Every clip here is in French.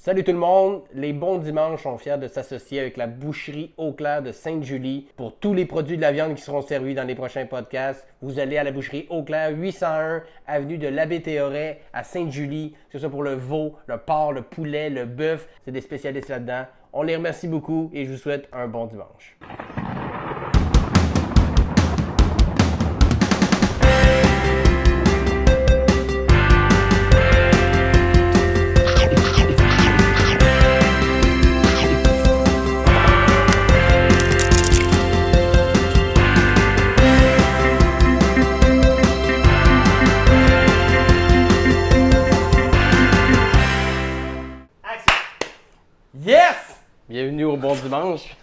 Salut tout le monde, les bons dimanches sont fiers de s'associer avec la boucherie Eau-Claire de Sainte-Julie pour tous les produits de la viande qui seront servis dans les prochains podcasts. Vous allez à la boucherie Eau-Claire, 801 avenue de l'Abbé Théoret à Sainte-Julie. C'est ça pour le veau, le porc, le poulet, le bœuf, c'est des spécialistes là-dedans. On les remercie beaucoup et je vous souhaite un bon dimanche. Yes! Bienvenue au Bon Dimanche.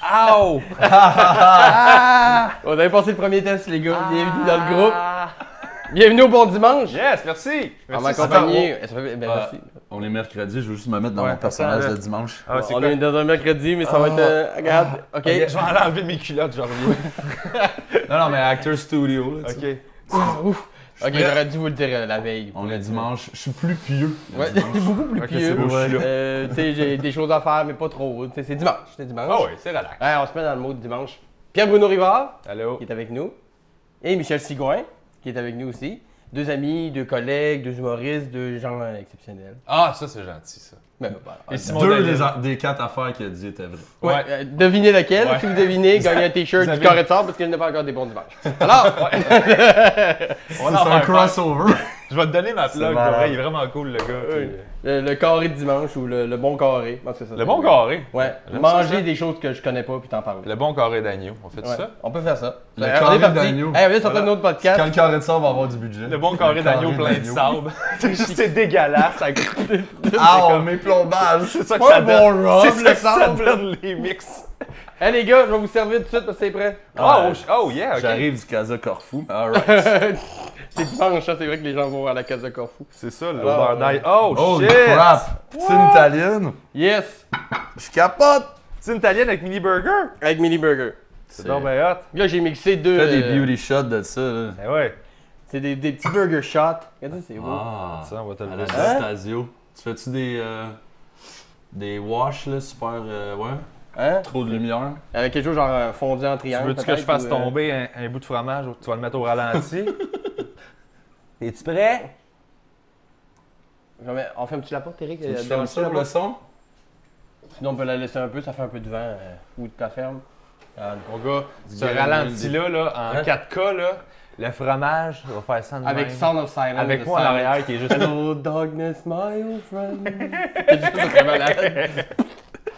Ow! On avait passé le premier test, les gars. Bienvenue dans le groupe. Bienvenue au Bon Dimanche. Yes, merci. On m'a accompagné. Merci. On est mercredi, je veux juste me mettre dans mon personnage de dimanche. Ah, c'est On est dans un mercredi, mais ça va être. Regarde. OK. Je vais aller enlever mes culottes, j'en reviens. Non, mais Actor Studio. Là, OK. Ouf. OK, j'aurais dû vous le dire la veille. On est dimanche, je suis plus pieux. Ouais, beaucoup plus Ok, pieux. c'est beau, je suis Tu sais, j'ai des choses à faire, mais pas trop. Tu sais, c'est dimanche. C'est dimanche. Ah oui, c'est relax. Ouais, on se met dans le mode dimanche. Pierre-Bruno Rivard, Allô? qui est avec nous. Et Michel Sigouin, qui est avec nous aussi. Deux amis, deux collègues, deux humoristes, deux gens exceptionnels. Ah, ça, c'est gentil, ça. Ben, voilà. Et Simon Deux Daly. des quatre affaires qu'il a dit étaient vraies. Ouais, devinez lequel. Ouais. Si vous devinez, gagnez un t-shirt Vous du avez- carré de sable parce qu'il n'y a pas encore des bons dimanches. Alors, On C'est en un fait crossover. Je vais te donner ma plug, malade. pour vrai, il est vraiment cool, le gars. puis- le carré de dimanche ou le bon carré. Bon, c'est ça. Le bon carré. Ouais, J'aime ça, manger ça. des choses que je connais pas puis t'en parler. Le bon carré d'agneau. On fait Ouais, ça? on peut faire ça. Le On est carré parti. d'agneau. Hey, on vient de sortir Voilà. un autre podcast. Quand le carré de sable va avoir du budget. Le bon carré d'agneau plein de sable. C'est dégueulasse. Ah, mes plombages. C'est ça que Pas ça un bon donne. rub, C'est le ça que ça sable. donne les mix. Hey les gars, je vais vous servir tout de suite parce que c'est prêt. Oh, yeah, OK. J'arrive du Casa Corfou. Alright. C'est dimanche, ça, c'est vrai que les gens vont à la Casa Corfou. C'est ça, le Alors, l'odeur d'ail. Oh, Holy shit! crap. Poutine italienne. Yes! Je capote. C'est une italienne avec mini burger? Avec Mini Burger. C'est donc bien hot. Là, j'ai mixé deux. Fais des beauty shots de ça. Là. Eh ouais. C'est des petits burger shots. Regardez, c'est beau. Ah. Ça, on va te le À la dire. Anastasio. Tu fais-tu des wash là, super. Ouais. Hein? Trop de lumière. Avec quelque chose genre fondu en Tu triangle. veux-tu que je peut-être, fasse ou, tomber un bout de fromage ou tu vas le mettre au ralenti? Es-tu prêt? On fait un petit la porte, Eric? Tu fais dérange-tu ça la pour le porte? son? Sinon, on peut la laisser un peu, ça fait un peu de vent. Ou de ta ferme. Regarde. Mon gars, ce Guérin ralenti-là, là, en Hein? 4K, là, le fromage, on va faire ça de Avec même. Sound of Silence. Avec de moi en Silence. arrière qui est juste... Hello, darkness, my old friend. C'est juste ça, c'est malade.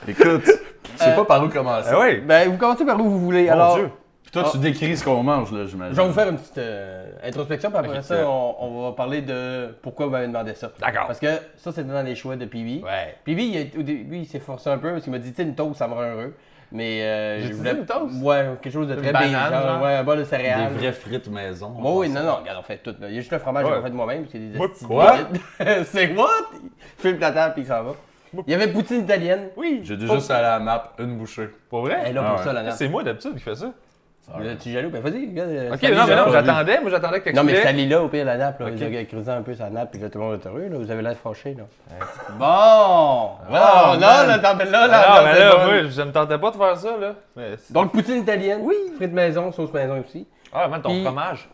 Écoute, je sais pas par où commencer. Ah oui! Ben, vous commencez par où vous voulez. Mon Alors, Dieu! Puis toi, tu décris ce qu'on mange, là, j'imagine. je vais vous faire une petite introspection, puis après Ok. ça, on va parler de pourquoi vous m'avez demandé ça. D'accord. Parce que ça, c'était dans les choix de PB. Ouais. PB, au début, il s'est forcé un peu parce qu'il m'a dit, tu sais, une toast, ça me rend heureux. Mais J'ai je dit voulais. une toast? Ouais, quelque chose de très banane, bien. genre? Ouais, un bol de Des céréales. vraies frites maison. Moi, oui, non, regarde, on fait tout. Là. Il y a juste le fromage Ouais. que j'ai fait de moi-même, parce qu'il y a des Moi, estis quoi? vides. C'est what? Il filme la table, puis il s'en va. Il y avait poutine italienne. Oui! J'ai dû juste aller à la map, une bouchée. Pour vrai? Elle est là Ah pour ouais. ça, la nappe. C'est moi d'habitude qui fait ça. Tu es jaloux? Ben vas-y, regarde. Ok, salis, non, mais là. non, j'attendais. Moi, j'attendais que tu Non, mais expliques. salis là au pire la nappe, là. Ok. Vous avez creusé un peu sa nappe, puis là, tout le monde est heureux, là. Vous avez l'air fâché, là. Bon! Ah, non, man. là, t'en là, Ah, là, mais c'est là, bon. moi, je me tentais pas de faire ça, là. Mais c'est- Donc, poutine italienne. Oui. Frites maison, sauce maison aussi. Ah, man, ton Puis- fromage.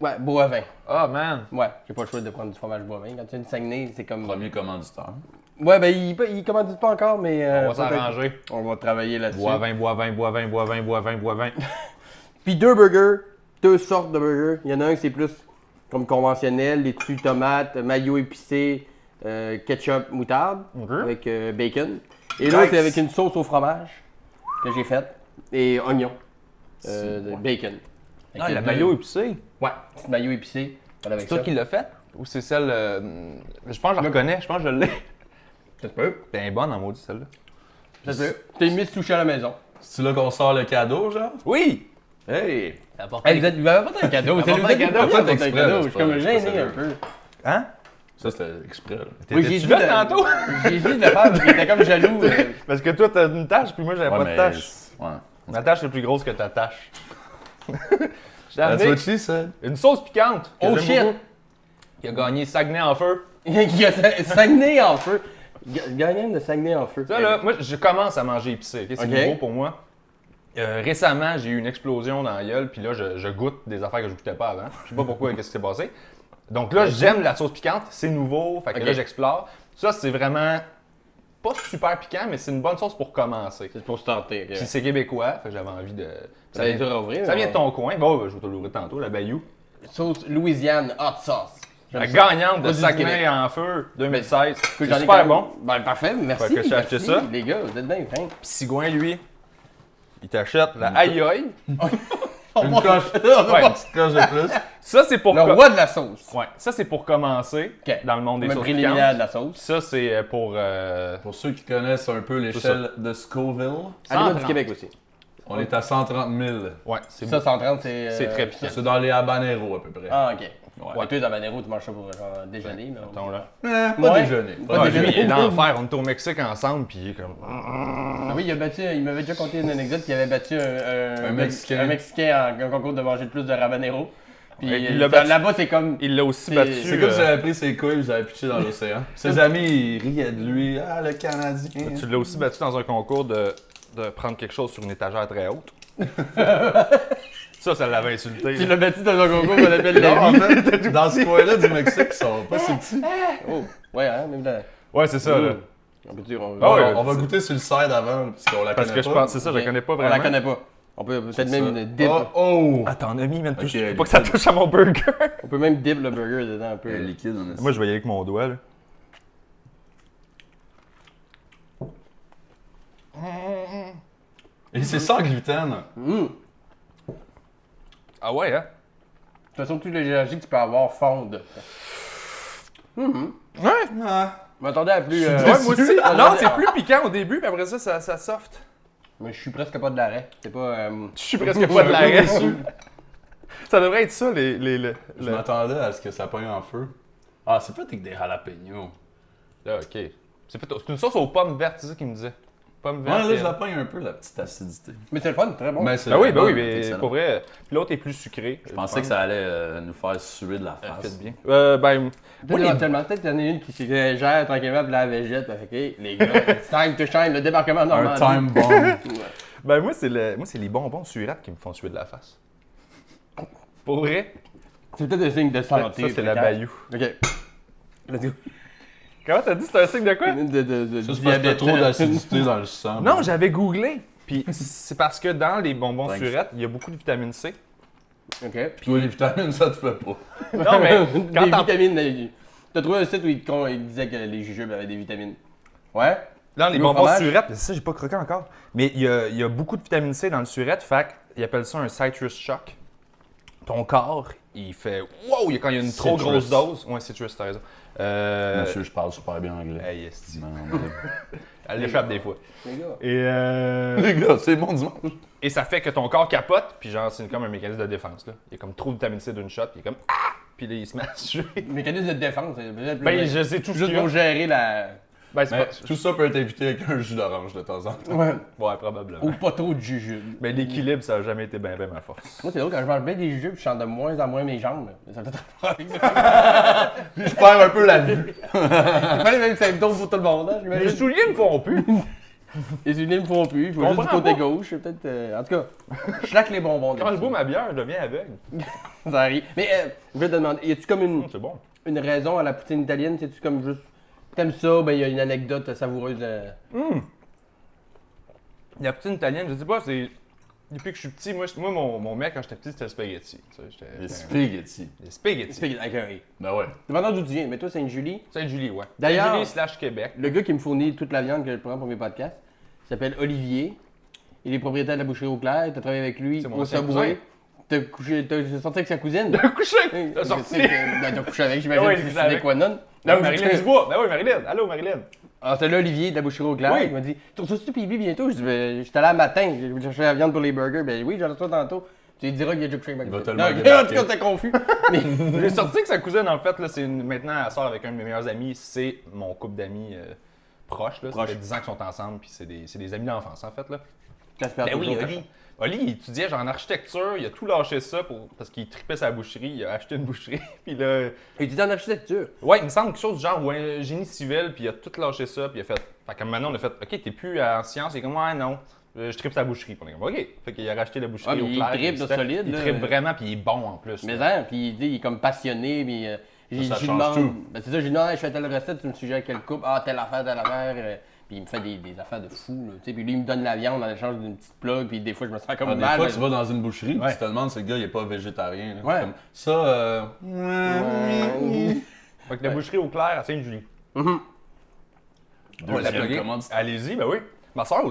Ouais, Boivin. Ah, man. Ouais, j'ai pas le choix de prendre du fromage Boivin. Quand tu as une Saguenay, c'est comme. Premier commanditaire. Ouais, ben, il commandite pas encore, mais. On va peut-être- s'arranger. On va travailler là-dessus. Bois vin, bois vin, bois vin, bois vin, bois vin, bois vin. Puis deux burgers, deux sortes de burgers. Il y en a un qui c'est plus comme conventionnel, laitue, tomate, mayo épicé, ketchup, moutarde, avec bacon. Et l'autre, Nice. c'est avec une sauce au fromage que j'ai faite et oignon, de bacon. Ah, Fait que la deux- mayo épicée. Ouais, c'est mayo épicé. Voilà, avec C'est toi ça. qui l'as faite? Ou c'est celle. Je pense que je la reconnais, je pense que je l'ai. Ça se peut. Elle est bonne en maudit celle-là. Ça se peut. T'es mis sushi à la maison. C'est là qu'on sort le cadeau, genre? Oui! Hey! Hey, vous m'avez apporté un cadeau. C'est Apporté vous un êtes cadeau, apporté apporté un exprès, cadeau. là, Je c'est suis comme pas- gêné c'est pas un peu. Hein? Ça, c'était exprès, là. Oui, T'étais-tu dit là de- tantôt? J'ai dit de le faire parce qu'il était comme jaloux. Parce que toi, t'as une tâche, puis moi, j'avais pas de tâche. Ouais. Ma tâche est plus grosse que ta tâche. J'ai That's amené what she said. une sauce piquante. que Oh j'aime shit! beaucoup. Il a gagné Saguenay en feu. Il a Saguenay en feu. Gagnant de Saguenay en feu. Ça, là, moi, je commence à manger épicé. Okay? C'est Ok. nouveau pour moi. Récemment, j'ai eu une explosion dans la gueule, puis là, je goûte des affaires que je goûtais pas avant. Je sais pas pourquoi, qu'est-ce qui s'est passé. Donc là, j'aime la sauce piquante, c'est nouveau, fait que Ok. là, j'explore. Ça, c'est vraiment pas super piquant, mais c'est une bonne sauce pour commencer. C'est pour se tenter. Puis c'est québécois, fait que j'avais envie de... Ça va être dur à ouvrir. Ça vient de ton coin. Bon, je vais te l'ouvrir tantôt, la Bayou. Sauce Louisiane hot sauce. La gagnante de Pas du Saguenay Québec. en feu 2016. Que C'est j'en ai super quand même- bon. Ben parfait, merci. Fait que j'ai acheté merci, ça. Les gars, vous êtes bien fins. Puis Sigouin, lui, il t'achète la aïe aïe. Une coche, Ouais. une petite coche de plus. Ça, c'est pour... Le roi de la sauce. Ouais, ça, c'est pour commencer Ok. dans le monde des Même sauces préliminaire piquantes. de la sauce. Ça, c'est pour... Pour ceux qui connaissent un peu l'échelle de Scoville, Allez, 130. du Québec aussi. on est à 130 000. Ouais, c'est Ça, 130, c'est. C'est très piquant. C'est dans les habaneros à peu près. Ah, ok. Ouais. Ouais, toi, dans Manero, tu manges ça pour genre déjeuner. Là. Mettons, là. Pas Ouais. déjeuner. Pas Ouais, déjeuner. lui, il est l'enfer. On était au Mexique ensemble, puis il est comme... Ah oui, il m'avait déjà conté une anecdote qu'il avait battu Un Mexicain. un Mexicain en concours de manger le plus de rabanero. Puis Ouais, il l'a battu. là-bas, c'est comme. Il l'a aussi C'est- battu. C'est comme si j'avais pris ses couilles et j'avais pitché dans l'océan. Ses amis, ils riaient de lui. Ah, le Canadien. Tu l'as aussi battu dans un concours de prendre quelque chose sur une étagère très haute. Ça l'avait insulté. Tu là. l'as battu dans un concours qu'on appelle Non, la en vie. fait, dans ce coin-là du Mexique, ils sont pas si petits. Oh, ouais, hein, même dans. Ouais, c'est ça, là. On peut dire. Ah ouais, on va goûter sur le side avant, parce qu'on la Parce connaît que pas. je pense, c'est ça, je la connais pas On vraiment. la connaît pas. On peut peut-être même Ça. dip. Oh, oh! Ah, t'en as mis, man. Ok, Faut pas que ça touche à mon burger. On peut même dip le burger dedans un peu. Le liquide, on a Moi, je vais y aller avec mon doigt, là. Et c'est sans gluten. De Ah ouais, hein? toute façon, toutes les énergies que tu peux avoir fondent. Ouais. Ah. Je m'attendais à plus. Ouais, moi aussi. Non, c'est plus piquant au début, puis après ça, ça soft. Mais je suis presque pas de l'arrêt. C'est pas. Je suis presque pas de l'arrêt. Ça devrait être ça, Je m'attendais à ce que ça pogne en feu. Ah, c'est fait avec des jalapenos. Là, ok. C'est une sauce aux pommes vertes, c'est ça qu'il me disait. Pommes Ouais, vertes. là, je la pogne un peu, la petite acidité. Mais c'est le fun, très bon. Mais c'est Ben oui, bon, mais excellent. pour vrai. Puis l'autre est plus sucré. Je pensais que ça allait nous faire suer de la Ça face. fait bien. Ben, moi, les- Éventuellement, peut-être qu'il y en a une qui se gère tranquillement puis la végète. Fait que, ok, les gars, it's time to shine, le débarquement Un normal. time bomb. ben moi, c'est les bonbons surettes qui me font suer de la face. Pour vrai? C'est peut-être un signe de santé. Ça, c'est la peut-être. Bayou. Ok. Let's go. Comment t'as dit? C'est un signe de quoi? De Ça, c'est parce que t'as diabète. trop d'acidité dans le sang. Non, j'avais googlé. Puis c'est parce que dans les bonbons Thanks. surettes, il y a beaucoup de vitamine C. Ok. Puis toi, les vitamines, ça te fait pas. Non, mais quand Des t'en... vitamines. T'as trouvé un site où il disait que les jujubes avaient des vitamines. Ouais? Dans les Le bonbons fromage? surettes, ça, j'ai pas croqué encore. Mais il y a beaucoup de vitamine C dans le surette, fait qu'ils appellent ça un citrus shock. Ton corps, il fait wow quand il y a une trop Citrus. grosse dose. Ouais, citrus, t'as raison. Monsieur, je parle super bien anglais. Hey, esti. Non, Elle l'échappe des fois. Les gars. Les gars, c'est bon dimanche. Et ça fait que ton corps capote, puis genre, c'est comme un mécanisme de défense. Là. Il y a comme trop de vitamine C d'une shot, puis il est comme ah! Puis là, il se met à suer. Mécanisme de défense, c'est peut-être plus. Ben, je sais tout ce Juste qu'il y a. pour gérer la. Ben, c'est Mais pas... tout ça peut être évité avec un jus d'orange de temps en temps. Ouais. Ouais, probablement. Ou pas trop de jujubes. Mais l'équilibre, ça a jamais été bien ma force. Moi, c'est drôle, quand je mange bien des jujubes, je sens de moins en moins mes jambes. Ça peut être Je perds un peu la vue. C'est pas les mêmes symptômes pour tout le monde, hein, Les j'imagine. souliers me font plus. Les unités me font plus, il faut juste du Comprends côté pas. gauche, peut-être. En tout cas, je claque les bonbons. Quand je d'habitude. bois ma bière, je deviens aveugle. Ça arrive. Mais je vais te demander, y a-tu comme C'est bon. une raison à la poutine italienne? C'est-tu comme juste. T'aimes ça, ben il y a une anecdote savoureuse. La poutine italienne, je sais pas, c'est. Depuis que je suis petit, moi mon mec, quand j'étais petit, c'était spaghetti. Tu sais, Les j'étais- spaghettis. Les spaghetti. Spaghetti avec un riz. Ben ouais. Dépendant d'où tu viens, mais toi, Sainte-Julie. Sainte-Julie, ouais. D'ailleurs- Sainte-Julie / Québec. Le gars qui me fournit toute la viande que je prends pour mes podcasts s'appelle Olivier. Il est propriétaire de la boucherie au clair. T'as travaillé avec lui C'est mon au ancien Subway. T'as sorti avec sa cousine. T'as couché! T'as sorti! T'as couché avec, j'imagine Ouais, que je c'est savais. des quoi non? Non, Marilyn Dubois! Ben oui, Marilyn! Allô, Marilyn! Alors, c'était là Olivier de la boucherie au clair. Oui. Il m'a dit tu reçois-tu Pibi bientôt? Je dis ben, j'étais là le matin, je cherchais la viande pour les burgers. Ben oui, j'en reçois tantôt. Tu lui diras qu'il a déjà couché avec Il ma va cousine. tellement Non, débarquer. en tout cas, t'es confus. Mais J'ai sorti avec sa cousine, en fait, là, maintenant, elle sort avec un de mes meilleurs amis. C'est mon couple d'amis proches, là. Ça Proche. fait 10 ans qu'ils sont ensemble, puis c'est des amis d'enfance, en fait, là. Ça se perd Ben oui, toujours, Oli. Oli, il étudiait genre en architecture, il a tout lâché ça parce qu'il tripait sa boucherie, il a acheté une boucherie, puis là... Il était en architecture. Ouais, il me semble quelque chose du genre, ouais, génie civil, puis il a tout lâché ça, puis il a fait... Fait que maintenant, on a fait, OK, t'es plus en sciences, il est comme, ouais, non, je tripe sa boucherie. Puis on est comme, OK. Fait qu'il a racheté la boucherie Ouais, au mais il clair. tripe de solide, Il là. tripe vraiment, puis il est bon en plus. Mais là. hein, puis il est comme passionné, puis Ça j'ai change tout. Ben c'est ça, j'ai demandé, je fais telle recette, tu me suggères quelle coupe, telle affaire, puis il me fait des affaires de fou, là, tu sais, puis lui il me donne la viande en échange d'une petite plug, puis des fois je me sens comme Des mal. fois, mais- tu vas dans une boucherie, puis Ouais. tu te demandes si le gars il est pas végétarien. là. Ouais. C'est comme, ça, Fait que la boucherie au clair à Sainte-Julie. Mhm. On va la Deuxième plugger. commande. Allez-y, ben oui. Ma soeur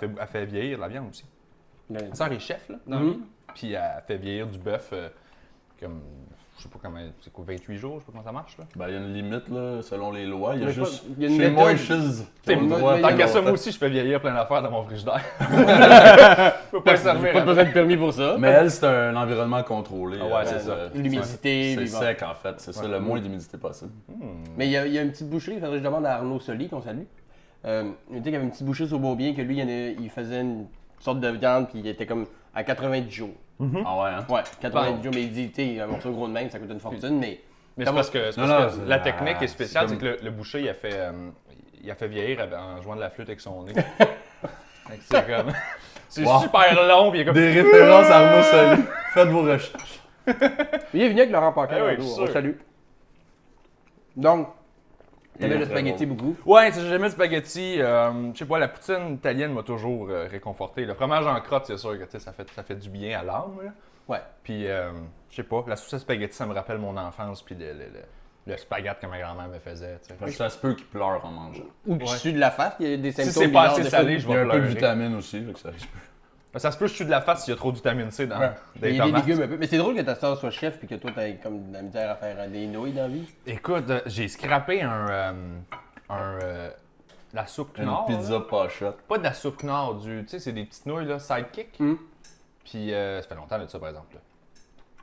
elle fait vieillir la viande aussi. Ben, Ma soeur est chef, là, dans la vie. Puis elle fait vieillir du bœuf comme, je sais pas comment, c'est quoi, 28 jours, je sais pas comment ça marche, là. Ben, il y a une limite, là, selon les lois. Il y a Mais juste. pas- il y a une chez méthode. moi, chez. T'sais, mais- droit, mais- Tant il y qu'à a ça, moi aussi, je fais vieillir plein d'affaires dans mon frigidaire. Je peux pas le J'ai servir. pas après. besoin de permis pour ça. Mais elle, c'est un environnement contrôlé. Ah ouais, c'est ça. L'humidité, C'est puis bon. sec, en fait. C'est ça, le moins d'humidité possible. Mais il y a une petite boucherie, il faudrait que je demande à Arnaud Soli, qu'on salue. Il me dit qu'il y avait une petite boucherie sur Beaubien, que lui, il faisait une sorte de viande, puis il était comme à 90 jours. Ah ouais, hein? Ouais, 90 Bon. jours, mais il dit, tu sais, un morceau gros de même, ça coûte une fortune, mais. Mais c'est Comment- parce que, Non, non, la c'est- technique est spéciale, c'est c'est que le boucher, il a fait vieillir en jouant de la flûte avec son nez. Fait que c'est comme... C'est Wow. super long, puis il est comme... Des références à Arnaud Soli. Faites vos recherches. Il est venu avec Laurent Paquin, Ah oui, Arnaud, je suis on sûr. salue. Donc, t'avais Il est le très spaghetti bon. beaucoup. Ouais, c'est jamais de spaghetti. Je sais pas, la poutine italienne m'a toujours réconforté. Le fromage en crotte, c'est sûr que tu sais, ça fait du bien à l'âme. là. Ouais. Puis, je sais pas, la sauce à spaghetti, ça me rappelle mon enfance, puis le spaghetti que ma grand-mère me faisait. tu sais. Parce que ça se peut qu'il pleure en mangeant. Ou qui sue de la face, il y a des Si symptômes c'est pas bizarres assez de salé, fois. je Il y a vais un peu de pleurer. vitamine aussi, fait que ça se peut. Ça se peut que je suis de la face s'il y a trop de vitamine C dans Il des y a des tomates. légumes un peu. Mais c'est drôle que ta soeur soit chef puis que toi, t'aies comme de la misère à faire des nouilles dans la vie. Écoute, j'ai scrappé la soupe Une Knorr. pizza là. pas shot. Pas de la soupe Knorr, tu sais, c'est des petites nouilles, là, sidekick. Mm. Puis ça fait longtemps de ça, par exemple. Là.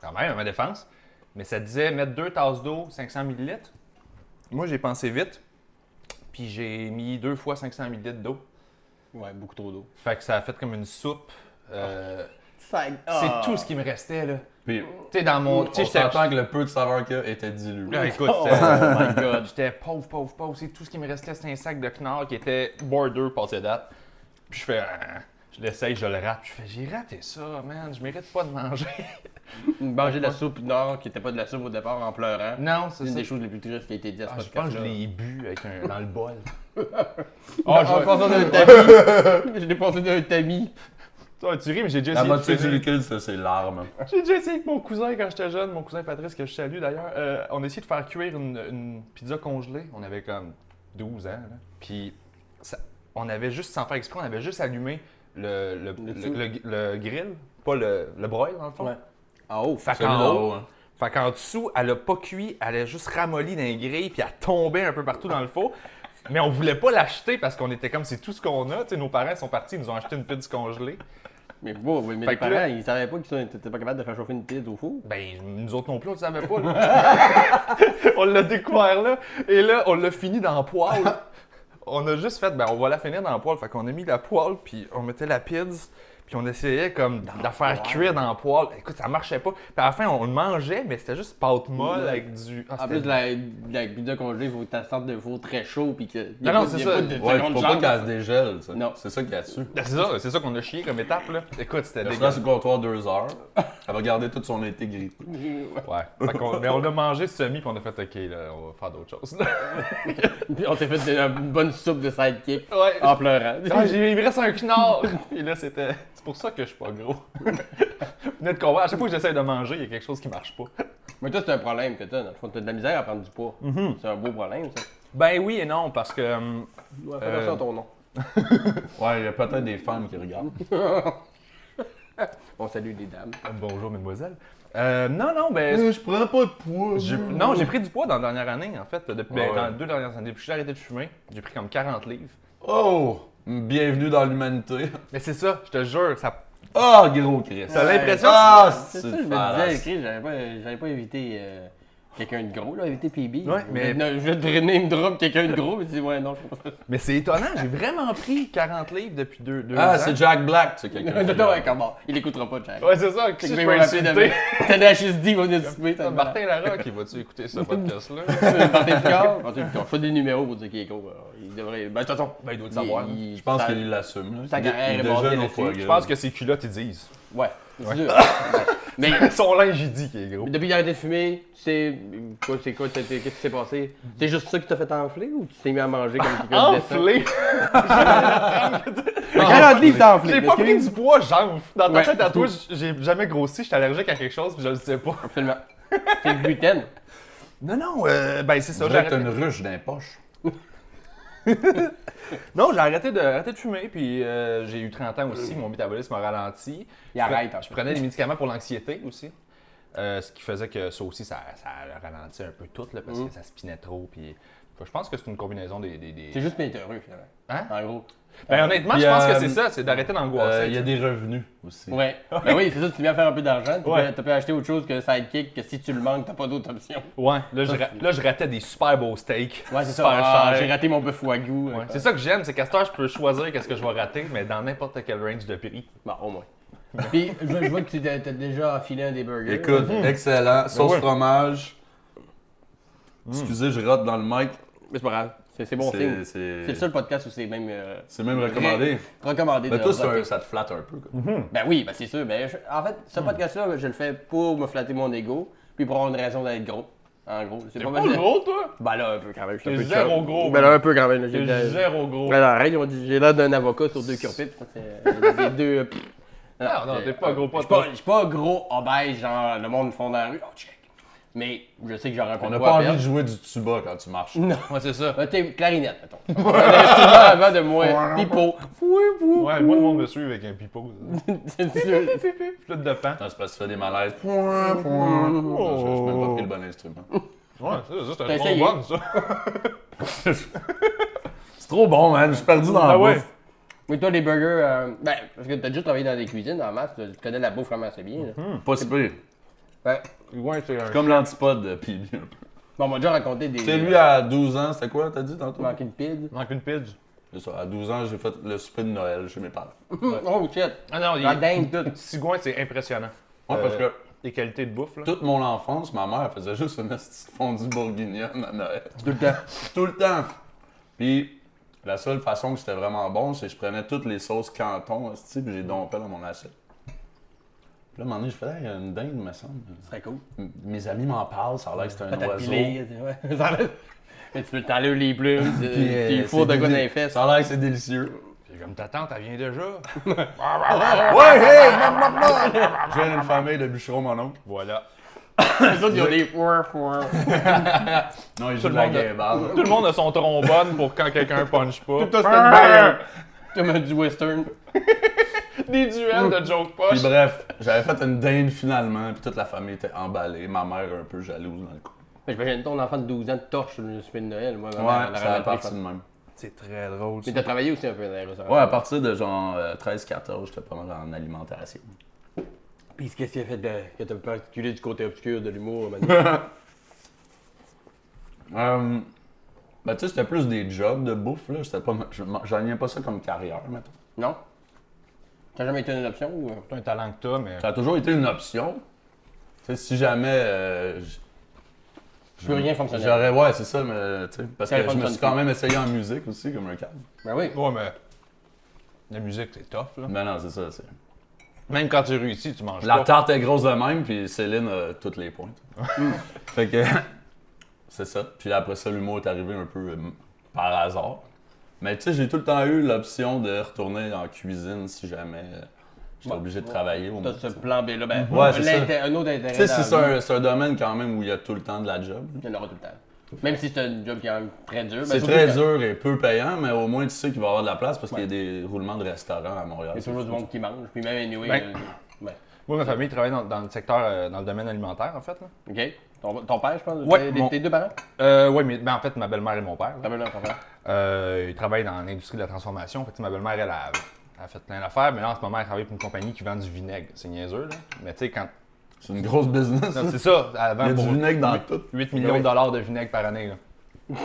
Quand même, à ma défense. Mais ça disait mettre 2 tasses d'eau, 500 ml. Moi, j'ai pensé vite. Puis j'ai mis 2 fois 500 ml d'eau. Ouais, beaucoup trop d'eau. Fait que ça a fait comme une soupe. C'est tout ce qui me restait, là. Puis, Tu sais, dans mon... on Tu sais, j'étais... s'entend que le peu de saveur qu'il y a était dilué. Là, écoute, Oh my god. j'étais pauvre. C'est tout ce qui me restait, c'était un sac de Knorr qui était border passé date. Puis je fais... je l'essaye, je le rate. Puis je fais, j'ai raté ça, man. Je mérite pas de manger. Manger de la soupe Nord qui était pas de la soupe au départ en pleurant. Non, C'est c'est une ça. des choses les plus tristes qui a été dit à ce Je pense podcast. que je l'ai bu avec dans le bol. En passant d'un tamis. Je l'ai passé d'un tamis. Toi, tu ris, mais j'ai déjà La essayé de moitié du finir. liquide, c'est ses larmes. J'ai déjà essayé avec mon cousin quand j'étais jeune, mon cousin Patrice, que je salue d'ailleurs. On a essayé de faire cuire une pizza congelée. On avait comme 12 ans. Là. Puis on avait juste, sans faire exprès, on avait juste allumé le grill, pas le broil dans le fond. Ouais. En haut. Fait Celui qu'en d'en haut, haut, hein. fait qu'en dessous, elle a pas cuit, elle a juste ramolli dans les grilles, puis elle tombait un peu partout dans le four. Mais on voulait pas l'acheter parce qu'on était comme c'est tout ce qu'on a. Tu sais, nos parents sont partis, ils nous ont acheté une pizza congelée. Mais bon, mais Fait les que parents, là- ils savaient pas qu'ils étaient pas capables de faire chauffer une pizza au four. Ben, nous autres non plus, on le savait pas. Là. On l'a découvert là. Et là, on l'a fini dans la poêle. On a juste fait, ben, on va la finir dans la poêle. Fait qu'on a mis la poêle, puis on mettait la pizza, puis on essayait comme de la faire cuire dans la poêle. Écoute, ça marchait pas. Puis à la fin, on le mangeait, mais c'était juste pâte molle avec du. Ah, En c'était- plus, de la pizza congelée, il faut que tu sortes de four très chaud puis que. y a Non, pas- c'est y a ça. pas de Ouais, seconde faut pas chance. qu'elle se dégèle, ça. Non. C'est ça qu'il y a dessus. Ben, c'est ça qu'on a chié comme étape, là. Écoute, c'était Elle reste dégueulasse. sur le comptoir 2 heures. Elle va garder toute son intégrité. Ouais. Mais on l'a mangé semi, puis on a fait, OK, là, on va faire d'autres choses. Puis on s'est fait une bonne soupe de sidekick Ouais. en pleurant. Ah, il me reste un Knorr! Et là, c'était. C'est pour ça que je suis pas gros. Vous venez de comprendre. À chaque fois que j'essaie de manger, il y a quelque chose qui marche pas. Mais toi, c'est un problème que t'as. Dans le fond, t'as de la misère à prendre du poids. C'est un beau problème, ça. Ben oui et non, parce que. Ouais, fais attention à ton nom. Ouais, il y a peut-être des femmes qui regardent. On salue les dames. Bonjour, mademoiselle. Non, ben. Je prends pas de poids. Non, j'ai pris du poids dans la dernière année, en fait. Depuis, Ouais. dans les 2 dernières années. Depuis que j'ai arrêté de fumer, j'ai pris comme 40 livres. Oh! Bienvenue dans l'humanité. Mais c'est ça, je te jure, ça. Ah, gros Chris. T'as l'impression Ah, C'est c'est ça, je me falasse. disais, Chris, j'avais pas évité Quelqu'un de gros, là, avec tes PB. Ouais, mais- Je vais te name drop quelqu'un de gros, mais tu dis, ouais, non, je pense pas. Mais c'est étonnant, j'ai vraiment pris 40 livres depuis deux Ah, ans. c'est Jack Black, tu sais, quelqu'un. Non, ouais, comment? Il écoutera pas, Jack. Ouais, c'est ça. C'est Si que je il peux va m'appeler insulter. demain. T'as des HSD, il va venir souper. Martin Larocque, il va-tu écouter ce podcast-là? Martin Picard. Martin Picard. Je fais des numéros pour dire qu'il est gros. Il devrait. Ben, de toute façon. Ben, il doit le savoir. Je pense qu'il l'assume. là. sa carrière Il est déjà basée nos là-dessus. fois Je gras. pense que ses culottes, ils disent. Ouais, c'est sûr. Mais Son linge, il dit qu'il est gros. depuis qu'il a arrêté de fumer, c'est quoi, qu'est-ce qui s'est passé? C'est juste ça qui t'a fait enfler ou tu t'es mis à manger comme quelqu'un de décent? Enflé! 40 livres t'as enflé. J'ai pas pris du poids, j'enfle. Dans ta Ouais. tête à toi, j'ai jamais grossi, j'étais allergique à quelque chose, puis je le sais pas. Absolument. C'est le gluten. Non, ben c'est ça, On j'ai dirait que t'as arrêté. une ruche dans les poches. Non, j'ai arrêté de fumer, puis j'ai eu 30 ans aussi, mon métabolisme a ralenti. Il arrête. Je prenais des médicaments pour l'anxiété aussi. Ce qui faisait que ça aussi, ça ralentit un peu tout, là, parce que ça spinait trop. Puis, je pense que c'est une combinaison des... C'est juste d'être heureux, finalement. Hein? En gros. Ben, honnêtement, Puis, je pense que c'est ça, c'est d'arrêter d'angoisser. Il y a des revenus aussi. Ouais. Ben oui, c'est ça, tu viens faire un peu d'argent. Ouais. Tu peux acheter autre chose que Sidekick, que si tu le manques, t'as pas d'autre option. Ouais, là, je ratais des super beaux steaks. Ouais, c'est ça. super Ah, chers. j'ai raté mon bœuf wagyu. Ouais. C'est ça que j'aime, c'est qu'à cette heure, je peux choisir qu'est-ce que je vais rater, mais dans n'importe quel range de prix. Bon, au moins. Puis, je vois que tu t'as déjà enfilé un des burgers. Écoute, excellent. Sauce ouais. fromage. Excusez, je rate dans le mic. Mais c'est pas grave. C'est bon signe. C'est C'est le seul podcast où c'est même c'est même recommandé. recommandé. Mais de toi, rater. ça te flatte un peu. Quoi. Ben oui, ben c'est sûr. Ben, en fait, ce podcast-là, je le fais pour me flatter mon ego, puis pour avoir une raison d'être gros. En gros. C'est T'es pas pas mal. gros, toi? Ben là, un peu quand même. Je suis un T'es peu zéro chum. gros, Ben là, un peu quand même. là, T'es j'ai- zéro gros. Ben, arrête, ils ont dit, j'ai l'air d'un avocat sur deux curpites. C'est des deux. Non, t'es pas gros, pas Je suis pas gros obèse, genre le monde fond dans la rue. Oh, check. Mais je sais que j'aurais un peu On de n'a poids pas à envie de perdre. jouer du tuba quand tu marches. Non. Ouais, c'est ça. Ben, t'es clarinette, mettons. Un instrument avant de moi. Pipeau. Ouais, moi, le monde me suit avec un pipeau. C'est sûr. Flûte de pan. Non, c'est parce que tu fais des malaises. Je n'ai même pas pris le bon instrument. Ouais, ça, c'est T'as un essayé? trombone, ça. C'est trop bon, man. Je suis perdu dans la Ah ouais. bouffe. Mais toi, les burgers, ben, parce que t'as déjà travaillé dans des cuisines en masse, tu connais la bouffe vraiment assez bien. Là. Pas si pire. Ouais. Ouais, c'est un... Comme l'antipode de PB un peu. Bon, on m'a déjà raconté des. Tu sais, lui, à 12 ans, c'était quoi, t'as dit tantôt? manqué de pide. Manque une pidge. C'est ça, à 12 ans, j'ai fait le souper de Noël chez mes parents. Oh shit. Ah non, La dinde, tout. Sigouin, c'est impressionnant. Ouais, parce que Les qualités de bouffe, là. toute mon enfance, ma mère faisait juste une petite fondue bourguignonne à Noël. Tout le temps. Tout le temps. Puis, la seule façon que c'était vraiment bon, c'est que je prenais toutes les sauces canton, puis j'ai dompé dans mon assiette. Puis là, à un moment donné, je faisais, il y a une dinde, me semble. Ce serait cool. Mes amis m'en parlent, ça a l'air que c'est un Peut-être oiseau. pilé, ouais. Ça a l'air- Mais tu peux t'enlever les plumes, puis il faut c'est de quoi dans déli- les fesses. Ça a l'air que c'est délicieux. C'est comme ta tante, elle vient déjà. Ouais, hey! Je viens d'une famille de bûcherons, mon oncle. Voilà. Les autres, ils ont des. Non, ils Tout jouent le de la monde- guimbarde. Tout le monde a son trombone pour quand quelqu'un punch pas. Tout ça, c'était comme du western. Des duels de joke Puis poche. bref, j'avais fait une dinde finalement, puis toute la famille était emballée. Ma mère un peu jalouse dans le coup. Mais j'imagine ton enfant de 12 ans de torche sur le souper de Noël. Moi, Ouais, ça a parti de même. C'est très drôle, ça. Mais t'as travaillé aussi un peu dans les restaurants. Ouais, à partir de genre 13-14, j'étais pas mal en alimentation. Puis qu'est-ce qui a fait que t'as particulier du côté obscur de l'humour, maintenant? Ben tu sais, c'était plus des jobs de bouffe, là. C'était pas, j'en pas ça comme carrière, mettons. Non? T'as jamais été une option ou. C'est un talent que t'as, mais. Ça a toujours été une option. Tu sais, si jamais... Plus rien fonctionnait. J'aurais, ouais, c'est ça, mais tu sais, parce Ça que je me fonctionne suis quand même essayé en musique aussi, comme un cadre. Ben oui. Ouais, mais. La musique, c'est tough, là. Ben non, c'est ça, c'est... Même quand tu réussis, tu manges La pas. tarte est grosse de même, puis Céline a toutes les pointes. Fait que... c'est ça. Puis après ça, l'humour est arrivé un peu par hasard. Mais tu sais, j'ai tout le temps eu l'option de retourner en cuisine si jamais j'étais obligé de travailler. Au T'as moins, ce tu sais. plan B là. Ben, Ouais, c'est un autre intérêt. Tu sais, dans c'est la vie. c'est un domaine quand même où il y a tout le temps de la job. Il y en aura tout le temps. Même si c'est un job qui est quand même très dur. ben, C'est surtout très quand- dur et peu payant, mais au moins tu sais qu'il va y avoir de la place parce qu'il y a des roulements de restaurants à Montréal. Il y a toujours du monde qui mange. Puis même, anyway. Ben. Ouais. Moi, ma famille travaille dans le secteur, dans le domaine alimentaire, en fait. Là. OK. Ton père, je pense. Ouais, Tes deux parents? Oui, mais ben, en fait, ma belle-mère et mon père. Ta là. belle-mère, ton père. Ils travaillent dans l'industrie de la transformation. Fait que, ma belle-mère, elle a fait plein d'affaires, mais là, en ce moment, elle travaille pour une compagnie qui vend du vinaigre. C'est niaiseux, là. Mais tu sais, quand C'est une grosse business. Non, c'est ça, Il y avant, a du pour vinaigre dans tout. 8 millions de dollars de vinaigre par année. Là.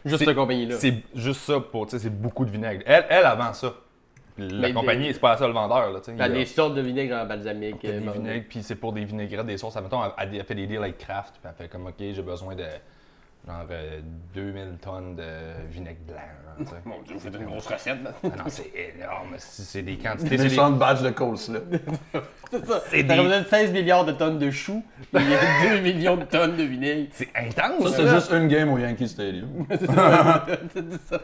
Juste cette compagnie-là. C'est juste ça, pour, tu sais, c'est beaucoup de vinaigre. Elle avant ça. Puis la Mais compagnie, c'est pas la seule vendeur. Là, tu sais. Il y a des sortes de vinaigre en balsamique. Des vinaigres, puis c'est pour des vinaigrettes, des sauces. Admettons, elle fait des deals avec Kraft, puis elle fait comme, OK, j'ai besoin de genre 2000 tonnes de vinaigre blanc. Là, tu sais. Mon Dieu, vous faites une grosse recette, là. Ah non, c'est énorme. C'est des quantités. Des C'est méchants de batch de coleslaw. C'est ça. C'est T'as des- besoin de 16 milliards de tonnes de choux, puis il y a 2 millions de tonnes de vinaigre. c'est intense. Ça, c'est juste une game au Yankee Stadium. C'est ça.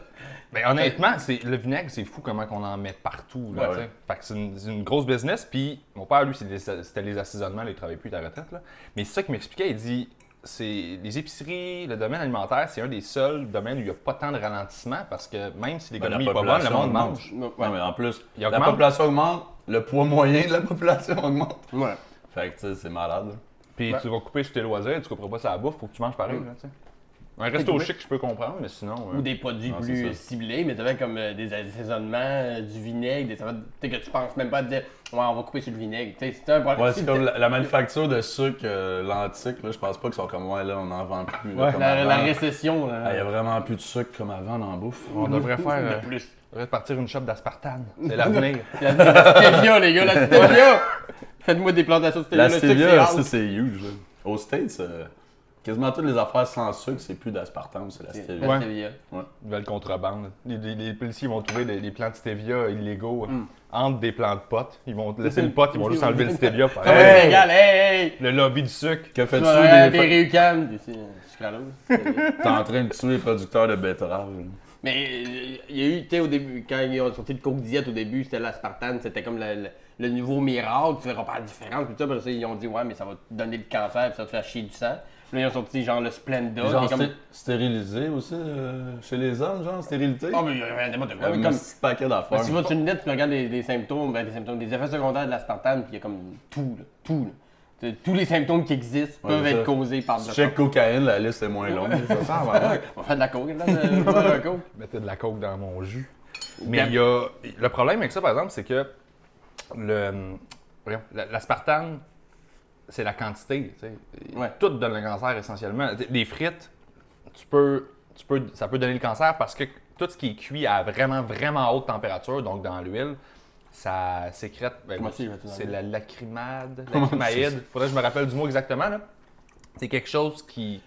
Mais honnêtement, le vinaigre, c'est fou comment on en met partout. Là, Ouais, tu sais. ouais. Fait que c'est une grosse business. Puis mon père, lui, c'était les assaisonnements, il travaillait plus à la retraite. Là. Mais c'est ça qu'il m'expliquait. Il dit, c'est les épiceries, le domaine alimentaire, c'est un des seuls domaines où il n'y a pas tant de ralentissement parce que même si l'économie n'est pas bonne, le monde mange. Non, mais en plus, Il la augmente. population augmente, le poids moyen de la population augmente. Ouais. Fait que, tu sais, c'est malade. Là. Puis Ouais. tu vas couper sur tes loisirs, tu couperas pas ça à la bouffe, faut que tu manges pareil. Là, tu sais. Un resto coupé. chic, je peux comprendre, mais sinon. Ou des produits Non, c'est plus ça. ciblés, mais t'avais comme des assaisonnements, du vinaigre, tu sais, que tu penses même pas à te dire, ouais, on va couper sur le vinaigre. Tu sais, c'est un problème. Ouais, c'est comme la manufacture de sucre, l'antique, là, je pense pas qu'ils sont comme, ouais, là, on n'en vend plus. là, Ouais. comme La avant. récession, Ah, il y a vraiment plus de sucre comme avant dans la bouffe. On devrait faire. de plus. On devrait partir une shop d'aspartame. C'est l'avenir. La stevia, les gars, la stevia! Faites-moi des plantations de stevia. La le sucre, stevia, c'est ça, out. c'est huge. Là. Aux States, quasiment toutes les affaires sans sucre, c'est plus d'aspartame, c'est la stevia. La Ouais. stevia. Nouvelle contrebande. Les policiers vont trouver des plants de stevia illégaux entre des plants de potes. Ils vont laisser le pot, ils vont juste enlever le stevia. Faire, Ça va être légal, hey! Le lobby du sucre. Que Tu fais-tu vas aller des... apérer UQAM, c'est sucralose. T'es en train de tuer les producteurs de betteraves. là. Mais il y a eu, tu sais, au début, quand ils ont sorti le Coke Diet au début, c'était l'aspartame, c'était comme le nouveau miracle, tu verras pas la différence, puis tout ça, parce qu'ils ont dit, ouais, mais ça va te donner le cancer, puis ça va te faire chier du sang. Puis là, ils ont sorti genre le Splenda. Genre qui est comme... stérilisé aussi, chez les hommes, genre, stérilité. Oh, mais il y a n'importe quoi. Un mais comme... petit paquet d'affaires. Ben, si tu vas sur le net, tu regardes les symptômes, des effets secondaires de l'aspartame, puis il y a comme tout, là, tout. Là. Tous les symptômes qui existent peuvent c'est être ça. causés par Si tu check cocaïne, la liste est moins longue. Ça sent vraiment. On va faire de la coke, là, de boire un coke. Mettez de la coke dans mon jus. Mais il y a. Le problème avec ça, par exemple, c'est que l'aspartame, c'est la quantité. Tu sais. Ouais. Tout donne le cancer essentiellement. Les frites, ça peut donner le cancer parce que tout ce qui est cuit à vraiment, vraiment haute température, donc dans l'huile, ça sécrète. Comment tu dis, c'est la lacrymade, Comment lacrymaïde. Faudrait que je me rappelle du mot exactement. Là. C'est quelque chose qui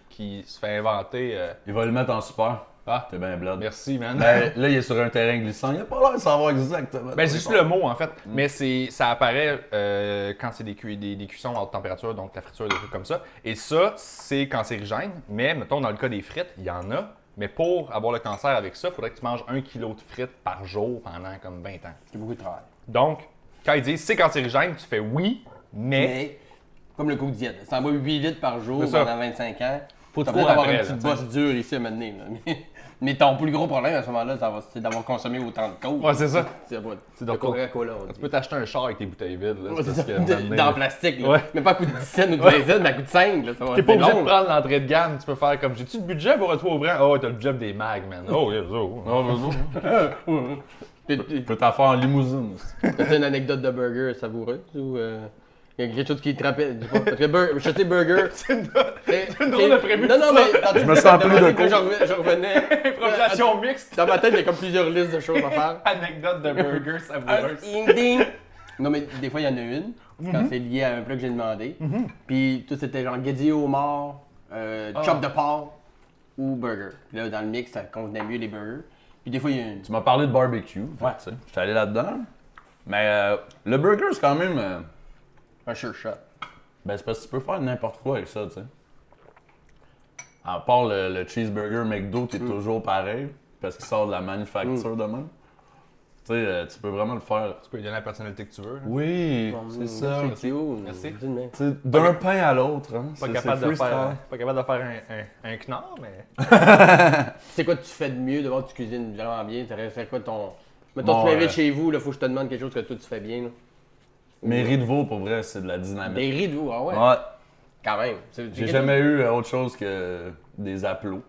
se fait inventer. Il va le mettre en super. Ah, T'es bien blade. merci, man. Ben, là, il est sur un terrain glissant. Il a pas l'air de savoir exactement. Ben, c'est juste le mot, en fait. Mais ça apparaît quand c'est des cuissons à haute température, donc la friture, des trucs comme ça. Et ça, c'est cancérigène. Mais, mettons, dans le cas des frites, il y en a. Mais pour avoir le cancer avec ça, il faudrait que tu manges 1 kg de frites par jour pendant comme 20 ans. C'est beaucoup de travail. Donc, quand ils disent c'est cancérigène, tu fais oui, mais comme le Coke Diet, ça en boit 8 litres par jour C'est ça. pendant 25 ans. Faut Ça te peut courir avoir après, une là, petite tu sais. bosse dure ici à un moment donné, là. Mais ton plus gros problème à ce moment-là, c'est d'avoir consommé autant de coke. Ouais, c'est ça. C'est de de Coca-Cola. on tu dit. peux t'acheter un char avec tes bouteilles vides. Là, Ouais, c'est parce ça. que, à un moment donné, Dans là, le plastique, là. Ouais. Mais pas à coût de 10 cents ou de 20 cents, mais à coût de 5. Là. Ça va T'es pas c'est obligé long, de là. prendre l'entrée de gamme, tu peux faire comme j'ai-tu le budget pour un toit ouvrant? Oh, t'as le budget des mags, man. Oh, yes, oh. Tu Tu peux t'en faire en limousine. as une anecdote de burger savoureuse ou il y a quelque chose qui te rappelle? Je sais pas, parce que je sais burger. C'est une drôle de prémisse, Non, non, mais Je me sens plus de que je revenais. Improvisation mixte. Dans ma tête, il y a comme plusieurs listes de choses à faire. Anecdote de burger savoureuse. Ding, ding. Non, mais des fois, il y en a une, quand c'est lié à un plat que j'ai demandé. Puis tout, c'était genre guédille au mort, chop de porc ou burger. Puis là, dans le mix, ça convenait mieux les burgers. Puis des fois, il y a une. Tu m'as parlé de barbecue. Fait que, tu sais, j'étais allé là-dedans. Mais le burger, c'est quand même. Un sure shot. Ben, c'est parce que tu peux faire n'importe quoi avec ça, tu sais. À part le cheeseburger McDo qui est toujours pareil, parce qu'il sort de la manufacture de même. Tu sais, tu peux vraiment le faire. Tu peux lui donner la personnalité que tu veux. là. Oui, c'est ça. C'est où? Merci. Tu sais, d'un pain à l'autre, hein. Pas c'est capable, de freestyle. pas capable de faire un knorr, mais. C'est quoi que tu fais de mieux devant que tu cuisines vraiment bien? C'est quoi ton. Mettons, Bon, tu m'invites chez vous, il faut que je te demande quelque chose que toi tu fais bien. Là. Mais riz de veau, pour vrai, c'est de la dynamite. Des riz de vous, ah ouais? Ouais, Quand même. j'ai jamais eu autre chose que des aplots.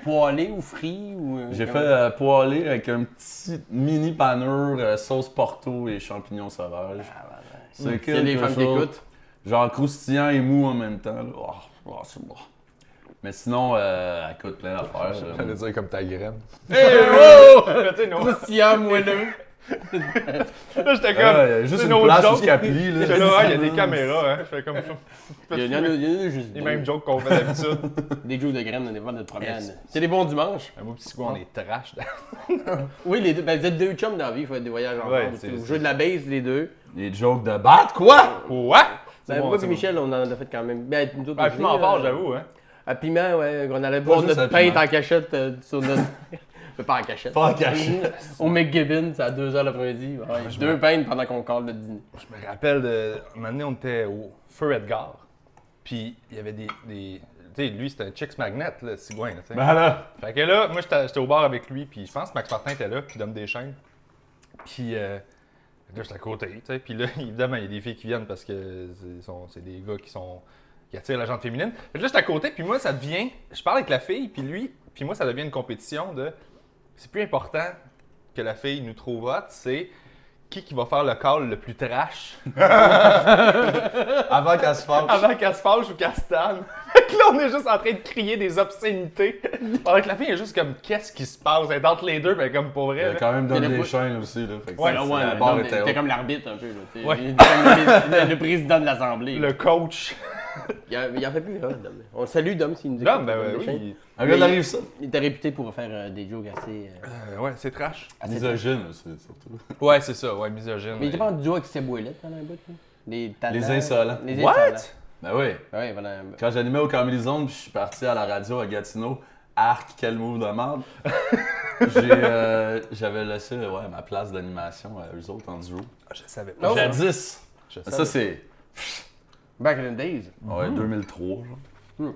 Poêlé ou frit ou. J'ai fait poêler avec un petit mini panure sauce porto et champignons sauvages. C'est S'il y a des femmes qui écoutent. genre croustillant et mou en même temps. Là. Oh, c'est bon. Mais sinon, écoute, plein d'affaires. J'allais dire comme ta graine. Hey, wow! Tu sais, nos- Croustillant, moelleux. Là, j'étais comme. Il y a juste c'est une nos place jokes. où il plie. Là. J'étais là, il y a des caméras, hein. Je fais comme ça. Il y en a juste Les deux. mêmes jokes qu'on fait d'habitude. Des jokes de graines, on n'est pas notre première. C'est des bons dimanches. Un beau petit coup, on est trash. Oui, les deux. Ben, vous êtes deux chums dans la vie, il faut être des voyages Ouais, ensemble. c'est- Vous jouez de la base, les deux. Des jokes de batte, quoi? Quoi? Ben, moi et Michel, on en a fait quand même. Ben, nous autres Ben, aussi, piment là. fort, j'avoue, hein. À piment, ouais, on allait boire juste notre à pain piment. en cachette sur notre. Mais pas en cachette. Pas en cachette. Au McGibbon, c'est à 2h l'après-midi. Ouais, deux pains pendant qu'on colle le dîner. Je me rappelle de. Un moment donné, on était au Feu Edgar. Puis il y avait des. Tu sais, lui, c'était un Chicks Magnet, là, cigouin, là, tu sais. Ben là. Fait que là, moi, j'étais au bar avec lui, puis je pense que Max Martin était là, puis Dom Deschaines. Puis là, j'étais à côté, tu sais. Puis là, évidemment, il y a des filles qui viennent parce que c'est des gars qui attirent la gente féminine. Fait que là, j'étais à côté, puis moi, ça devient. Je parle avec la fille, puis lui, puis moi, ça devient une compétition de. C'est plus important que la fille nous trouve hot, c'est qui va faire le call le plus trash Avant qu'elle se fâche. avant qu'elle se fâche ou qu'elle se tanne. Fait que là, on est juste en train de crier des obscénités. Pendant que la fille est juste comme, qu'est-ce qui se passe? Elle est entre les deux, ben comme pour Il y vrai. a là. quand même Il y en donné a des pas- chaînes aussi. Là. Fait que Ouais, c'est- Ah ouais, la barre non, était t'es haute. comme l'arbitre un peu. Là, tu sais. Ouais. Il est comme le président de l'Assemblée. Le coach. Il en fait plus, hein, Dom. On salue Dom s'il nous écoute. Dom, ben Dom oui. Deschaines. Un gars d'arrive ça. Il était réputé pour faire des jokes assez. Ouais, c'est trash. assez Misogyne aussi, surtout. Ouais, c'est ça, ouais, misogyne. Mais il était pas en duo avec Seb Ouellet pendant un bout, là? Les talents. Les insolents. Les What? insolents. Ben oui. Ouais, pendant un Quand j'animais au Comedy Zone, puis je suis parti à la radio à Gatineau, arc, quel move de merde. J'avais laissé ma place d'animation à eux autres en duo. Je savais pas. Oh. Jadis. Je Ça, savais. c'est Back in the days. 2003. Genre.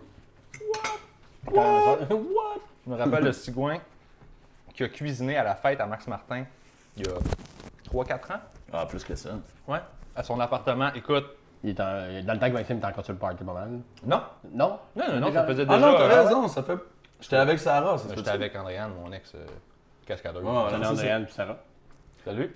What? Je me rappelle le cigouin qui a cuisiné à la fête à Max Martin il y a 3-4 ans. Ah, plus que ça. Ouais. À son appartement. Écoute, Il est dans le temps que Maxime était encore sur le party pas mal. non. Non? Non, ça faisait Ah déjà. non, t'as raison, ça fait. J'étais avec Sarah, ça se J'étais peut-tu? avec Andréane, mon ex cascadeur. Ouais, Salut c'est ça. Andréane puis Sarah. Salut.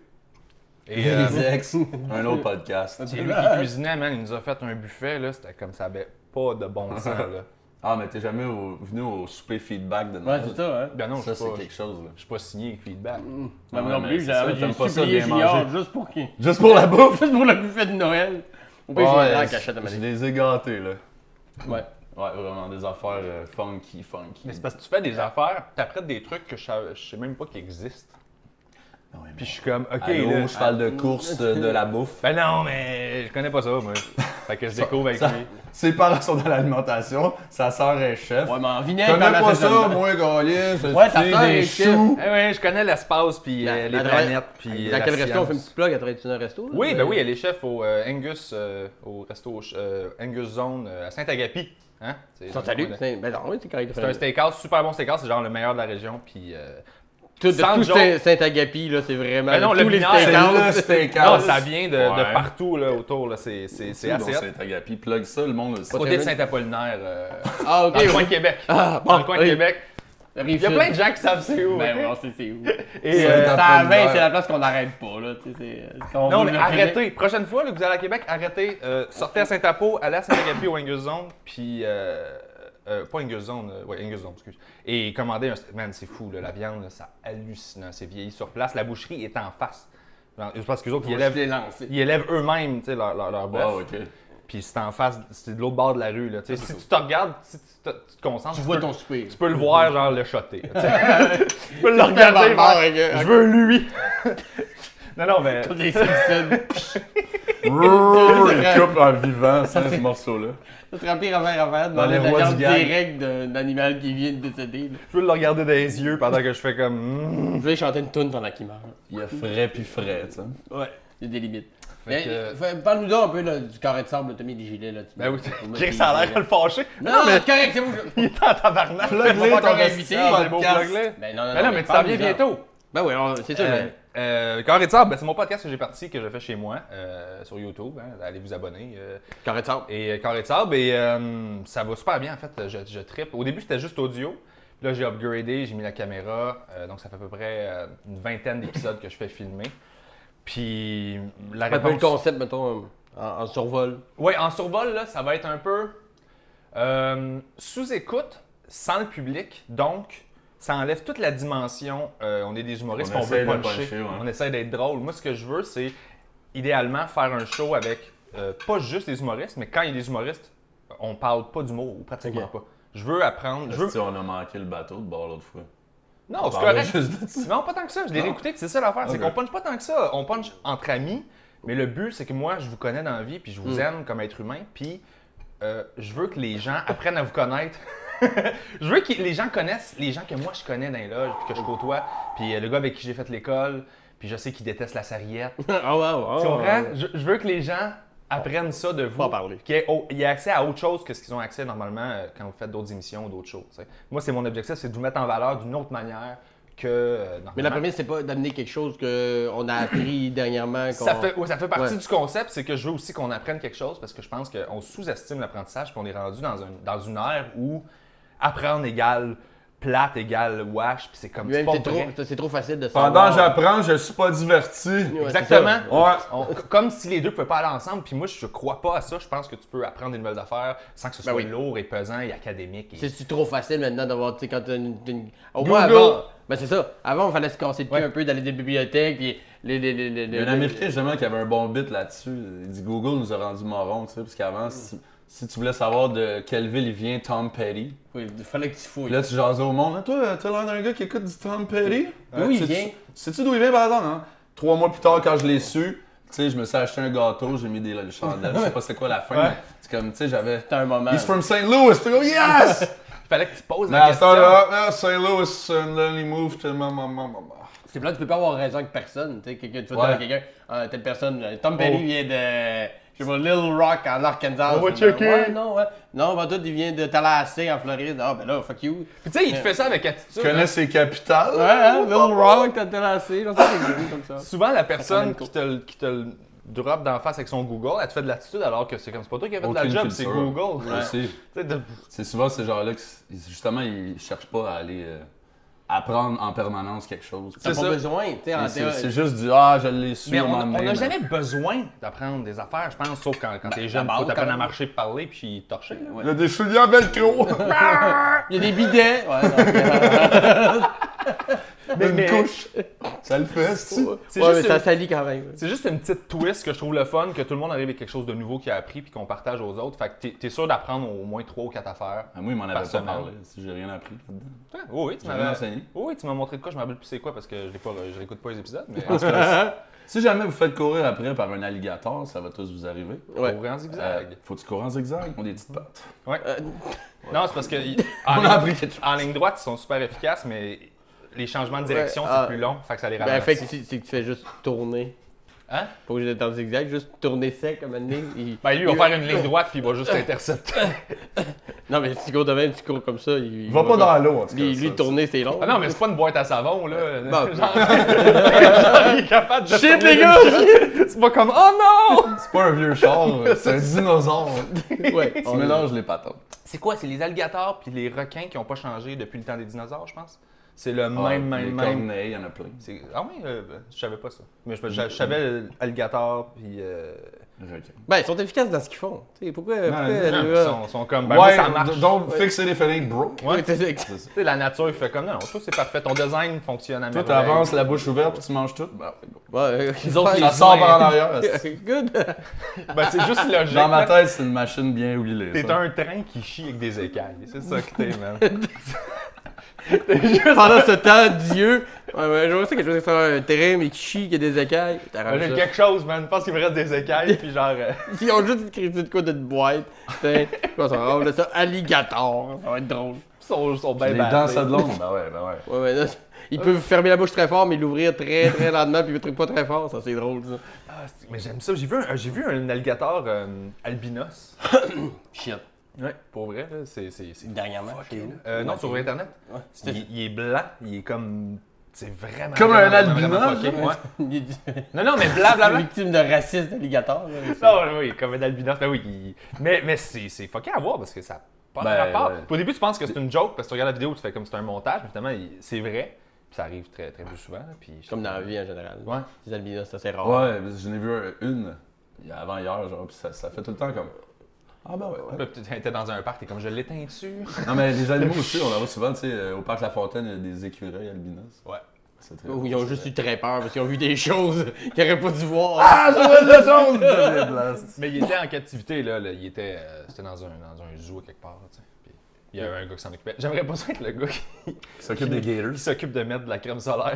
Et Les ex. Un autre podcast. c'est lui qui cuisinait, man. Il nous a fait un buffet, là. C'était comme ça avait pas de bon sens, là. Ah, mais t'es jamais venu au souper feedback de Ouais, Noël? c'est ça, hein? Ben non, Ça, je c'est suis pas, quelque chose, là. je suis pas signé feedback. Moi Ouais, non mais plus, c'est ça, j'ai t'aimes pas ça supplié bien Junior manger. juste pour qu'il. Juste pour la bouffe? Juste pour le buffet de Noël. Ou bien j'ai en cachette à ma je les ai gâtés, là. Ouais. Ouais, vraiment, des affaires funky. Mais c'est parce que tu fais des affaires, t'apprêtes des trucs que je sais même pas qu'ils existent. Ouais, Puis je suis comme, ok, Allô, là. cheval de course de la bouffe. Ben non, mais je connais pas ça, moi. Fait que je découvre avec Ça- lui. Ses parents sont dans l'alimentation, sa sœur est chef. Ouais, mais en Je vinaigre, connais pendant pas ces ça, hommes. moi, Gaulier. C'est Ouais, ta sœur est des chef. choux. Eh ouais, je connais l'espace, puis les planètes, puis Dans la quel resto on fait un science. petit plug? Elle travaille dans un resto? là? Oui, ben oui, elle est chef au Angus, au resto Angus Zone à Saint-Agapi. Hein? Son salut. Ben non, oui, c'est correct. C'est un steakhouse, super bon steakhouse, c'est genre le meilleur de la région, puis... Tout, sans tout joke. Saint-Agapi, là, c'est vraiment. Ben non, tous le les binaire, C'est le steakhouse. steakhouse. Non, ça vient de Ouais. partout là, autour, là. C'est assez Bon, hot. c'est Agapi. Plug ça, le monde le sait. Côté de Saint-Apollinaire, Ah, ok. dans le coin ouais. de Québec. Ah, Dans le coin de oui. Québec. Rive Il y a Sud. plein de gens qui savent c'est où. Ben ok? ouais, on sait c'est où. Et, C'est euh, un Ça à 20, Apollinaire. c'est la place qu'on n'arrête pas, là. Tu sais, quand on non, roule mais le arrêtez. Prochaine fois là, que vous allez à Québec, arrêtez. Sortez à Saint-Apo, allez à Saint-Agapi au Angus Zone, puis... pas Angus Zone, ouais, Angus Zone, excuse. Et commandez un... Man, c'est fou, là, la viande, là, c'est hallucinant. C'est vieilli sur place. La boucherie est en face. Genre, c'est parce qu'eux autres, Moi, je l'ai lancé. ils élèvent eux-mêmes, tu sais, leur bœuf. Ah, ok. Puis c'est en face, c'est de l'autre bord de la rue, là. Tu sais, si tu te regardes, si tu te concentres, Tu vois peux, ton souper. tu peux le voir, genre, le shotter. Tu sais. Tu peux le regarder, Regarde, faire, je veux lui. Non, mais... Toutes les Simpsons. Il coupe en vivant, ça, ce morceau-là. Ça se remplir à faire, Dans les la rois viande du gag. directe d'animal qui vient de décéder. là. Je veux le regarder dans les yeux pendant que je fais comme... Je vais chanter une toune pendant qu'il meurt. Il y a frais puis frais, tu sais. Ouais. Il y a des limites. Fait que- Parle-nous donc un peu là, du carré de sable, t'as mis des gilets là. Ben oui, Faut mettre Chris, des ça a l'air gilets. de le fâcher. Non, mais c'est correct, c'est bon. Il est en tabarnak. Plug-les, On va pas ton encore esti inviter. de Ah, des beaux podcast. plugs, là. Ben non, Ben non, mais tu t'en parle viens nous-en. bientôt. Ben oui, c'est ça. Carré de sable, ben, c'est mon podcast que j'ai parti, que je fais chez moi, sur YouTube. Hein, allez vous abonner. Carré de sable. Et Carré de sable, et ça va super bien en fait. Je trippe. Au début, c'était juste audio. Puis là, j'ai upgradé, j'ai mis la caméra. Donc, ça fait à peu près une vingtaine d'épisodes que je fais filmer. Puis la Un peu le réponse... concept, mettons, en survol. Oui, en survol, là, ça va être un peu sous-écoute, sans le public. Donc, ça enlève toute la dimension. On est des humoristes, On on veut essaie de puncher. puncher, ouais. On essaie d'être drôle. Moi, ce que je veux, c'est idéalement faire un show avec pas juste des humoristes, mais quand il y a des humoristes, on parle pas d'humour ou pratiquement pas. Je veux apprendre. Si on a manqué le bateau de bord l'autre fois. Non, c'est parlait correct. juste de ça. Non, pas tant que ça. Je l'ai Non? réécouté, c'est ça l'affaire. C'est Ok. qu'on punch pas tant que ça. On punch entre amis, mais le but, c'est que moi, je vous connais dans la vie, puis je vous aime comme être humain, puis je veux que les gens apprennent à vous connaître. Je veux que les gens connaissent les gens que moi, je connais dans les loges, puis que je côtoie, puis le gars avec qui j'ai fait l'école, puis je sais qu'il déteste la sarriette. Ah wow, Tu comprends? Je veux que les gens apprennent ça de vous. Faut en parler. Qu'il y ait accès à autre chose que ce qu'ils ont accès normalement quand vous faites d'autres émissions ou d'autres choses. T'sais. Moi, c'est mon objectif, c'est de vous mettre en valeur d'une autre manière que normalement. Mais la première, c'est pas d'amener quelque chose qu'on a appris dernièrement. Ça fait partie Ouais. du concept, c'est que je veux aussi qu'on apprenne quelque chose parce que je pense qu'on sous-estime l'apprentissage puis on est rendu dans une ère où apprendre égale plate égale wash puis c'est comme Même, c'est pas vrai. c'est trop facile de Pendant savoir. que j'apprends, je suis pas diverti. Ouais, Exactement. c'est ça. Ouais. Comme si les deux pouvaient pas aller ensemble. Puis moi, je crois pas à ça. Je pense que tu peux apprendre des nouvelles affaires sans que ce soit oui. lourd et pesant et académique. C'est trop facile maintenant d'avoir, tu sais, quand t'as Au Google. moins avant, ben c'est ça. Avant, il fallait se casser le cul Ouais. un peu d'aller des bibliothèques, puis Il y a un Américain justement qui avait un bon bit là-dessus. Il dit Google nous a rendu morons, tu sais, parce qu'avant, si tu voulais savoir de quelle ville il vient Tom Petty, Oui, il fallait que tu fouilles. puis là tu jasais au monde, toi, t'as l'air d'un gars qui écoute du Tom Petty. D'où il Sais-tu- vient? Sais-tu d'où il vient par exemple, hein? 3 mois plus tard, quand je l'ai su, tu sais, je me suis acheté un gâteau, j'ai mis des chandelles, je sais pas c'est quoi la fin, Ouais. mais c'est comme, tu sais, j'avais. C'était un moment. He's from St. Louis! Puis go, yes! Il fallait que tu poses Mais la à ce question. temps-là, St. Louis, and then he moved to C'est là, tu peux pas avoir raison avec personne. Tu sais, quelqu'un, tu vas Ouais. dire à quelqu'un, telle personne, Tom Petty vient de, je sais pas, Little Rock en Arkansas. On va C'est checker. Ouais, non, ouais. Non, ben, toi, il vient de Tallahassee en Floride. Ah, ben là, fuck you. Puis tu sais, il te fait ça avec attitude. Tu connais ses capitales? Ouais, hein, Little Rock, t'as Tallahassee. J'en sais des choses comme ça. Souvent, la personne Ça qui te le drop d'en face avec son Google, elle te fait de l'attitude alors que c'est comme c'est pas toi qui as fait de la Aucune job, culture. c'est Google. Ouais. Aussi. Tu sais, de- C'est souvent ces gens-là qui, justement, ils cherchent pas à aller apprendre en permanence quelque chose. T'as C'est pas ça. besoin, tu sais, en C'est théorie. c'est juste du ah, je l'ai su. Mais à un on moment donné, n'a mais- jamais besoin d'apprendre des affaires, je pense, sauf quand t'es jeune, la faut base, t'apprendre quand à même. marcher, parler, puis torcher. là. Il y a des souliers en velcro! Il y a des bidets. Ouais, non, Une couche! Ça le fait, c'est C'est ouais, juste mais ça une- salit quand même. C'est juste une petite twist que je trouve le fun, que tout le monde arrive avec quelque chose de nouveau qu'il a appris puis qu'on partage aux autres. Fait que t'es sûr d'apprendre au moins 3 ou 4 affaires. Ah, moi, il m'en avait Par pas semaine. parlé. Si j'ai rien appris là-dedans. Oui, tu J'ai rien m'avais enseigné. Oui, tu m'as montré de quoi, je me rappelle plus c'est quoi parce que je réécoute pas les épisodes, mais Si jamais vous faites courir après par un alligator, ça va tous vous arriver. Ouais. courir en zigzag. Faut-tu courir en zigzag? Ils ont des petites pattes. Non, c'est parce que On a appris quelque chose. en ligne droite, ils sont super efficaces, mais les changements de direction, Ouais, c'est ah. plus long, fait que ça les Ben, ralentit. fait que c'est que tu fais juste tourner. Hein? Pas obligé d'être en zigzag, juste tourner sec comme un nez. Ben lui, il va faire une ligne droite puis il va juste t'intercepter. Non, mais si tu cours de même, tu cours comme ça. Il Va pas dans l'eau, en tout cas. Lui, ça. tourner, c'est long. Ah non, mais c'est pas une boîte à savon, là. Bon. Genre, il est capable de Shit, tourner les le gars! jet. C'est pas comme « Oh non! C'est pas un vieux char, c'est un dinosaure. Ouais. Tu mélanges les patates. » C'est quoi? C'est les alligators puis les requins qui ont pas changé depuis le temps des dinosaures, je pense? C'est le Les même. corneilles, il y en a plein. Ah oui, je savais pas ça. Mais je savais alligator puis... Requins. Ben, ils sont efficaces dans ce qu'ils font. Tu sais, pourquoi. Ils sont comme... Ben, moi, ça marche. donc fixer les fenêtres, bro. Ouais. c'est ça. Tu sais, la nature, il fait comme non, toi c'est parfait, ton design fonctionne à Toi, merveille. t'avances la bouche ouverte puis tu manges tout. Ben, Ouais, Les autres, ça sort par en arrière. Good. Ben, c'est juste logique. Dans ma là. tête, c'est une machine bien huilée. T'es ça. un train qui chie avec des écailles. C'est ça que t'es, man. Pendant ce temps, Dieu. Ouais, je sais que je vais faire un terrain, mais qui chie, qui a des écailles. T'arranges J'ai ça. quelque chose, man. Je pense qu'il me reste des écailles, puis genre. Ils ont juste écrit de quoi d'une boîte. T'sais, quoi ça? On appelle ça alligator. Ça va être drôle. Ils sont bien Les dents, ça de l'ombre. Ben ouais, ben ouais. Ouais, mais là, ils peuvent fermer la bouche très fort, mais l'ouvrir très très lentement, puis le truc pas très fort. Ça, c'est drôle, ça. Ah, mais j'aime ça. J'ai vu un alligator albinos. Shit. Ouais, pour vrai, là, c'est. Dernièrement, chez vous. Non, sur Internet. Ouais. Il est blanc, il est comme. C'est vraiment. Comme un vraiment, albinos, vraiment fucké, genre? ouais. Il est Non, non, mais blablabla. victime de racisme d'alligator. Non, oui, comme un albinos. Ben oui, mais c'est fucké à voir parce que ça n'a pas de Ben, rapport. ouais. Au début, tu penses que c'est une joke parce que tu regardes la vidéo, tu fais comme c'est un montage, mais finalement, c'est vrai. Ça arrive très, très peu souvent. Là, puis Comme dans la vie en général. Ouais. Les albinos, c'est assez rare. Ouais, j'en ai vu une avant hier, genre, pis ça fait tout le temps comme. Ah ben ouais. Là, t'es dans un parc, t'es comme je l'éteins dessus. Non, mais les animaux aussi, on en voit souvent, tu sais, au parc La Fontaine, il y a des écureuils albinos. Ouais. C'est très Ou ils ont juste eu très peur parce qu'ils ont vu des choses qu'ils n'auraient pas dû voir. Ah, je vois le jaune! Mais il était en captivité, là. Il était, c'était dans un zoo quelque part, tu sais. Puis il y a un gars qui s'en occupait. J'aimerais pas ça être le gars Qui s'occupe des gators. qui s'occupe de mettre de la crème solaire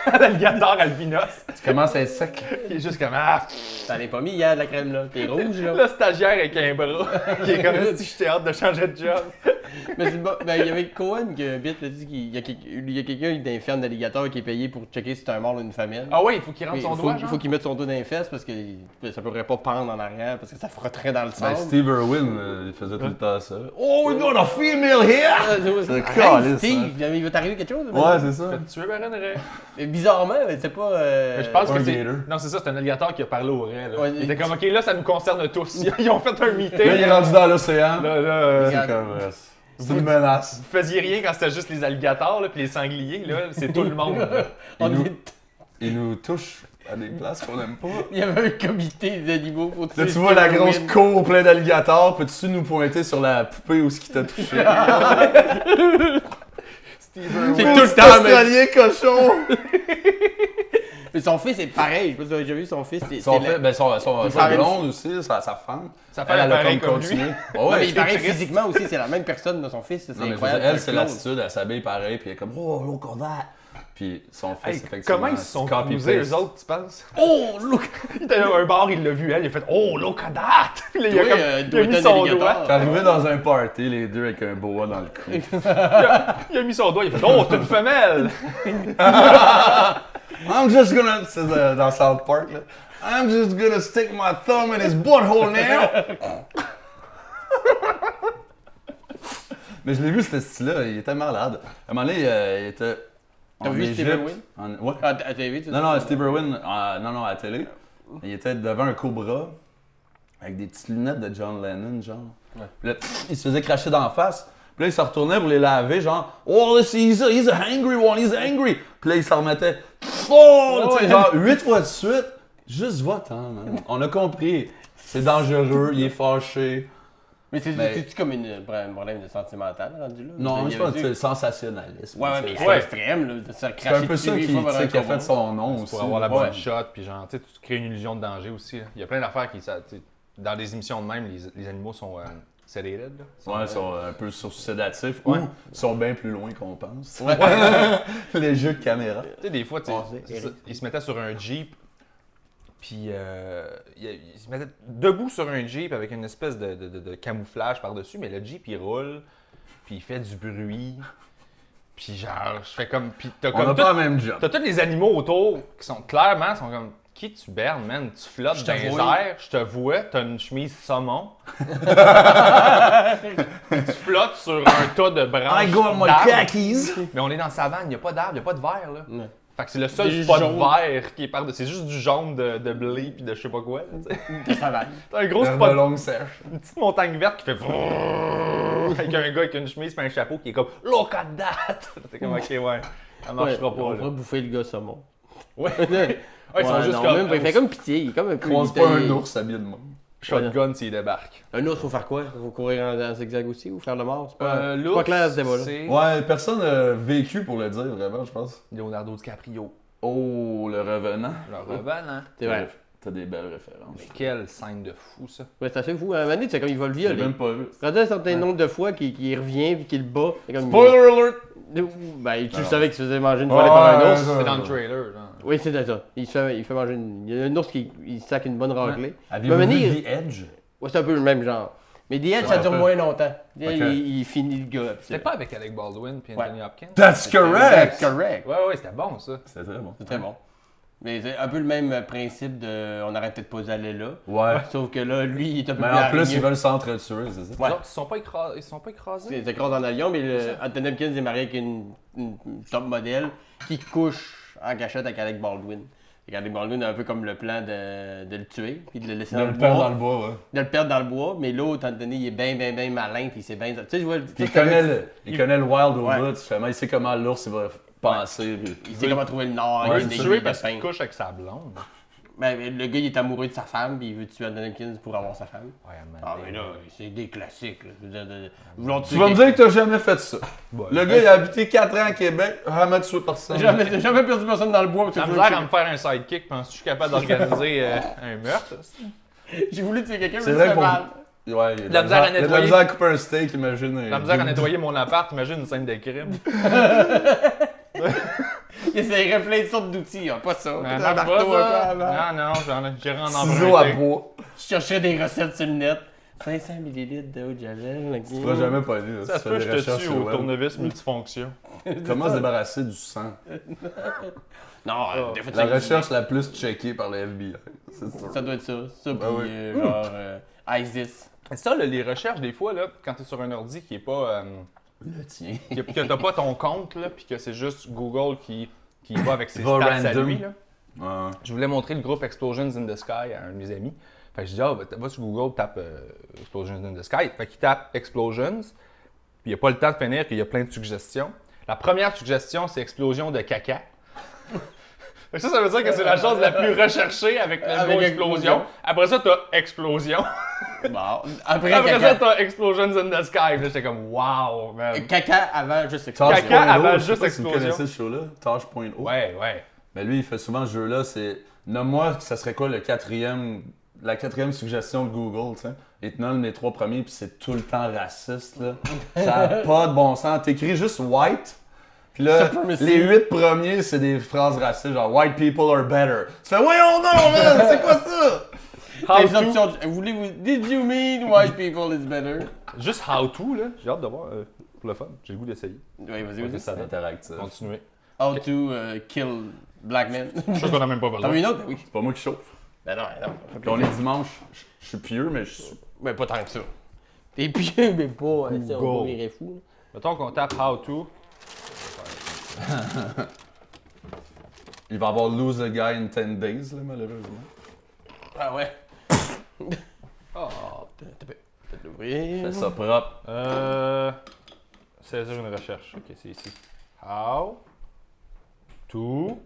à l'alligator albinos. Tu commences à être sec. Il est juste comme ah! T'en ai pas mis hier de la crème là. T'es rouge là. Le stagiaire avec un bras. Qui est comme si j'étais hâte de changer de job. Mais c'est bon. Ben, il y avait Cohen qui Bit l'a dit qu'il y a quelqu'un d'un ferme d'alligator qui est payé pour checker si c'est un mort ou une femelle. Ah oui, il faut qu'il rentre Mais son il doigt, il genre. faut qu'il mette son doigt dans les fesses parce que ça pourrait pas pendre en arrière parce que ça frotterait dans le Ben, sable. Steve Irwin, il faisait tout le temps ça. Oh, we got a female here! C'est Arrête, caliste, Steve, il va t'arriver quelque chose? Ouais, c'est ça. Tu veux Baron Ray? Mais bizarrement, c'est pas. Mais je pense un que c'est. gator. Non, c'est ça, c'est un alligator qui a parlé au Ray. Là. Ouais, il était comme, ok, là, ça nous concerne tous. Ils ont fait un meeting. Là, il est rendu dans l'océan. Là, C'est comme. C'est une menace. vous faisiez rien quand c'était juste les alligators, là, puis les sangliers, là, c'est tout le monde. Là. On nous- est- Il nous touche à des places qu'on aime pas. Il y avait un comité d'animaux pour Là, tu vois la grosse cour pleine d'alligators, peux-tu nous pointer sur la poupée où ce qui t'a touché? Steve C'est Irwin. tout le temps, mais. Australien cochon! Mais son fils est pareil. Je sais pas si vous avez déjà vu son fils. C'est Son la- fait, ben son Il sa paraît- blonde aussi, sa femme. Ça fait Elle a pareil comme comme lui. continué. Ouais, Non, mais il je- paraît triste. physiquement aussi, c'est la même personne de son fils. C'est non, mais je veux incroyable. dire, elle, c'est un clone. l'attitude, elle s'habille pareil, puis elle est comme, oh, look at that! Puis son fils, Hey, effectivement. comment ils se sont copy cruisés, paste. eux autres, tu penses? Oh, look! Il était dans un bar, il l'a vu, elle, il a fait Oh, look at that! Puis là, il a, Oui, comme, doit il a mis être un son alligator. doigt. T'es arrivé dans un party, les deux avec un boa dans le cou. Il a mis son doigt, il a fait Oh, c'est une femelle! I'm just gonna. C'est dans South Park, là. I'm just gonna stick my thumb in his butthole now! Mais je l'ai vu, ce style-là, il était malade. À un moment donné, il était. T'as en vu Steve Égypte, Irwin? Ouais. Ah, à TV, tu Non, non, Steve Irwin, non, à la télé. Il était devant un cobra avec des petites lunettes de John Lennon, genre. Ouais. Puis là, il se faisait cracher d'en face. Puis là, il se retournait pour les laver, genre, oh, he's a angry one, he's angry. Puis là, il s'en remettait, oh, tu sais, Ouais. genre, 8 fois de suite. Juste va-t'en, man. On a compris. C'est dangereux, il est fâché. Mais c'est Mais- c'est-tu comme un problème de sentimental rendu là? Non, Il je y pense avait que c'est le sensationnalisme. Ouais, ouais, tu mais sais. c'est extrême, là, de se faire C'est un cracher peu dessus ça huit qui, fois tu par sais, un qui a cobra. fait son nom aussi. Pour avoir la bonne Ouais. shot, puis genre, tu sais, tu crées une illusion de danger aussi. Là. Il y a plein d'affaires qui. Tu sais, dans des émissions de même, les animaux sont sedated. Là. Ouais, ils sont un peu sédatifs Ouais. ou sont bien plus loin qu'on pense. Ouais. Les jeux de caméra. Tu sais, des fois, tu sais, Ah, c'est c'est ça, ils se mettaient sur un Jeep, puis ils se mettaient debout sur un Jeep avec une espèce de camouflage par-dessus, mais le Jeep, il roule, puis il fait du bruit, puis genre, je fais comme... Puis t'as On comme n'a tout- pas le même job. t'as tous les animaux autour qui sont clairement, sont comme... Qui tu bernes, man? Tu flottes Je dans te les vois. airs, je te vois, t'as une chemise saumon. Tu flottes sur un tas de branches I got my d'arbres. khakis. Mais on est dans la savane, il n'y a pas d'arbres, il n'y a pas de verre, là. Ouais. Fait que c'est le seul Du spot jaune. vert qui est par C'est juste du jaune de blé puis de je sais pas quoi. Là, tu sais. Ça va. T'as un gros De spot, longue sèche. une petite montagne verte qui fait avec un gars avec une chemise et un chapeau qui est comme Look at that! T'es comme ok, ouais, ça marchera Ouais, pas. on Là. pourrait bouffer le gars saumon. Ouais. Ouais, ils sont Ouais, juste non, comme. même pas, il fait comme pitié, il est comme un peu. Croise il- pas un ours habillé de monde. Shotgun s'il débarque. Un ours, faut faire quoi? Faut courir en zigzag aussi ou faire le mort? C'est pas, c'est L'ours, pas clair ce débat-là. c'est Ouais, personne n'a vécu pour le dire, vraiment, je pense. Leonardo DiCaprio. Oh, le revenant. Le revenant. C'est vrai. T'as des belles références. Mais quelle scène de fou, ça. Ouais, c'est assez fou. À un moment donné, c'est comme il va le J'ai violer. même pas vu. Rendu un certain nombre de fois qu'il revient puis qu'il le bat. c'est comme- Spoiler alert! Ben, tu Non. savais qu'il se faisait manger une volée par un ours. C'est dans le trailer. Genre. Oui, c'est ça. Il fait manger une. Il y a un ours qui il sac une bonne raclée. Avez-vous Mais vu Manny- The Edge? Ouais, c'est un peu le même genre. Mais The Edge, Ouais, ça un dure peu. moins longtemps. Ok. Il finit le gars. C'était pas avec Alec Baldwin puis Anthony Hopkins? That's C'était- correct! C'est correct. Ouais, c'était bon, ça. C'était très bon. C'est très bon. Mais c'est un peu le même principe de. On arrête peut-être pas d'aller là. Ouais. Sauf que là, lui, il est un peu Mais plus en plus, hargneux. ils veulent s'entretuer, c'est ça? Ouais. Les autres, ils se sont pas écrasés? C'est écrase en avion, mais Anthony Hopkins est marié avec une top modèle qui couche en cachette avec Alec Baldwin. Et Alec Baldwin a un peu comme le plan de le tuer, puis de le laisser De dans le le perdre bois. dans le bois, ouais. De le perdre dans le bois, mais l'autre, Anthony, il est bien malin, puis c'est bien. Tu sais, je vois. Il connaît le Wild au Ouais. bout, justement. Il sait comment l'ours il va penser. Il sait comment trouver le nord. Ouais, avec Il des est aiguilles tué de parce qu'il pain. couche avec sa blonde. Ben, le gars, il est amoureux de sa femme, puis il veut tuer Anthony Hopkins pour avoir sa femme. Ouais, man. Ah, mais là, c'est des classiques. Là. Je veux dire, vouloir Tu tuer vas me dire que t'as jamais fait ça. Ouais. Le gars, il a habité 4 ans à Québec, jamais tué personne. J'ai jamais perdu personne dans le bois. Parce que T'as je misère veux- à me faire un sidekick, penses-tu que je suis capable d'organiser un meurtre? J'ai voulu tuer quelqu'un, mais C'est c'est vrai fait pour. mal. Ouais, il y a de La misère à il y a de la nettoyer. misère à couper un steak, imagine. La misère à nettoyer mon appart, imagine une scène de crime. Il essayerait plein de sortes d'outils, pas ça. Ça Un marche marteau, pas, un peu ça. avant. Non, j'irai en Ciseaux à emprunter. bois. Je cherchais des recettes sur le net. 500 ml d'eau de javel. Tu feras jamais pas lu. Ça se peut que je te tue au tournevis multifonction. Comment se débarrasser du sang? Non, des fois, La ça- recherche la plus checkée par le FBI. C'est ça. Ça doit être ça. Ça, puis oui. genre ISIS. C'est ça, là, les recherches, des fois, là, quand t'es sur un ordi qui est pas. Le tien. que t'as pas ton compte, là, puis que c'est juste Google qui va avec ses Va stats à random. lui, là. Ouais. Je voulais montrer le groupe Explosions in the Sky à un de mes amis. Fait que je dis, va sur Google, tape Explosions in the Sky. Fait qu'il tape Explosions, puis il n'y a pas le temps de finir, puis il y a plein de suggestions. La première suggestion, c'est explosion de caca. Fait que ça veut dire que c'est la chose la plus recherchée avec le Avec mot explosion. Après ça, t'as explosion. Bon, après Après ça, caca. t'as Explosions in the Sky. Puis là, j'étais comme, wow, man. Caca avant juste Touch.0, Caca avant je sais juste pas si vous explosion. connaissez ce show-là, Touch.0. Ouais, ouais. Mais lui, il fait souvent ce jeu-là, c'est nomme-moi, ça serait quoi la quatrième suggestion de Google, tu sais. Il te nomme les 3 premiers, puis c'est tout le temps raciste, là. Ça n'a pas de bon sens. T'écris juste white, puis là, Supremacy. les 8 premiers, c'est des phrases racistes, genre white people are better. Tu fais, voyons non, man, c'est quoi ça? How Les to. options. Voulez-vous. Did you mean white people is better? Juste how to, là. J'ai hâte de voir pour le fun. J'ai le goût d'essayer. Oui, vas-y, Ouais, vas-y. ça interactif. Continuer. How to kill black men. Je suis sûr qu'on a même pas T'en besoin. veux une autre? Oui. C'est pas moi qui chauffe. Ben non, non. Puis on est dimanche, je suis pieux, mais je suis. Ben pas tant que ça. T'es pieux, mais pas. Ça, on Google. va virer fou. Mettons qu'on tape how to. Il va avoir lose a guy in 10 days, là, malheureusement. Ah ouais. Oh. Peut-être l'ouvrir. Fais ça propre. Saisir une recherche. Ok, c'est ici. How to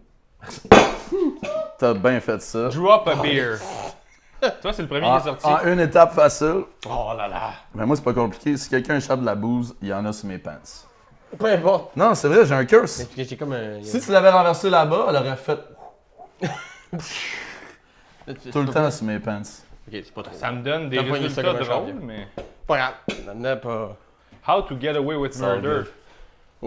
T'as bien fait ça. drop a beer. Toi, c'est le premier qui est sorti. En une étape facile, Oh là là. mais moi c'est pas compliqué. Si quelqu'un échappe de la bouse, il y en a sur mes pants. Peu importe. Non, c'est vrai, j'ai un curse. Parce que j'ai comme un. Si tu l'avais renversé là-bas, elle aurait fait tout le temps sur mes pants. Ok, c'est pas trop. Ça me donne des T'as poigné ça résultats comme un drôles, champion. mais. Pas grave. N'en a pas. How to get away with Ça va murder. bien.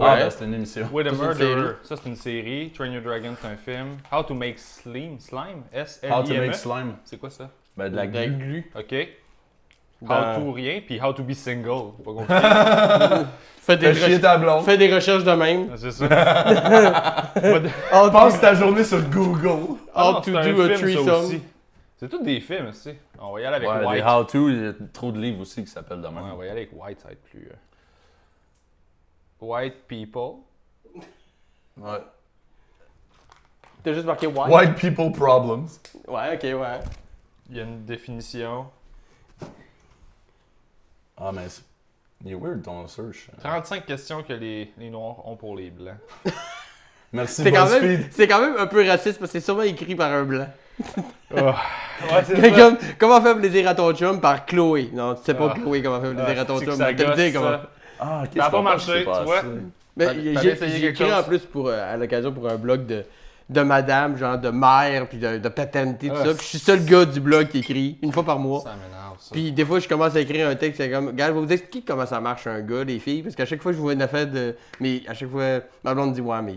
Ah, Ouais. ben, c'est une émission. With a Ça, c'est une murderer. série. Ça, c'est une série. Train Your Dragon, c'est un film. How to make slime. Slime? How to S-L-I-M-E. make slime. C'est quoi ça? Ben, de la De la glu. glu. OK. How Dans- to rien, puis how to be single. Pas compliqué. Fais Fais chier ta blonde. Fais des recherches de même. C'est ça. Pas de- How Passe ta journée sur Google. Ah How non, to c'est un do a film, ça threesome. aussi. C'est tous des films, tu sais. On va y aller avec Ouais, White. des how-to, il y a trop de livres aussi qui s'appellent de même. Ouais, on va y aller avec White, ça va être plus. White people. Ouais. T'as juste marqué white. White people problems. Ouais, ok, ouais. Il y a une définition. Ah, mais c'est... Il est weird ton search. 35 questions que les Noirs ont pour les Blancs. Merci C'est quand même un peu raciste parce que c'est sûrement écrit par un blanc. Ouais, c'est Comme, comment faire plaisir à ton chum par Chloé. Non, tu sais pas Ah. Chloé comment faire plaisir à ton c'est que chum. ça mais te le gosse, dire comment. ça. Ah, ok, Ça a je pas comprends marché, ce qui s'est tu passé. vois. Mais Fallait essayer j'ai quelque écrit en chose. plus pour, à l'occasion pour un blog de madame, genre de mère, puis de paternité, tout Ah, ça. Puis je suis le seul gars du blog qui écrit une fois par mois. Ça m'énerve, ça. Puis des fois, je commence à écrire un texte, c'est comme, gars, je vais vous expliquer comment ça marche un gars, les filles, parce qu'à chaque fois, je vois une affaire de. Mais à chaque fois, ma blonde dit, ouais, mais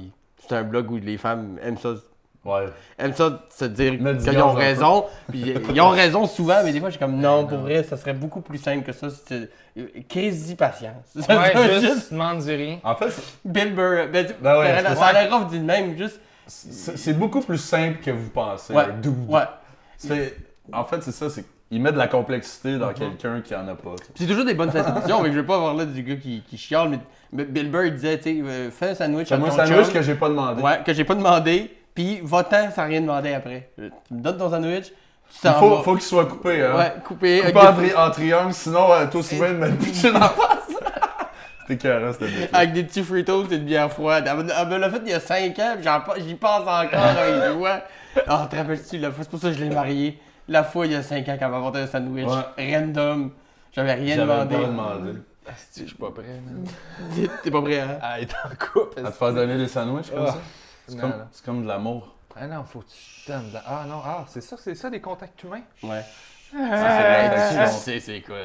c'est un blog où les femmes aiment Ouais. se dire Mettre du qu'ils gaz ont un peu. raison. Puis ils ont raison souvent, mais des fois, je suis comme, non, pour vrai, ça serait beaucoup plus simple que ça. Crise patience. Ouais, juste demande dis rien. En fait, Bill Burr, ben, Ben ouais, ça c'est a l'air rough dit de même, juste. c'est beaucoup plus simple que vous pensez. Ouais, un dude. ouais. En fait, c'est ça, c'est qu'il met de la complexité dans quelqu'un qui en a pas. tu sais. Puis c'est toujours des bonnes intentions, mais je veux pas avoir là du gars qui chiale, mais Bill Burr il disait, tu sais, fais un sandwich à Fais-moi ton un sandwich chum. que j'ai pas demandé. Ouais, que j'ai pas demandé, puis va-t'en sans rien demander après. Tu me donnes ton sandwich, tu Il t'en vas. faut qu'il soit coupé, hein. Ouais, coupé. Coupé en triangle, sinon, toi aussi bien de me le pitcher dans la face. T'es carré, c'était bien. Avec des petits Fritos et une bière froide. Elle me l'a fait il y a 5 ans, puis j'y pense encore avec joie. Ah, te rappelles-tu, la fois, c'est pour ça que je l'ai mariée. La fois, il y a 5 ans, quand elle m'a apporté un sandwich random. J'avais rien demandé. J'avais pas demandé. Je suis pas prêt, man. T'es pas prêt, hein? À être en couple. À te faire donner des sandwichs comme ça? Non. C'est comme de l'amour. Ah non, faut que tu donnes. Ah non, c'est ça des contacts humains? Ouais. Ça, c'est l'affection. Tu sais, c'est quoi?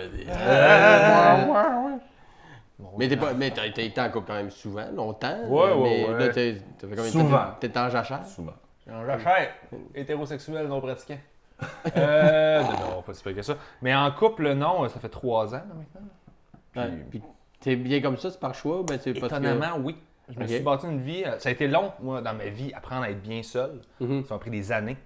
Mais t'as été en couple quand même souvent, longtemps. Ouais. Là, t'as fait combien de temps? Souvent. T'es en jachère? Souvent. Jachère, hétérosexuel non pratiquant. Non, pas si peu que ça. Mais en couple, non, ça fait 3 ans là, maintenant. Puis t'es bien comme ça, c'est par choix ou ben c'est parce que... Étonnamment, oui. Je me suis bâti une vie. Ça a été long, moi, dans ma vie, apprendre à être bien seul. Ça m'a pris des années.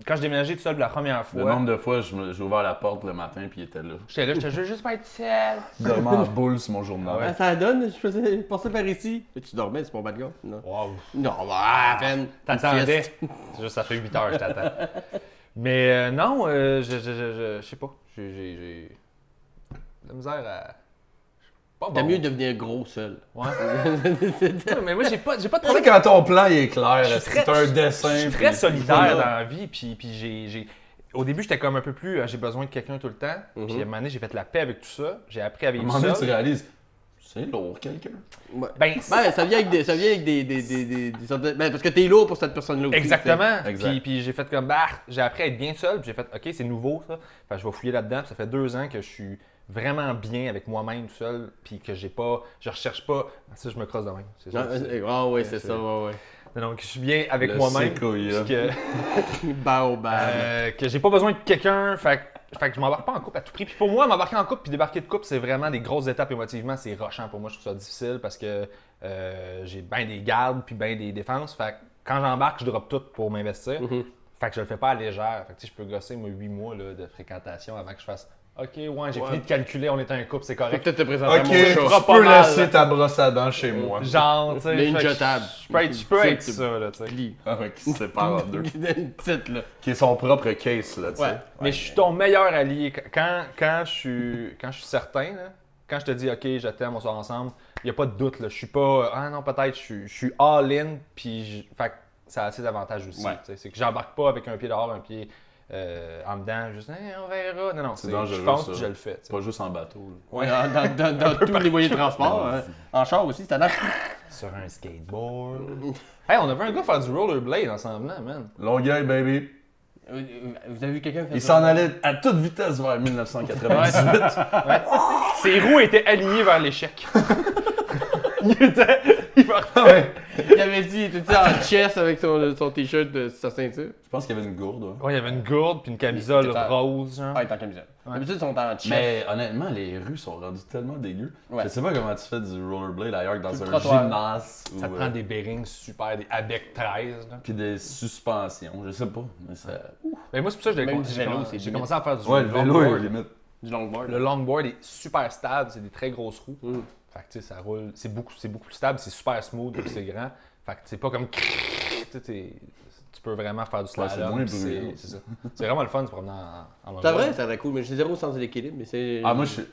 Quand je déménageais tout seul pour la première fois, Le nombre de fois, j'ai ouvert la porte le matin puis il était là. j'étais juste pas être seul. Je dormais en boule sur mon journal. Ah, ça donne, je passais par ici. Mais tu dormais, c'est mon balcon? Non. Wow. Non, bah, à peine. T'attendais. C'est juste, ça fait 8 heures, je t'attends. Mais non, je sais pas. J'ai de la misère à. T'as mieux devenir gros seul. Ouais. Mais moi, j'ai pas de Tu sais, problème. quand ton plan il est clair, Je suis c'est très- un dessin. Je suis puis très solitaire voilà. dans la vie, puis j'ai... Au début, j'étais comme un peu plus... j'ai besoin de quelqu'un tout le temps. Puis à un moment donné, j'ai fait la paix avec tout ça. J'ai appris à À un vivre moment donné, tu seul. réalises, c'est lourd, quelqu'un. Ouais. Ben, Ça vient avec des sortes de... Ben, parce que t'es lourd pour cette personne-là aussi. exactement. Exact. Puis j'ai fait comme... j'ai appris à être bien seul. Puis j'ai fait, OK, c'est nouveau, ça. Fait que je vais fouiller là-dedans. Puis ça fait 2 ans que je suis vraiment bien avec moi-même tout seul. Puis que je recherche pas... Ça, je me crosse de même. C'est ça. Ah ouais, c'est ça, ouais. Donc, je suis bien avec Le moi-même. séquoia. Puis que... Baobab. que j'ai pas besoin de quelqu'un, fait que je m'embarque pas en couple à tout prix. Puis pour moi, m'embarquer en couple puis débarquer de couple, c'est vraiment des grosses étapes émotivement. C'est rushant pour moi, je trouve ça difficile parce que j'ai bien des gardes puis bien des défenses. Fait que quand j'embarque, je drop tout pour m'investir. Fait que je le fais pas à légère. Fait que je peux gosser moi 8 mois là, de fréquentation avant que je fasse OK, ouais, j'ai fini de calculer, on est un couple, c'est Faut correct. peut-être te présenter Ok, à mon show. tu peux laisser ta brosse à dents chez moi. Genre, tu sais, Mais une fait que jetable. je peux être ça, là, tu sais. Plie. Avec qui se sépare en deux. Une petite, là. Qui est son propre case, là, tu sais. Ouais. Mais je suis ton meilleur allié. Quand je suis certain, là, quand je te dis OK, je t'aime, on sort ensemble, il n'y a pas de doute. Là. Je suis pas ah non, peut-être, je suis all-in, puis fait que ça a assez d'avantages aussi. Ouais. C'est que j'embarque pas avec un pied dehors, un pied en dedans, juste hey, on verra. Non, C'est je dangereux, pense ça. que je le fais. tu sais. Pas juste en bateau. Là. Ouais, dans tous les moyens de transport. Hein. En char aussi, c'est Sur un skateboard. Hey, on avait un gars faire du rollerblade en s'en venant, man. Longueuil, baby. Vous avez vu quelqu'un faire Il ça? s'en allait à toute vitesse vers 1998. Ses roues étaient alignées vers l'échec. il partait. Ouais. Il avait dit, il était en chest avec son t-shirt de sa ceinture. Je pense qu'il y avait une gourde. Ouais. Ouais, il y avait une gourde puis une camisole Il était en- rose, genre. Ah, il est en camisole. D'habitude, ils sont en chest. Mais honnêtement, les rues sont rendues tellement dégueu. Ouais. Je sais pas comment tu fais du rollerblade ailleurs que dans Sur le un trottoir. gymnase. Ça ou, te prend des bearings super, des ABEC 13. Là. Puis des suspensions, je sais pas. Mais ça... Mais moi, c'est pour ça que Même du vélo, c'est j'ai limite. commencé à faire du Ouais, le vélo longboard. est limite. Du longboard. Le longboard est super stable, c'est des très grosses roues. Fait que tu sais, ça roule, c'est beaucoup plus stable, c'est super smooth puis c'est grand. Fait que c'est pas comme tu sais, tu peux vraiment faire du Ouais, slalom. c'est moins puis bruyant. c'est ça. C'est vraiment le fun de se promener en C'est longboard. vrai, ça aurait cool, mais j'ai zéro sens de l'équilibre, mais c'est... Ah, moi, j'étais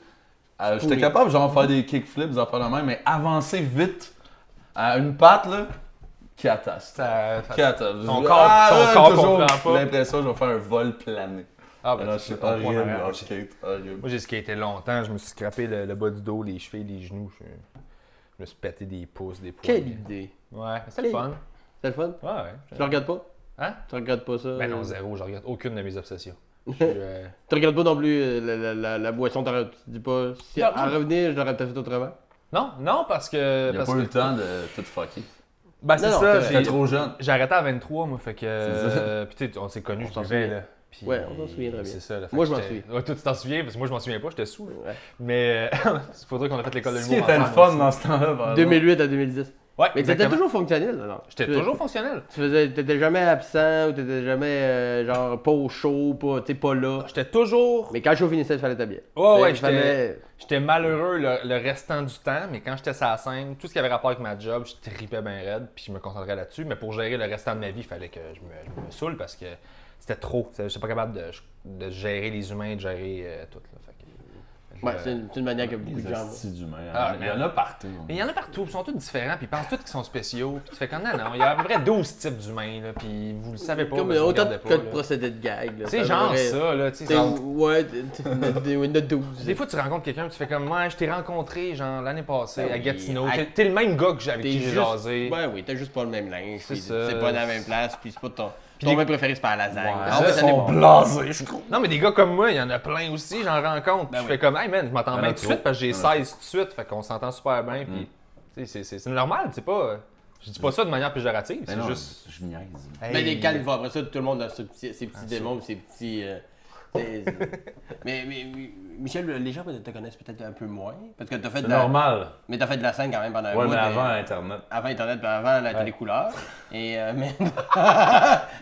pourri. capable, genre, de faire des kickflips, des affaires de même, mais avancer vite à une patte, là, catasse. Ça- Catasse. Ton corps toujours comprend pas. l'impression que je vais faire un vol plané. Ah, ben, Alors, c'est c'est ton point horrible, d'arrière. en skate, horrible. Moi, j'ai skaté longtemps, je me suis scrappé le bas du dos, les chevilles, les genoux. Je me suis pété des pouces, des poignets. Quelle idée. Ouais, c'est le fun. C'est le fun? Ouais, ouais. Tu le regardes pas? Hein? Tu regardes pas ça? Ben non, zéro, je regarde aucune de mes obsessions. Je suis, Tu regardes pas non plus la boisson, tu dis pas... Si Non. à revenir, je l'aurais peut-être fait autrement. Non, parce que. Il a pas eu le temps de tout fucker. Ben, c'est Non, non, ça. c'est T'es trop jeune. J'ai arrêté à 23, moi, fait que. C'est ça. Puis tu sais, on s'est connus, je s'en buvais, souvient. là. Puis, Ouais, on s'en souvient très bien. C'est ça, là. Fait Moi, que je m'en j'étais- Ouais, toi, tu t'en souviens, parce que moi, je m'en souviens pas, j'étais sous, là. Ouais. Mais il faudrait qu'on ait fait l'école de Ce l'humour. qui était le ensemble fun aussi. dans ce temps-là, par exemple. 2008 à 2010. Ouais, Mais t'étais exactement. toujours fonctionnel, alors. J'étais toujours fonctionnel. T'étais jamais absent ou t'étais jamais genre pas au show, pas là. J'étais toujours. Mais quand le show finissait, il fallait t'habiller. Ouais, ouais, Il fallait... j'étais malheureux le restant du temps, mais quand j'étais sur la scène, tout ce qui avait rapport avec ma job, je tripais bien raide, puis je me concentrais là-dessus. Mais pour gérer le restant de ma vie, il fallait que je me saoule parce que c'était trop. Je n'étais pas capable de gérer les humains, de gérer tout. Là. Fait que Ouais, c'est une manière que beaucoup Les de gens. hosties d'humains. Ah, Il y en a partout. Mais il y en a partout, ils sont tous différents, puis ils pensent tous qu'ils sont spéciaux. Puis tu fais comme non, il y a à peu près 12 types d'humains, là, puis vous le savez pas. Comme parce que vous autant de regardez cas pas, de là. procédés de gag. là. C'est Ça genre devrait- ça, là, tu sais. T'sais, ouais, il y en a 12. Des fois, tu rencontres quelqu'un, tu fais comme moi, je t'ai rencontré, genre, l'année passée, Ben à oui, Gatineau. à- T'es le même gars que avec T'es qui j'ai juste- jasé. Ouais, oui, t'as juste pas le même linge. C'est puis ça. C'est pas dans la même place, puis c'est pas ton. Puis Ton les- vin préféré, c'est pas à la lasagne. Ouais, En ça, fait, Ils ça sont dépend. blasés, je trouve. Non, mais des gars comme moi, il y en a plein aussi, j'en rencontre. Puis Ben je oui. fais comme, hey man, je m'entends Il y en a bien tout de trop. suite parce que j'ai Il y en a 16 tout de suite. Fait qu'on s'entend super bien. Puis, tu sais, c'est normal, c'est pas. Je dis pas ça de manière péjorative, Mais c'est non, juste. je niaise. Mais Hey. des calmes, après ça, tout le monde a ses petits démons, ses petits. Mais Michel, les gens te connaissent peut-être un peu moins. Parce que t'as fait C'est de la. normal. Mais t'as fait de la scène quand même pendant un Ouais, bout, mais avant Internet. Avant Internet, puis avant la télécouleur. Et. Mais...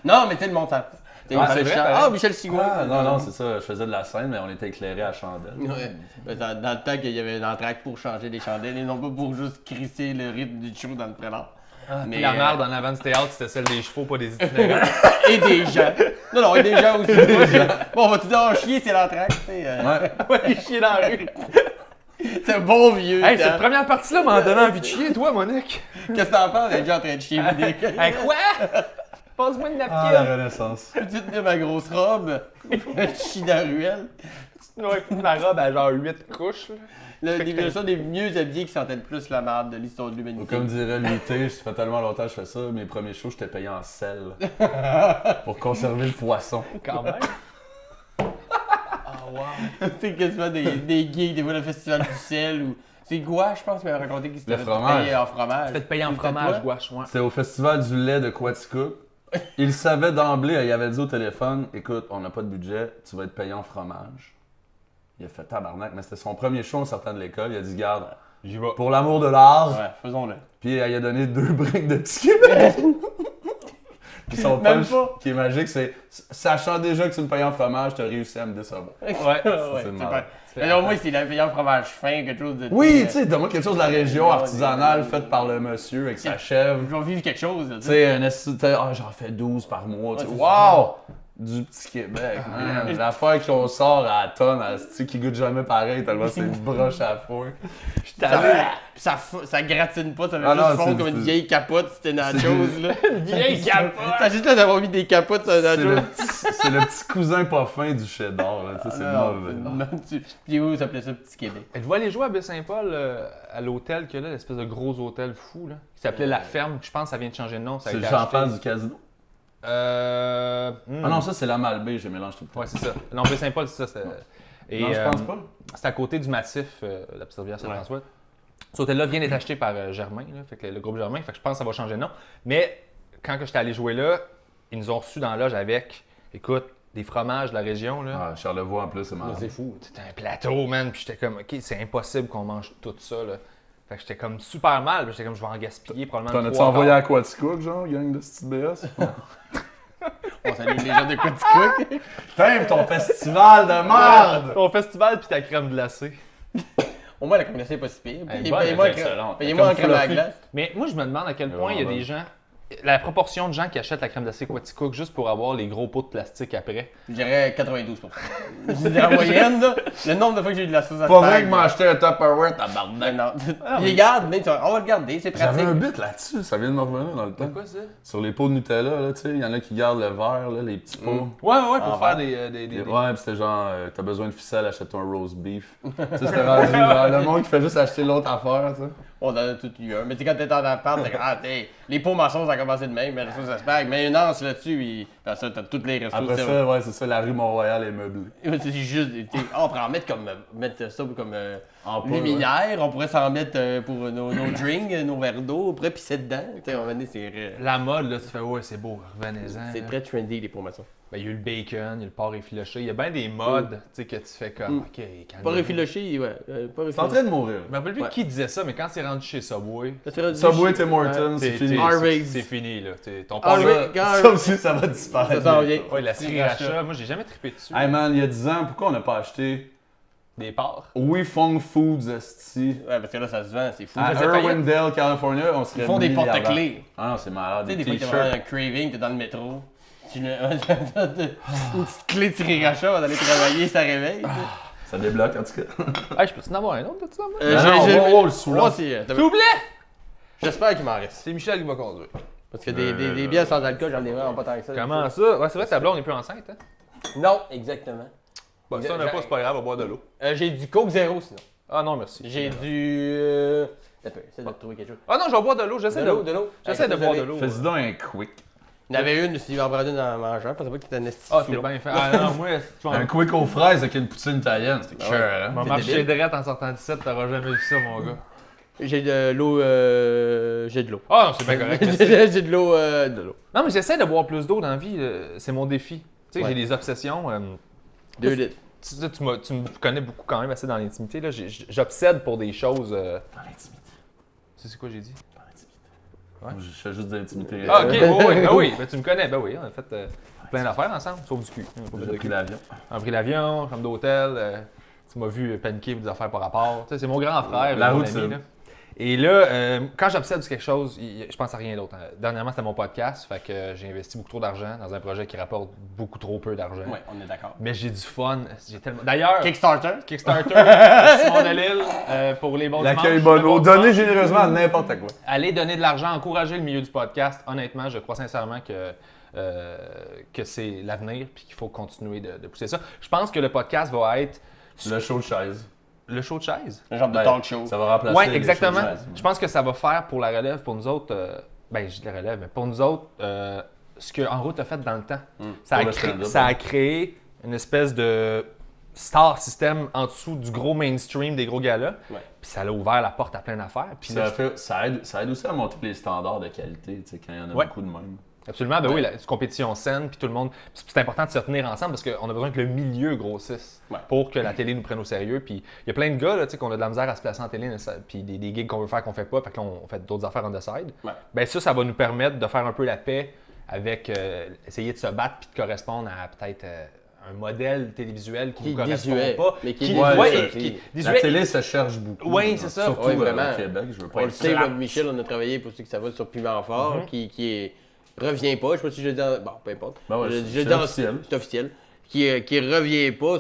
non, mais tu sais, le monde ça. c'est vrai, pareil. Ah, Michel Sigouin. Non, c'est ça. Je faisais de la scène, mais on était éclairés à chandelle. Ouais. Mais dans le temps qu'il y avait l'entraque pour changer les chandelles et non pas pour juste crisser le rythme du show dans le prélat. Puis la merde en avant du théâtre, c'était celle des chevaux, pas des itinérants. Et des gens. Non, et des gens aussi. Bon, on va-tu dire, oh, chier, c'est l'entraque, tu sais. Ouais. On va aller chier dans la rue. C'est un bon vieux. Hey, temps. cette première partie-là m'a donné envie de chier, toi, Monique. Qu'est-ce que t'en penses d'être déjà en train de chier, Monique? Hey, quoi? Passe-moi une Ah, la napkin. Renaissance. Peux-tu tenir ma grosse robe? Je chie dans la ruelle. Ouais, ma robe à genre 8 couches. Là. Les gens des mieux habillés qui sentaient le plus la merde de l'histoire de Ou l'humanité. comme dirait l'UT, ça fait tellement longtemps que je fais ça, mes premiers shows, j'étais payé en sel. Pour conserver le poisson. Quand même. C'est quasiment des gigs, des fois le festival du ciel ou. C'est Gouache, je pense, qui m'a raconté qu'il s'était Le fait fromage. payer en fromage. Faites payer en C'était fromage, toi? gouache, ouais. C'était au festival du lait de Quaticook. Il savait d'emblée, il avait dit au téléphone, écoute, on n'a pas de budget, tu vas être payé en fromage. Il a fait tabarnak, mais c'était son premier show en sortant de l'école. Il a dit, garde, J'y vais. pour l'amour de l'art. Ouais, faisons-le. Puis il a donné 2 briques de petit Québec. Puis son Même punch pas. qui est magique, c'est sachant déjà que tu me payes en fromage, t'as réussi à me décevoir. Ouais. Ouais, c'est c'est marrant. pas. Mais au moins, s'il avait payé en fromage fin, quelque chose de. Oui, tu sais, donne-moi quelque chose de la région Ouais, artisanale ouais. faite par le monsieur avec sa chèvre. Je vais vivre quelque chose. Là, Tu sais, un esti- tu sais, ah, j'en fais 12 par mois. tu sais. Ouais, c'est Wow! Du petit Québec, man. L'affaire qu'on sort à la tonne, esti, qui goûte jamais pareil, tellement c'est une broche à foin. Ça gratine pas, ça fait Ah non, juste fondre c'est- comme une c'est- vieille capote si t'es nachos, là. Vieille capote. T'as juste là d'avoir mis des capotes sur un C'est nacho. c'est le petit cousin pas fin du cheddar, là. Tu sais, c'est Non, mauvais. Puis où ça s'appelait ça Petit Québec? Êtes-vous allé jouer à Baie-Saint-Paul, à l'hôtel qu'il y a là, l'espèce de gros hôtel fou, là, qui s'appelait La Ferme, je pense que ça vient de changer de nom. Ça a C'est été juste en acheté. face du casino. Ah Ah non, ça c'est la Malbaie, j'ai mélangé tout le temps. Ouais, c'est ça. Non, Baie-Saint-Paul, c'est ça. Et, Non, je pense pas. c'est à côté du massif, la petite rivière Saint-François. Cet hôtel-là vient d'être acheté par Germain, là, fait que le groupe Germain, fait que je pense que ça va changer de nom. Mais quand que j'étais allé jouer là, ils nous ont reçus dans la loge avec, écoute, des fromages de la région. Là. Ah, Charlevoix en plus, c'est marrant. C'est fou. C'était un plateau, man. Puis j'étais comme, OK, c'est impossible qu'on mange tout ça. Là. Fait que j'étais comme super mal. Puis j'étais comme, je vais en gaspiller probablement. T'en as-tu 3 envoyé quarts. à Quaticook, genre, gang de petits BS? On salue les gens de Quaticook. Putain, ton festival de merde! Ton festival puis ta crème glacée. Au moins, la communauté n'est pas si pire. Elle est Payez-moi bonne, elle est excellente. payez-moi en Comme crème à la fluffy. glace. Mais moi, je me demande à quel point il y a vraiment des gens. La proportion de gens qui achètent la crème glacée Quaticook juste pour avoir les gros pots de plastique après. Je dirais 92%. Je dirais en moyenne, là, le nombre de fois que j'ai eu de la sauce à Pas vrai spag, que m'acheter un Tupperware, Ben tabarnak. non. Il les garde, mais on va le garder, c'est pratique. J'avais un bit là-dessus, ça vient de me revenir dans le temps. Quoi ça? Sur les pots de Nutella, là, tu sais, il y en a qui gardent le verre, là, les petits pots. Ouais, pour Ah, faire ouais. des- Ouais, pis c'était genre, t'as besoin de ficelle, achète-toi un roast beef. Tu sais, c'était rendu genre, le monde qui fait juste acheter l'autre affaire, tu sais. On en a tout eu un. Mais tu sais, quand t'es en appart, t'es comme, ah, t'sais, les pots maçons, ça a commencé de même, mais la sauce à spag, mais une anse là-dessus, et puis ça, t'as toutes les restos. Après c'est- ça, ouais, c'est ça, la rue Mont-Royal est meublée. C'est juste, on pourrait en mettre comme, mettre ça comme En pot, luminaire, on pourrait s'en mettre pour nos drinks, nos verres d'eau, on pourrait pisser dedans. Tu sais, on va dire, La mode, là, tu fais, ouais, c'est beau, revenez-en. c'est là. très trendy, les pots maçons. Ben, il y a eu le bacon, il y a le porc effiloché. Il y a bien des modes, tu sais, que tu fais comme, OK, calme. Pas effiloché, ouais. Pas C'est en train de mourir. Je me rappelle plus Ouais. qui disait ça, mais quand c'est rendu chez Subway, Subway, Tim Hortons, c'est t'es- fini. t'es- Harvey's. c'est fini, là. Ton Harvey- porc- quand- Ça aussi, ça va disparaître. Ça s'en vient. Ouais, la Petit sriracha, moi, j'ai jamais trippé dessus. Hey man, il y a 10 ans, pourquoi on n'a pas acheté Des porcs. We Fong Foods, esti? Ouais, parce que là, ça se vend, c'est fou. À Ça, c'est payant. Irwindale, California, on serait Ils font des milliardaires. porte-clés. Ah non, c'est malade. Tu sais, Des des fois, t'as vraiment t-shirts. un craving, t'es dans le métro. Tu une petite clé de sriracha avant d'aller travailler, ça réveille. tu sais. Ça débloque, en tout cas. Hey, je peux-tu en avoir un autre de ça, moi? Non, le sous Moi aussi. S'il vous plaît! J'espère qu'il m'en reste. C'est Michel qui va conduire. Parce que des bières sans alcool, j'en ai vraiment pas tant que ça. Comment ça? Ouais, c'est vrai, ta blonde n'est plus enceinte, hein? Non, exactement. Bon, si on n'a pas, c'est pas grave, on va boire de l'eau. J'ai du Coke Zéro sinon. Ah non, merci. J'ai du. Essaye de trouver quelque chose. Ah non, je vais boire de l'eau, j'essaie de De l'eau. J'essaie de boire de l'eau. Fais-y donc un quick. Il y en avait une, Steve en prendre une en mangeant. Je pensais pas qu'il était un esti. Ah, t'es bien fait. Ah non, moi, tu Un quick aux fraises avec une poutine italienne, c'était cher, m'as hein? marché direct en sortant d'ici, t'auras jamais vu ça, mon gars. J'ai de l'eau. J'ai de l'eau. Ah non, c'est bien correct. merci. J'ai de l'eau. De l'eau. Non, mais j'essaie de boire plus d'eau dans la vie, c'est mon défi. Tu sais, Ouais. j'ai des obsessions. 2 litres. Tu me connais beaucoup quand même assez dans l'intimité. Là. J'obsède pour des choses. Dans l'intimité. Tu sais quoi j'ai dit? Dans l'intimité. Ouais. Moi, je fais juste de l'intimité. Ah, ok, oui, ben, tu me connais. Ben oui, on a fait plein d'affaires ensemble, sauf du cul. J'ai pris l'avion. On a pris l'avion, chambre d'hôtel. Tu m'as vu paniquer pour des affaires par rapport. Tu sais, c'est mon grand frère, La mon routine. ami. Là. Et là, quand j'obsède sur quelque chose, je pense à rien d'autre. Dernièrement, c'était mon podcast, fait que j'ai investi beaucoup trop d'argent dans un projet qui rapporte beaucoup trop peu d'argent. Ouais, on est d'accord. Mais j'ai du fun. J'ai tellement. D'ailleurs, Kickstarter. Kickstarter, Simon Delille, pour les bons L'accueil dimanches. Bono. Donnez généreusement à n'importe quoi. Allez donner de l'argent, encourager le milieu du podcast. Honnêtement, je crois sincèrement que c'est l'avenir puis qu'il faut continuer de pousser ça. Je pense que le podcast va être Le show de chaise. le show de chaise. Un genre de Ben, talk show. Ça va remplacer Oui, les exactement. shows de chaise. Je pense que ça va faire pour la relève, pour nous autres, ben je dis la relève, mais pour nous autres, ce que En Route a fait dans le temps. Pour le stand-up, Ça a créé une espèce de star system en dessous du gros mainstream des gros galas. Ouais. Puis ça a ouvert la porte à plein d'affaires. Puis là, Ça aide aussi à monter les standards de qualité, tu sais, quand il y en a Ouais. beaucoup de même. absolument, ben oui, la compétition saine, puis tout le monde. C'est important de se tenir ensemble parce qu'on a besoin que le milieu grossisse Ouais. pour que la télé nous prenne au sérieux. Puis il y a plein de gars là, tu sais, qu'on a de la misère à se placer en télé, puis des gigs qu'on veut faire qu'on fait pas, fait que là, on fait d'autres affaires on the side. Ouais. Ben ça va nous permettre de faire un peu la paix avec essayer de se battre puis de correspondre à peut-être un modèle télévisuel qui Qui ne correspond désuet, pas. mais qui Ouais, ouais, ça, et qui- La désuet- télé se cherche beaucoup. Oui, c'est ça. Surtout Ouais, vraiment. au Québec, je veux pas On le être sait, ça. moi, Michel, on a travaillé pour ceux qui savent sur Piment Fort, qui revient pas. Je sais pas si je le dis. Bon, peu importe. Ben ouais, Je c'est le dis officiel. C'est officiel. Qui revient pas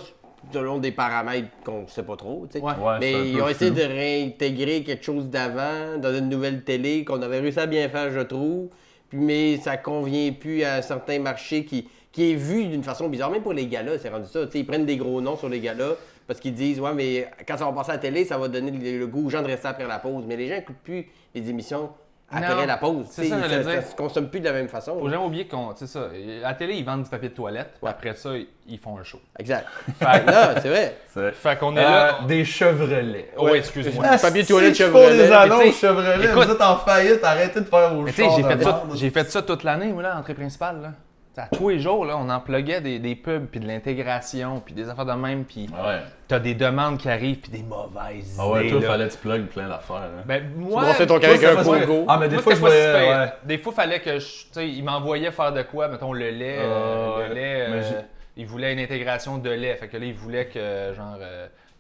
selon des paramètres qu'on sait pas trop. Tu sais. Ouais. Ouais, c'est un Mais ils peu ont essayé flou. de réintégrer quelque chose d'avant dans une nouvelle télé qu'on avait réussi à bien faire, je trouve. Mais ça convient plus à certains marchés qui est vu d'une façon bizarre. Même pour les galas, c'est rendu ça. Tu sais, ils prennent des gros noms sur les galas parce qu'ils disent ouais, mais quand ça va passer à la télé, ça va donner le goût aux gens de rester après la pause. Mais les gens n'écoutent plus les émissions après Non, la pause. c'est Tu sais, ça, j'allais ça dire. se consomme plus de la même façon. Faut jamais oublier qu'on, tu sais ça, à la télé, ils vendent du papier de toilette, puis Ouais. après ça, ils font un show. Exact. Fait, Non, c'est vrai. C'est- fait qu'on est là. Des Chevrolets. Oh, ouais, excuse-moi. Papier de toilette Si, ils font Chevrolet. des annonces Mais tu sais, Chevrolet, écoute- vous êtes en faillite, arrêtez de faire vos Mais tu sais, chars j'ai de fait, ça, merde. j'ai fait ça toute l'année, moi, là, entrée principale. Là. T'sais, à tous les jours, là, on emploguait des pubs, puis de l'intégration, puis des affaires de même, puis Ouais. t'as des demandes qui arrivent, puis des mauvaises Ah ouais, idées. toi, là. fallait que tu plugues plein d'affaires. Hein. Ben, moi, brossais ton Toi, avec ça un faisait- pogo. Ah, mais des moi, fois, je c'était pas si voyais. pire. Ouais. Des fois, fallait que tu sais, il m'envoyait faire de quoi, mettons le lait. ouais. Le lait, Mais j'ai- il voulait une intégration de lait. Fait que là, il voulait que, genre,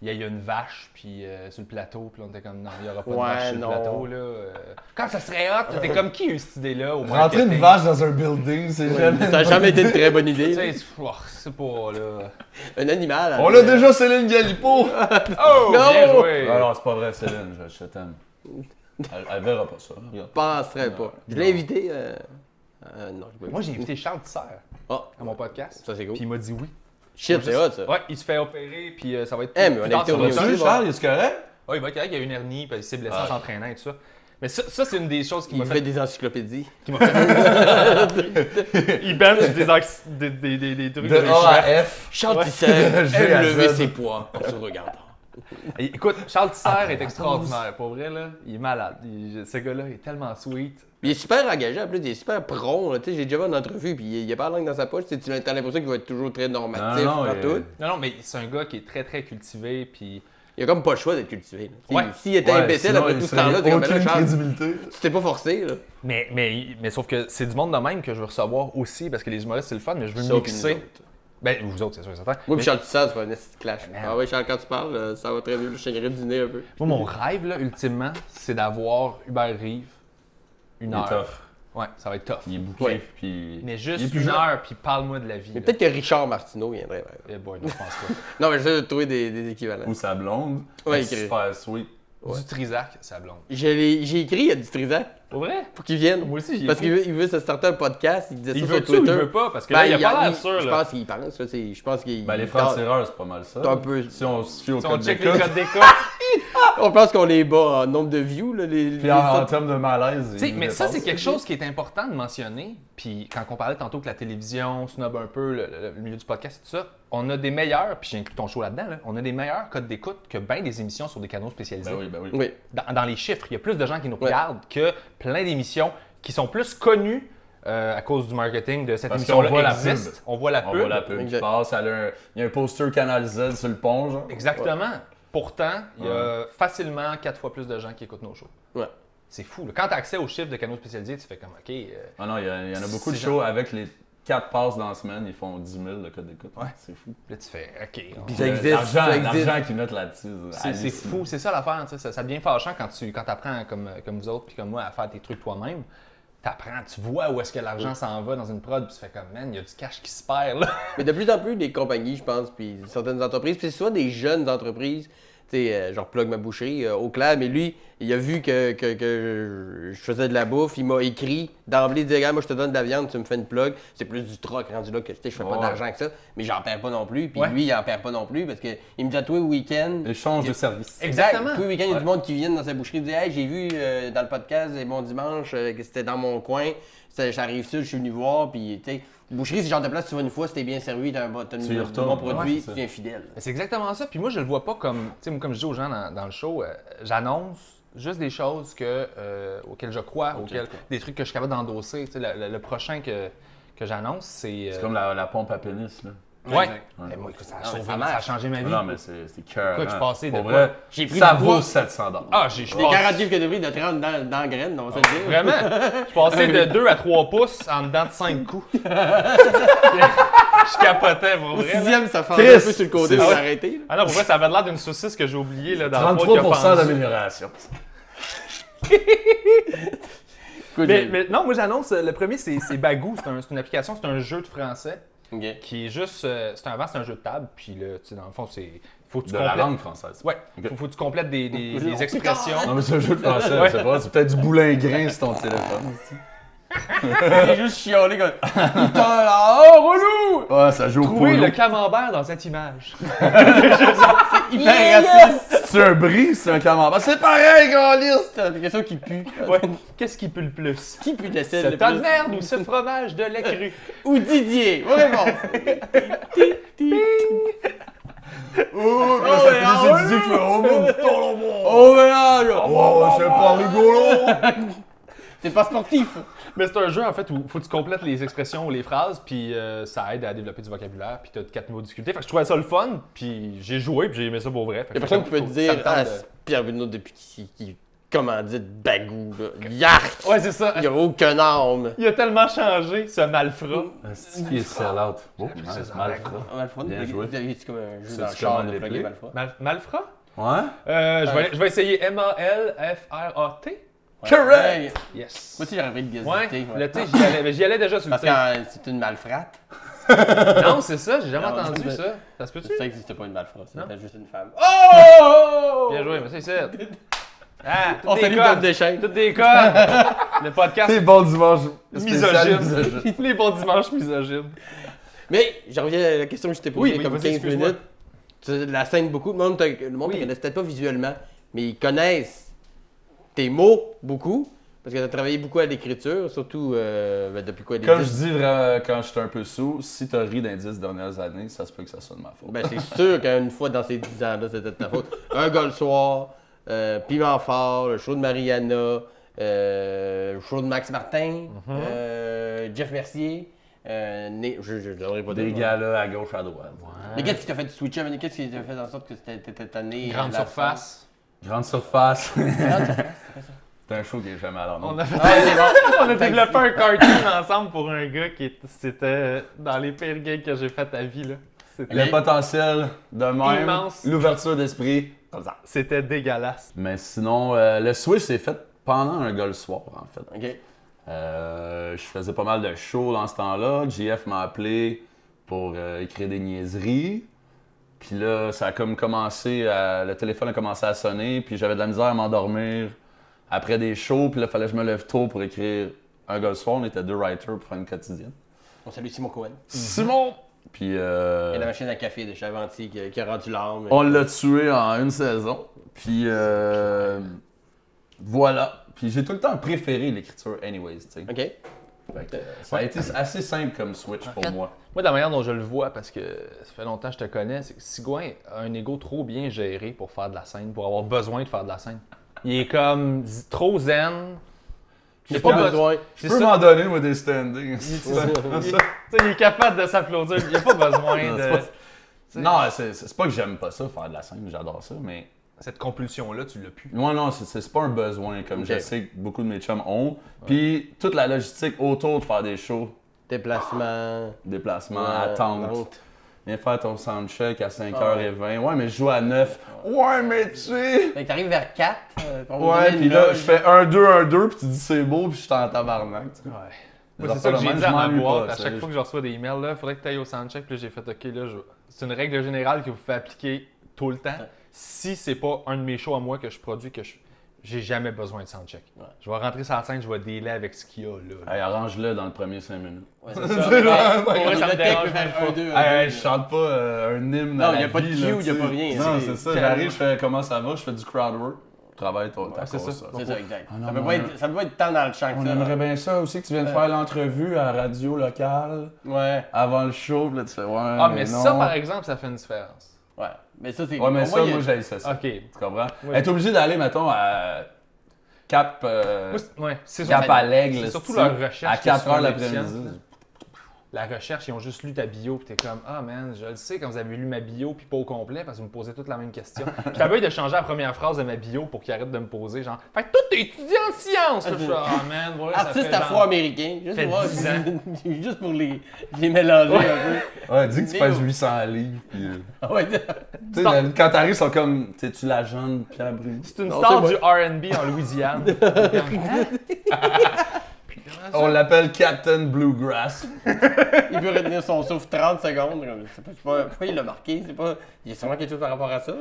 il y ait une vache puis sur le plateau. Puis là, on était comme, non, il n'y aura pas de Ouais, vache sur non. le plateau. Là. Quand ça serait hot, t'es comme, qui a eu cette idée-là au Rentrer une marketing? vache dans un building, c'est jamais. Ça n'a jamais été une très bonne idée. Tu là. sais, c'est pas, là... Un animal. On a déjà Céline Galipo! Oh, Non! bien joué! Alors, c'est pas vrai, Céline, je t'aime. Elle verra pas ça. Regarde. Je penserais pas. Je l'ai invité. Non, je peux Moi, j'ai invité Charles Tisser Ah, à mon podcast. ça c'est cool. Puis il m'a dit oui. Shit, c'est hot ça. Ouais, il se fait opérer, puis ça va être... Eh, mais on plus a tard été sur au le milieu sol. aussi, Salut Charles, est-ce correct? Ah, il va être correct, il a eu une hernie, puis il s'est blessé en Ouais. s'entraînant et tout ça. Mais ça c'est une des choses qui Il m'a fait fait... des encyclopédies. Qui m'a fait... il bench des trucs De A à F. Charles Ouais. Tisser G à aime lever Z. ses poids en se regardant. Écoute, Charles Tisser est extraordinaire, pour vrai, là. Il est malade. Ce gars-là est tellement sweet. Il est super engagé, en plus, il est super prompt. là. Tu sais, j'ai déjà vu une entrevue, puis il a pas la langue dans sa poche. Tu sais, t'as l'impression qu'il va être toujours très normatif Non, non, partout. Non, mais c'est un gars qui est très, très cultivé, puis... Il a comme pas le choix d'être cultivé. là. Ouais. S'il était Ouais, imbécile sinon, après il tout ce serait temps-là, t'es comme, ben là, aucune Charles, crédibilité. tu t'es pas forcé, là. Mais sauf que c'est du monde de même que je veux recevoir aussi, parce que les humoristes, c'est le fun, mais je veux Ça, puis nous mixer. autres. Ben, vous autres, c'est sûr et certain. Moi, Mais puis Charles Tisser, ça fait un esti de clash. Merde. Ah ouais, Charles, quand tu parles, ça va très bien. Je chagrin du nez un peu. moi, mon rêve, là, ultimement, c'est d'avoir Hubert Reeve une Il est heure. tough. Ouais, ça va être tough. Il est bouqué, Ouais. puis... Mais il est juste plus une jeune. heure, puis parle-moi de la vie. Mais là. peut-être que Richard Martineau viendrait. Eh boy, non, je pense pas. Non, mais j'essaie de trouver des équivalents. Ou sa blonde. Ouais, Elle est écrit. super sweet. Ouais. Du Trisac, sa blonde. J'ai écrit à du Trisac Pour vrai? pour qu'il vienne. Moi aussi, j'y ai Parce écrit. qu'il veut se starter un podcast. Il disait Il ça veut sur tu ou il Twitter. veut pas? Parce que là, il a pas l'air sûr, Je là. pense qu'il pense. Là, je pense qu'il. Ben, les il- francs-tireurs, c'est pas mal ça. C'est un peu- Si on se fie au Si on code check les d'écoute. codes d'écoute. On pense qu'on les bat en nombre de views. Là, Puis en termes de malaise, Tu sais, il mais ça, dépasse. c'est quelque chose qui est important de mentionner. Puis quand on parlait tantôt que la télévision snob un peu le milieu du podcast et tout ça, on a des meilleurs, puis j'inclus ton show là-dedans, là, on a des meilleurs codes d'écoute que bien des émissions sur des canaux spécialisés. Ben oui. Oui. Dans les chiffres, il y a plus de gens qui nous Ouais. regardent que plein d'émissions qui sont plus connues à cause du marketing de cette Parce qu'on émission-là voit la existe. pub. On voit la On pub. voit la pub qui Exact. passe, il y a un poster Canal Z sur le pont, genre. Exactement. Pourtant, il y a facilement 4 fois plus de gens qui écoutent nos shows. Ouais. C'est fou. Là. Quand tu as accès aux chiffres de canaux spécialisés, tu fais comme OK. Ah non, il y en a beaucoup de C'est shows avec les 4 passes dans la semaine, ils font 10 000 de code d'écoute. Ouais. C'est fou. Là, tu fais OK. Puis ça existe. L'argent, Ça existe. l'argent qu'ils mettent là-dessus. C'est fou, c'est ça l'affaire. Tu sais, ça devient fâchant quand tu apprends comme vous autres puis comme moi à faire tes trucs toi-même. T'apprends, tu vois où est-ce que l'argent s'en va dans une prod, puis tu fais comme, man, il y a du cash qui se perd là. Mais de plus en plus, des compagnies, je pense, puis certaines entreprises, puis c'est souvent des jeunes entreprises. Tu sais, genre plug ma boucherie au clair, mais lui, il a vu que je faisais de la bouffe, il m'a écrit d'emblée, il disait, gars, moi je te donne de la viande, tu me fais une plug. C'est plus du troc rendu là que tu sais, je fais pas Ouais. d'argent avec ça, mais j'en perds pas non plus, puis Ouais. lui, il en perd pas non plus, parce qu'il me dit à tous les week-ends. Échange de services. Exactement. Tous les week-ends, il y a Ouais. du monde qui vient dans sa boucherie, il dit, hey, j'ai vu dans le podcast, bon dimanche, que c'était dans mon coin, j'arrive sur, je suis venu voir, puis tu sais. Boucherie, c'est le genre de place, tu vas une fois, si t'es bien servi, t'as Tu y un retournes. bon produit, Ouais, c'est tu deviens fidèle. Mais c'est exactement ça. Puis moi, je le vois pas comme, tu sais, moi, comme je dis aux gens dans le show, j'annonce juste des choses auxquelles je crois, des trucs que je suis capable d'endosser. Tu sais, le prochain que j'annonce, c'est. C'est comme la pompe à pénis, là. Ouais. Exact. Mais moi, écoute, ça a, Non, mais sauvé- ça ça a marche. changé ma vie. Non, mais c'est cœur. Quoi que je passais de Pour quoi? vrai, J'ai pris ça du vaut poids. 700 $. Ah, je Les passe- 40 livres que de prix de 30 dans la graine, on va se le dire. Vraiment? Je passais de 2 à 3 pouces en dedans de 5 coups. Je capotais, pour Au vrai. là. sixième, ça fait Chris, un peu sur le côté c'est- pour ouais. arrêter. là. Ah non, pour vrai, ça avait l'air d'une saucisse que j'ai oubliée là, dans le poids 33% d'amélioration. Écoute, Mais non, moi j'annonce, le premier c'est Bagou, c'est une application, c'est un jeu de français OK. qui est juste, c'est un jeu de table, puis là, tu sais, dans le fond, faut que tu De la complètes. langue française. Ouais, Ok. faut que tu complètes des expressions. Non, mais c'est un jeu de français, Ouais. je sais pas. C'est peut-être du boulingrin sur ton téléphone. J'ai juste chialé comme putain là, oh relou! Ouais, ça joue au Trouver polo. le camembert dans cette image. Hyper raciste! C'est un brie, c'est un camembert. C'est pareil, Gaulliste! C'est une application qui pue. Ouais. Qu'est-ce qui pue le plus? Qui pue de la selle Ce le tas de plus? merde ou ce fromage de lait cru? Ou Didier, vraiment. Oh, mais Oh, ça mais finit, c'est Didier qui fait Oh mon putain, là, moi! Oh mais là, là. Oh, c'est pas rigolo! C'est pas sportif. Mais c'est un jeu en fait où faut que tu complètes les expressions ou les phrases, puis ça aide à développer du vocabulaire, puis t'as 4 niveaux de difficulté. Fait que je trouvais ça le fun, puis j'ai joué, puis j'ai aimé ça pour vrai. Fait que Y'a personne qui peut te dire, ah, Pierre Bruno depuis qui commandite Bagou, là. Yark! Ouais, c'est ça. Y'a aucun âme. Il a tellement changé, ce malfrat. C'est qui est sell-out? Oh, nice, mal Ah, Malfrat, Bien joué. c'est comme un jeu C'est-tu dans le char comment de plugger l'appeler? Malfrat. Malfrat? Ouais? Je vais essayer M-A-L-F-R-A-T. Correct! Yes. Moi aussi, j'aurais envie de Ouais, gazeter. le T, j'y allais, mais j'y allais déjà sur le Parce T. que c'est une malfrate. Non, c'est ça, j'ai jamais Non, entendu mais- ça. Ça se peut-tu? Ça n'existe pas une malfrate, Non. c'était juste une femme. Oh! Bien joué, mais c'est ça. Ah, On toutes salue des Dom codes. Deschênes. Toutes des codes. Le podcast C'est bon dimanche. spécial misogyne. Les bons dimanches misogynes. Mais je reviens à la question que je t'ai posée Oui, il y a comme vas-y, 15 excuse-moi. minutes. Tu la scène beaucoup. Le monde te Oui. connaît peut-être pas visuellement, mais ils connaissent tes mots beaucoup. Parce que tu as travaillé beaucoup à l'écriture, surtout depuis quoi des Comme je 10 dis vraiment, quand j'étais un peu sous, si t'as ri dans les 10 dernières années, ça se peut que ça soit de ma faute. Ben, c'est sûr qu'une fois dans ces 10 ans-là, c'était de ta faute. Un gars le soir, Piment Fort, le show de Mariana, le show de Max Martin, Jeff Mercier. Je n'aurais pas Des dit. gars-là à gauche, à droite. Mais qu'est-ce qui t'a fait switcher? Qu'est-ce qui t'a fait en sorte que t'étais tanné? Grande surface. Grande surface. Grande surface. C'est un show qui est jamais allé en On a, fait- Ah, c'est bon. on a développé un cartoon ensemble pour un gars c'était dans les pires gigs que j'ai fait à vie. Là. Le potentiel de même, Immense. l'ouverture d'esprit, comme ça. C'était dégueulasse. Mais sinon, le switch s'est fait pendant un gars le soir, en fait. OK. Je faisais pas mal de shows dans ce temps-là. JF m'a appelé pour écrire des niaiseries. Puis là, ça a comme commencé le téléphone a commencé à sonner, puis j'avais de la misère à m'endormir après des shows, puis là, il fallait que je me lève tôt pour écrire un gars le soir. On était 2 writers pour faire une quotidienne. On salue Simon Cohen. Simon! Puis Et la machine à café de Chavanti qui a rendu l'arme. on l'a tué en une saison. Puis voilà. Puis j'ai tout le temps préféré l'écriture anyways, tu sais. OK. Fait que, ça a été assez simple comme switch pour fait, moi. Moi, de la manière dont je le vois, parce que ça fait longtemps que je te connais, c'est que Sigouin a un ego trop bien géré pour faire de la scène, pour avoir besoin de faire de la scène. Il est comme trop zen. Il n'y a pas besoin. Je peux m'en donner, moi, des standings. Il est capable de s'applaudir. Il n'y a pas besoin de. Non, c'est pas que j'aime pas ça, faire de la scène, j'adore ça, mais. Cette compulsion-là, tu l'as plus. Moi, non, c'est pas un besoin, comme Ok. je sais que beaucoup de mes chums ont. Puis toute la logistique autour de faire des shows, Déplacement. déplacements, Ouais, attente. vente. Viens faire ton soundcheck à Ah 5h20. Ouais, mais je joue à 9. Ouais, mais tu sais. Fait que t'arrives vers 4. Ouais, puis là, je fais 1-2-1-2, puis tu dis c'est beau, puis je suis en tabarnak. Tu sais. Ouais. Les Moi, c'est ça que affaires de j'ai même, dit je à ma m'ennuie boîte. pas, À tu chaque sais. fois que je reçois des emails, il faudrait que tu ailles au soundcheck. Puis là, j'ai fait OK, là, c'est une règle générale que vous pouvez appliquer tout le temps. Si c'est pas un de mes shows à moi que je produis, j'ai jamais besoin de soundcheck. Ouais. Je vais rentrer sur la scène, je vais dealer avec ce qu'il y a là. Hey, arrange-le dans le premier 5 minutes. Ouais, c'est ça. Ouais, pour ouais, vrai, ça me le tech dérange peut faire même pas. 1, 2, Hey, je chante pas un hymne Non, à y a la pas de vie, cue, là, y a tu sais. pas rien. Non, C'est- c'est ça. c'est- J'arrive, je fais comment ça va, je fais du crowd work. Travaille ta c'est cause, ça. C'est ça, exact. Ah non, ça, peut mais pas être, ça peut pas être tant dans le champ que On ça. aimerait bien ça aussi que tu viennes faire l'entrevue à la radio locale Ouais, avant le show, puis là tu fais ouais. Ah, mais non. ça, par exemple, ça fait une différence. ouais. Mais ça, c'est. Ouais, mais au ça, moins, il y a- moi j'ai ça. OK. Tu comprends? Oui. Être obligé d'aller, mettons, à Cap. Ouais, c'est Cap surtout- à l'aigle. c'est surtout style, leur recherche à qui est 4 heures super l'après-midi. efficiente. La recherche, ils ont juste lu ta bio, puis t'es comme ah man, je le sais quand vous avez lu ma bio, puis pas au complet, parce que vous me posez toute la même question. J'étais à de changer la première phrase de ma bio pour qu'ils arrêtent de me poser, genre, fait que toi t'es étudiant en sciences! Là, je suis ah man, voilà, ça Artiste fait genre- afro-américain. Juste, fait pour voir- 10 ans. juste pour les mélanger un peu. Ouais, dis que tu Néo. pèses 800 livres. Puis, Ah ouais, tu sais, quand t'arrives, ils sont comme. T'es-tu la jeune Pierre Bruni? C'est une Non, star c'est du R&B en Louisiane. On l'appelle Captain Bluegrass. il peut retenir son souffle 30 secondes. Je sais pas pourquoi il l'a marqué. C'est pas... Il y a sûrement quelque chose par rapport à ça.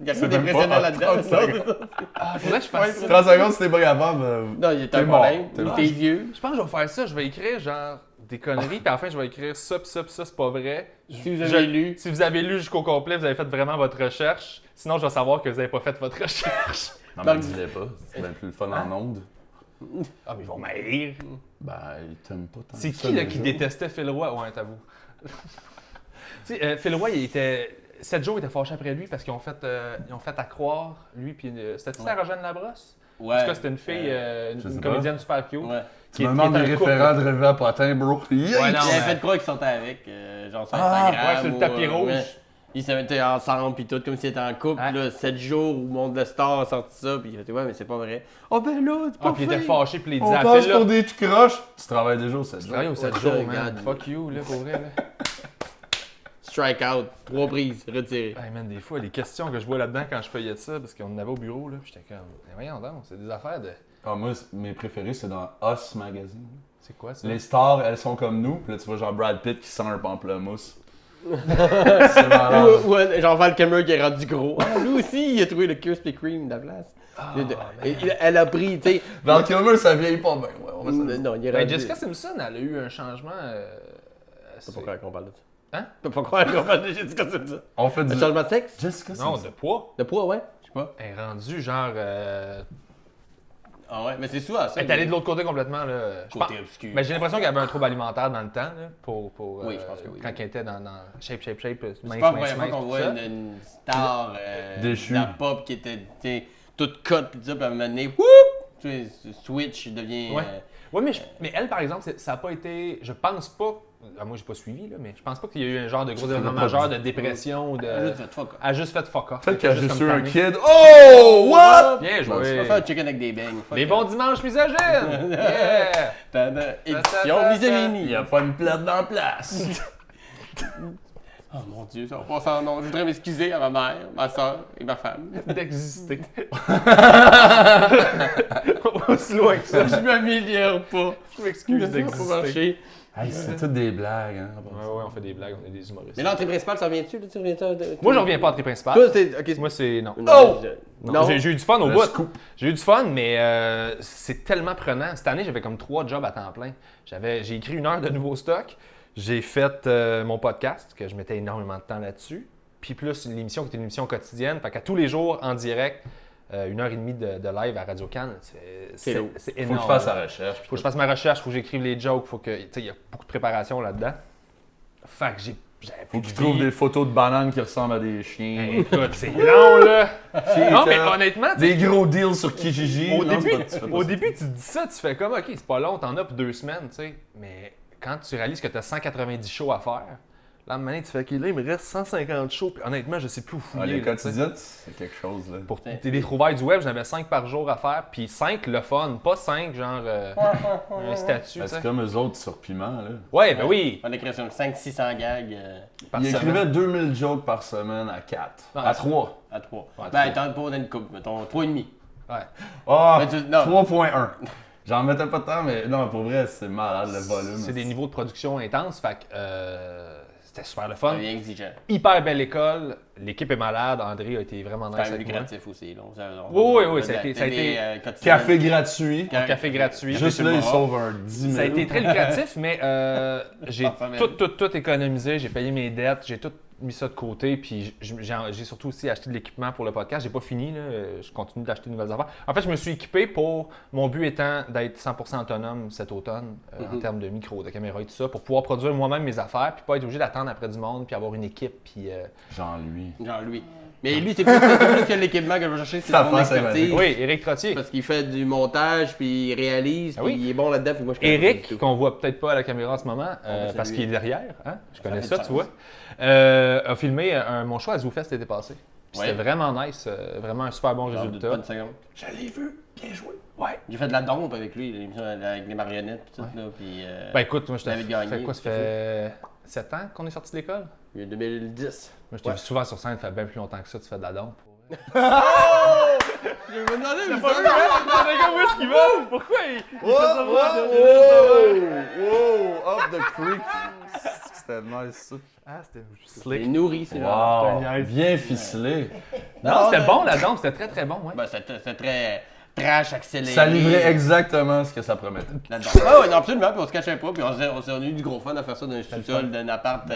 Il y a C'est rien même d'impressionnant pas là-dedans. 30 Non, secondes. c'est ça. Ah, faudrait que je fasse ça. 30 secondes, si t'es pas capable. Non, il y a T'es un mort. problème. T'es mort. T'es vieux. Je pense que je vais faire ça, je vais écrire genre des conneries, puis à la fin je vais écrire ça, puis ça, puis ça, c'est pas vrai. Si vous avez lu. Si vous avez lu jusqu'au complet, vous avez fait vraiment votre recherche. Sinon, je vais savoir que vous avez pas fait votre recherche. Non, Donc- mais dis-le pas. C'est bien plus le fun en ondes. Ah, mais ils vont m'haïr. Ben, ils t'aiment pas tant. C'est que ça, qui là déjà. qui détestait Phil Roy? Ouais, t'avoue. Tu sais, Phil Roy, il était. 7 jours, il était fâché après lui parce qu'ils ont fait accroire, lui, puis c'était-tu Sarah-Jeanne Labrosse? Ouais. En tout cas, c'était une fille, je sais une pas. comédienne super cute. Ouais. Tu me demandes des est un couple. référents de rêver à potin, bro. Ouais, non, Il avait mais- fait croire qu'ils sortaient avec, genre sur Ah, Instagram. ouais, sur le ou, tapis rouge. ouais. Ils se mettaient ensemble, puis tout, comme s'ils étaient en couple. Hein? Là, 7 jours où Monde de Star a sorti ça, puis il a dit, ouais, mais c'est pas vrai. Oh ben là, c'est pas Ah, puis il était fait. fâché, puis il On disait à passe Phil, pour là, des tout croches. Tu travailles déjà au 7 tu jours. travailles au 7 Ouais, jours, ça, man. regarde. Fuck you, là, pour vrai, là. Strike out, 3 prises, retiré. Hey man, des fois, les questions que je vois là-dedans quand je feuillette ça, parce qu'on en avait au bureau, là, puis j'étais comme, mais voyons donc, c'est des affaires de. Ah, moi, mes préférés, c'est dans Us Magazine. C'est quoi ça? Les stars, elles sont comme nous. Puis là, tu vois genre Brad Pitt qui sent un pamplemousse. C'est malade. Ou genre Val Kilmer qui est rendu gros. Ah, lui aussi, il a trouvé le Krispy Kreme de la place. Elle a pris, tu sais. Val Kilmer, ça vieillit pas bien. Ouais, on va se le dire. Non, il est Ben, rendu. Jessica Simpson, elle a eu un changement. Je sais pas pourquoi qu'on parle de ça. Hein? Je sais pas pourquoi qu'on parle de Jessica Simpson. On fait du. Un changement de sexe? Jessica Non, Simpson. de poids. De poids, ouais. Je sais pas. Elle est rendue genre. Ah ouais, mais c'est souvent ça. Elle est allée de l'autre côté complètement, là. Je Côté pense- obscur. Mais j'ai l'impression qu'elle avait un trouble alimentaire dans le temps, là, pour Oui, je pense que oui. quand elle était dans shape, C'est pas la mince, première mince, fois qu'on tout voit ça. une star Déchue. de la pop qui était toute cut pis tout ça, puis à un moment donné, whoop, tu sais, Switch devient. Ouais. Ouais, mais elle, par exemple, ça a pas été. Je pense pas. Moi, j'ai pas suivi, là, mais je pense pas qu'il y a eu un genre de gros événement majeur de dépression ou de. Juste fait fuck off. Elle a juste fait fuck off. Peut-être qu'elle a Juste juste comme eu un tanné. kid. Oh! What? Bien Je vais joué. faire un chicken avec des bangs. Fuck Les off. bons dimanches misogynes! Yeah! Édition Il misogynie. y a pas une plate dans la place. Oh mon Dieu, ça va pas sans nom. Je voudrais m'excuser à ma mère, ma soeur et ma femme. D'exister. On va aussi loin que ça. Je m'améliore pas. Je m'excuse Ça va pas d'exister. marcher. Hey, c'est toutes des blagues, hein. Ouais, on fait des blagues, on est des humoristes. Mais l'entrée principale, ça revient-tu? Tu reviens Moi, je reviens pas à l'entrée principale. Toi, c'est. Ok, Moi, c'est non. Non! Non, j'ai eu du fun au Le bout. scoop. J'ai eu du fun, mais c'est tellement prenant. Cette année, j'avais comme 3 jobs à temps plein. J'ai écrit 1 heure de nouveau stock. J'ai fait mon podcast, que je mettais énormément de temps là-dessus. Puis plus l'émission qui était une émission quotidienne. Fait qu'à tous les jours, en direct, 1h30 de live à Radio-Can, c'est lourd. c'est Faut énorme. que tu fasses la recherche. Faut que je fasse ma recherche, faut que j'écrive les jokes, faut que. Tu sais, il y a beaucoup de préparation là-dedans. Fait que j'avais Faut plus que de tu trouves vie. des photos de bananes qui ressemblent à des chiens. Écoute, c'est long, là! Non, mais honnêtement, tu sais, Des gros deals sur Kijiji. Au Non, début, c'est pas- tu fais pas au ça. début, tu te dis ça, tu fais comme, OK, c'est pas long, t'en as pour 2 semaines, tu sais. Mais quand tu réalises que t'as 190 shows à faire, là, maintenant, tu fais, OK, là, il me reste 150 shows, puis honnêtement, je sais plus où Ah, fouiller. les là, tu sais. quotidiennes, c'est quelque chose, là. Pour des trouvailles du web, j'en avais 5 par jour à faire, puis 5 le fun, pas 5 genre un statut, Ben, tu sais. c'est comme eux autres sur Piment, là. Ouais, ben oui, On écrit sur 500-600 gags par Ils semaine. écrivaient 2000 jokes par semaine à 4. Ah, À 3. à 3. Ouais, Ben, t'en as pas une coupe, mettons 3,5. Ouais. Ah! Mais non. 3.1. J'en mettais pas tant, mais non, pour vrai, c'est malade le volume. C'est des niveaux de production intenses, fait que c'était super le fun. C'est bien exigeant. Hyper belle école, l'équipe est malade, André a été vraiment nice C'est quand même avec moi. lucratif aussi. Là. Oui, ça a été- Café gratuit. Un café gratuit. Juste là, ils sauvent un 10 000. Ça a été très lucratif, mais j'ai Parfait, même. tout économisé, j'ai payé mes dettes, j'ai tout mis ça de côté, puis j'ai surtout aussi acheté de l'équipement pour le podcast. J'ai pas fini, là, je continue d'acheter de nouvelles affaires. En fait, je me suis équipé pour, mon but étant d'être 100% autonome cet automne, en termes de micro, de caméra et tout ça, pour pouvoir produire moi-même mes affaires, puis pas être obligé d'attendre après du monde, puis avoir une équipe, puis... Jean-Louis. Genre lui. Mais lui, c'est plus que l'équipement que je vais chercher, c'est Ça son passe, expertise. Oui, Éric Trottier. Parce qu'il fait du montage, puis il réalise, Ah puis oui. il est bon là-dedans, puis moi je connais pas du Éric, tout. qu'on voit peut-être pas à la caméra en ce moment, va parce saluer. qu'il est derrière, hein? Je connais fait ça, du tu vois, a filmé mon show à ZooFest l'été passé. Puis Ouais. c'était vraiment nice, vraiment un super bon Genre, résultat. pas une seconde. Je l'ai vu. Bien joué. Ouais. J'ai fait de la dompe avec lui, l'émission avec les marionnettes, puis tout, là, puis Ben écoute, moi je David Gagné, fait quoi, ça c'est fait 7 ans qu'on est sorti de l'école? il y a 2010. Moi je t'ai Ouais. vu souvent sur scène, ça fait bien plus longtemps que ça, tu fais de la dompe. Je me demandais, mais Où est-ce qu'il va? Pourquoi il Wow! Up the creek. C'était nice, ça. Ah, c'était c'est slick. nourri, c'est là. Wow! Bien ficelé. Non, c'était bon la dompe, c'était très très bon, ouais. Ben, c'était très trash, accéléré. Ça livrait exactement ce que ça promettait. La dompe. Ah ouais, non, absolument, puis on se cachait pas, puis on a eu du gros fun à faire ça dans un sous-sol d'un appart.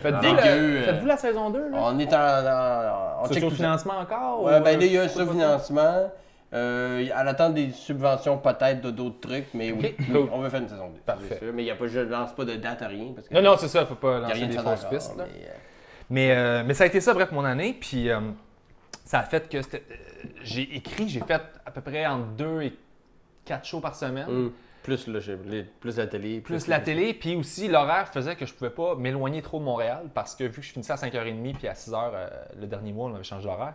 Faites-vous dégueu, faites-vous la saison 2, là? On est on check tout ça. financement encore? Ouais, ou, ben là, il y a un sous-financement. À l'attente des subventions peut-être de d'autres trucs, mais oui, Ok, oui, cool. on veut faire une saison 2. Parfait. c'est sûr. Mais je lance pas de date à rien. Parce que Non, non, c'est ça, faut pas il y a lancer rien de des fait fausses encore, pistes. Là. mais, Mais ça a été ça, bref, mon année. Puis ça a fait que j'ai fait à peu près entre 2 et 4 shows par semaine. plus, plus la télé. Plus la télé, puis aussi l'horaire faisait que je pouvais pas m'éloigner trop de Montréal parce que vu que je finissais à 5h30 puis à 6h le dernier mois, on avait changé d'horaire.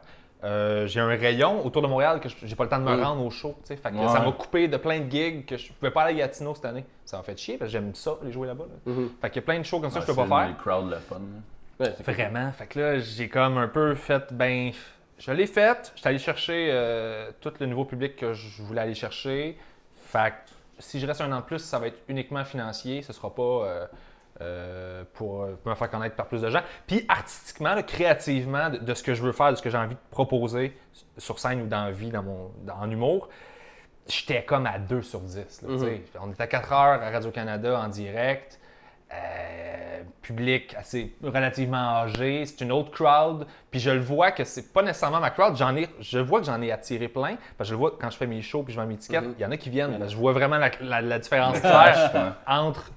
J'ai un rayon autour de Montréal que j'ai pas le temps de me rendre au show. Tu sais. Fait que Ouais. ça m'a coupé de plein de gigs que je pouvais pas aller à Gatineau cette année. Ça m'a fait chier parce que j'aime ça, aller jouer là-bas. Là. Fait qu'il y a plein de shows comme ça que je peux pas faire. Les crowd le fun. Ouais, c'est Vraiment. Fait que là, j'ai comme un peu fait, ben, je l'ai fait. J'étais allé chercher tout le nouveau public que je voulais aller chercher. Fait que si je reste un an de plus, ça va être uniquement financier. Ce sera pas pour me faire connaître par plus de gens. Puis artistiquement, là, créativement, de ce que je veux faire, de ce que j'ai envie de proposer sur scène ou dans la vie, en humour, j'étais comme à 2 sur 10. Là, tu sais. On était à 4 heures à Radio-Canada en direct. Public assez relativement âgé, c'est une autre crowd, puis je le vois que c'est pas nécessairement ma crowd, je vois que j'en ai attiré plein, parce que je le vois quand je fais mes shows puis je vends mes tickets, il y en a qui viennent, là, je vois vraiment la différence claire entre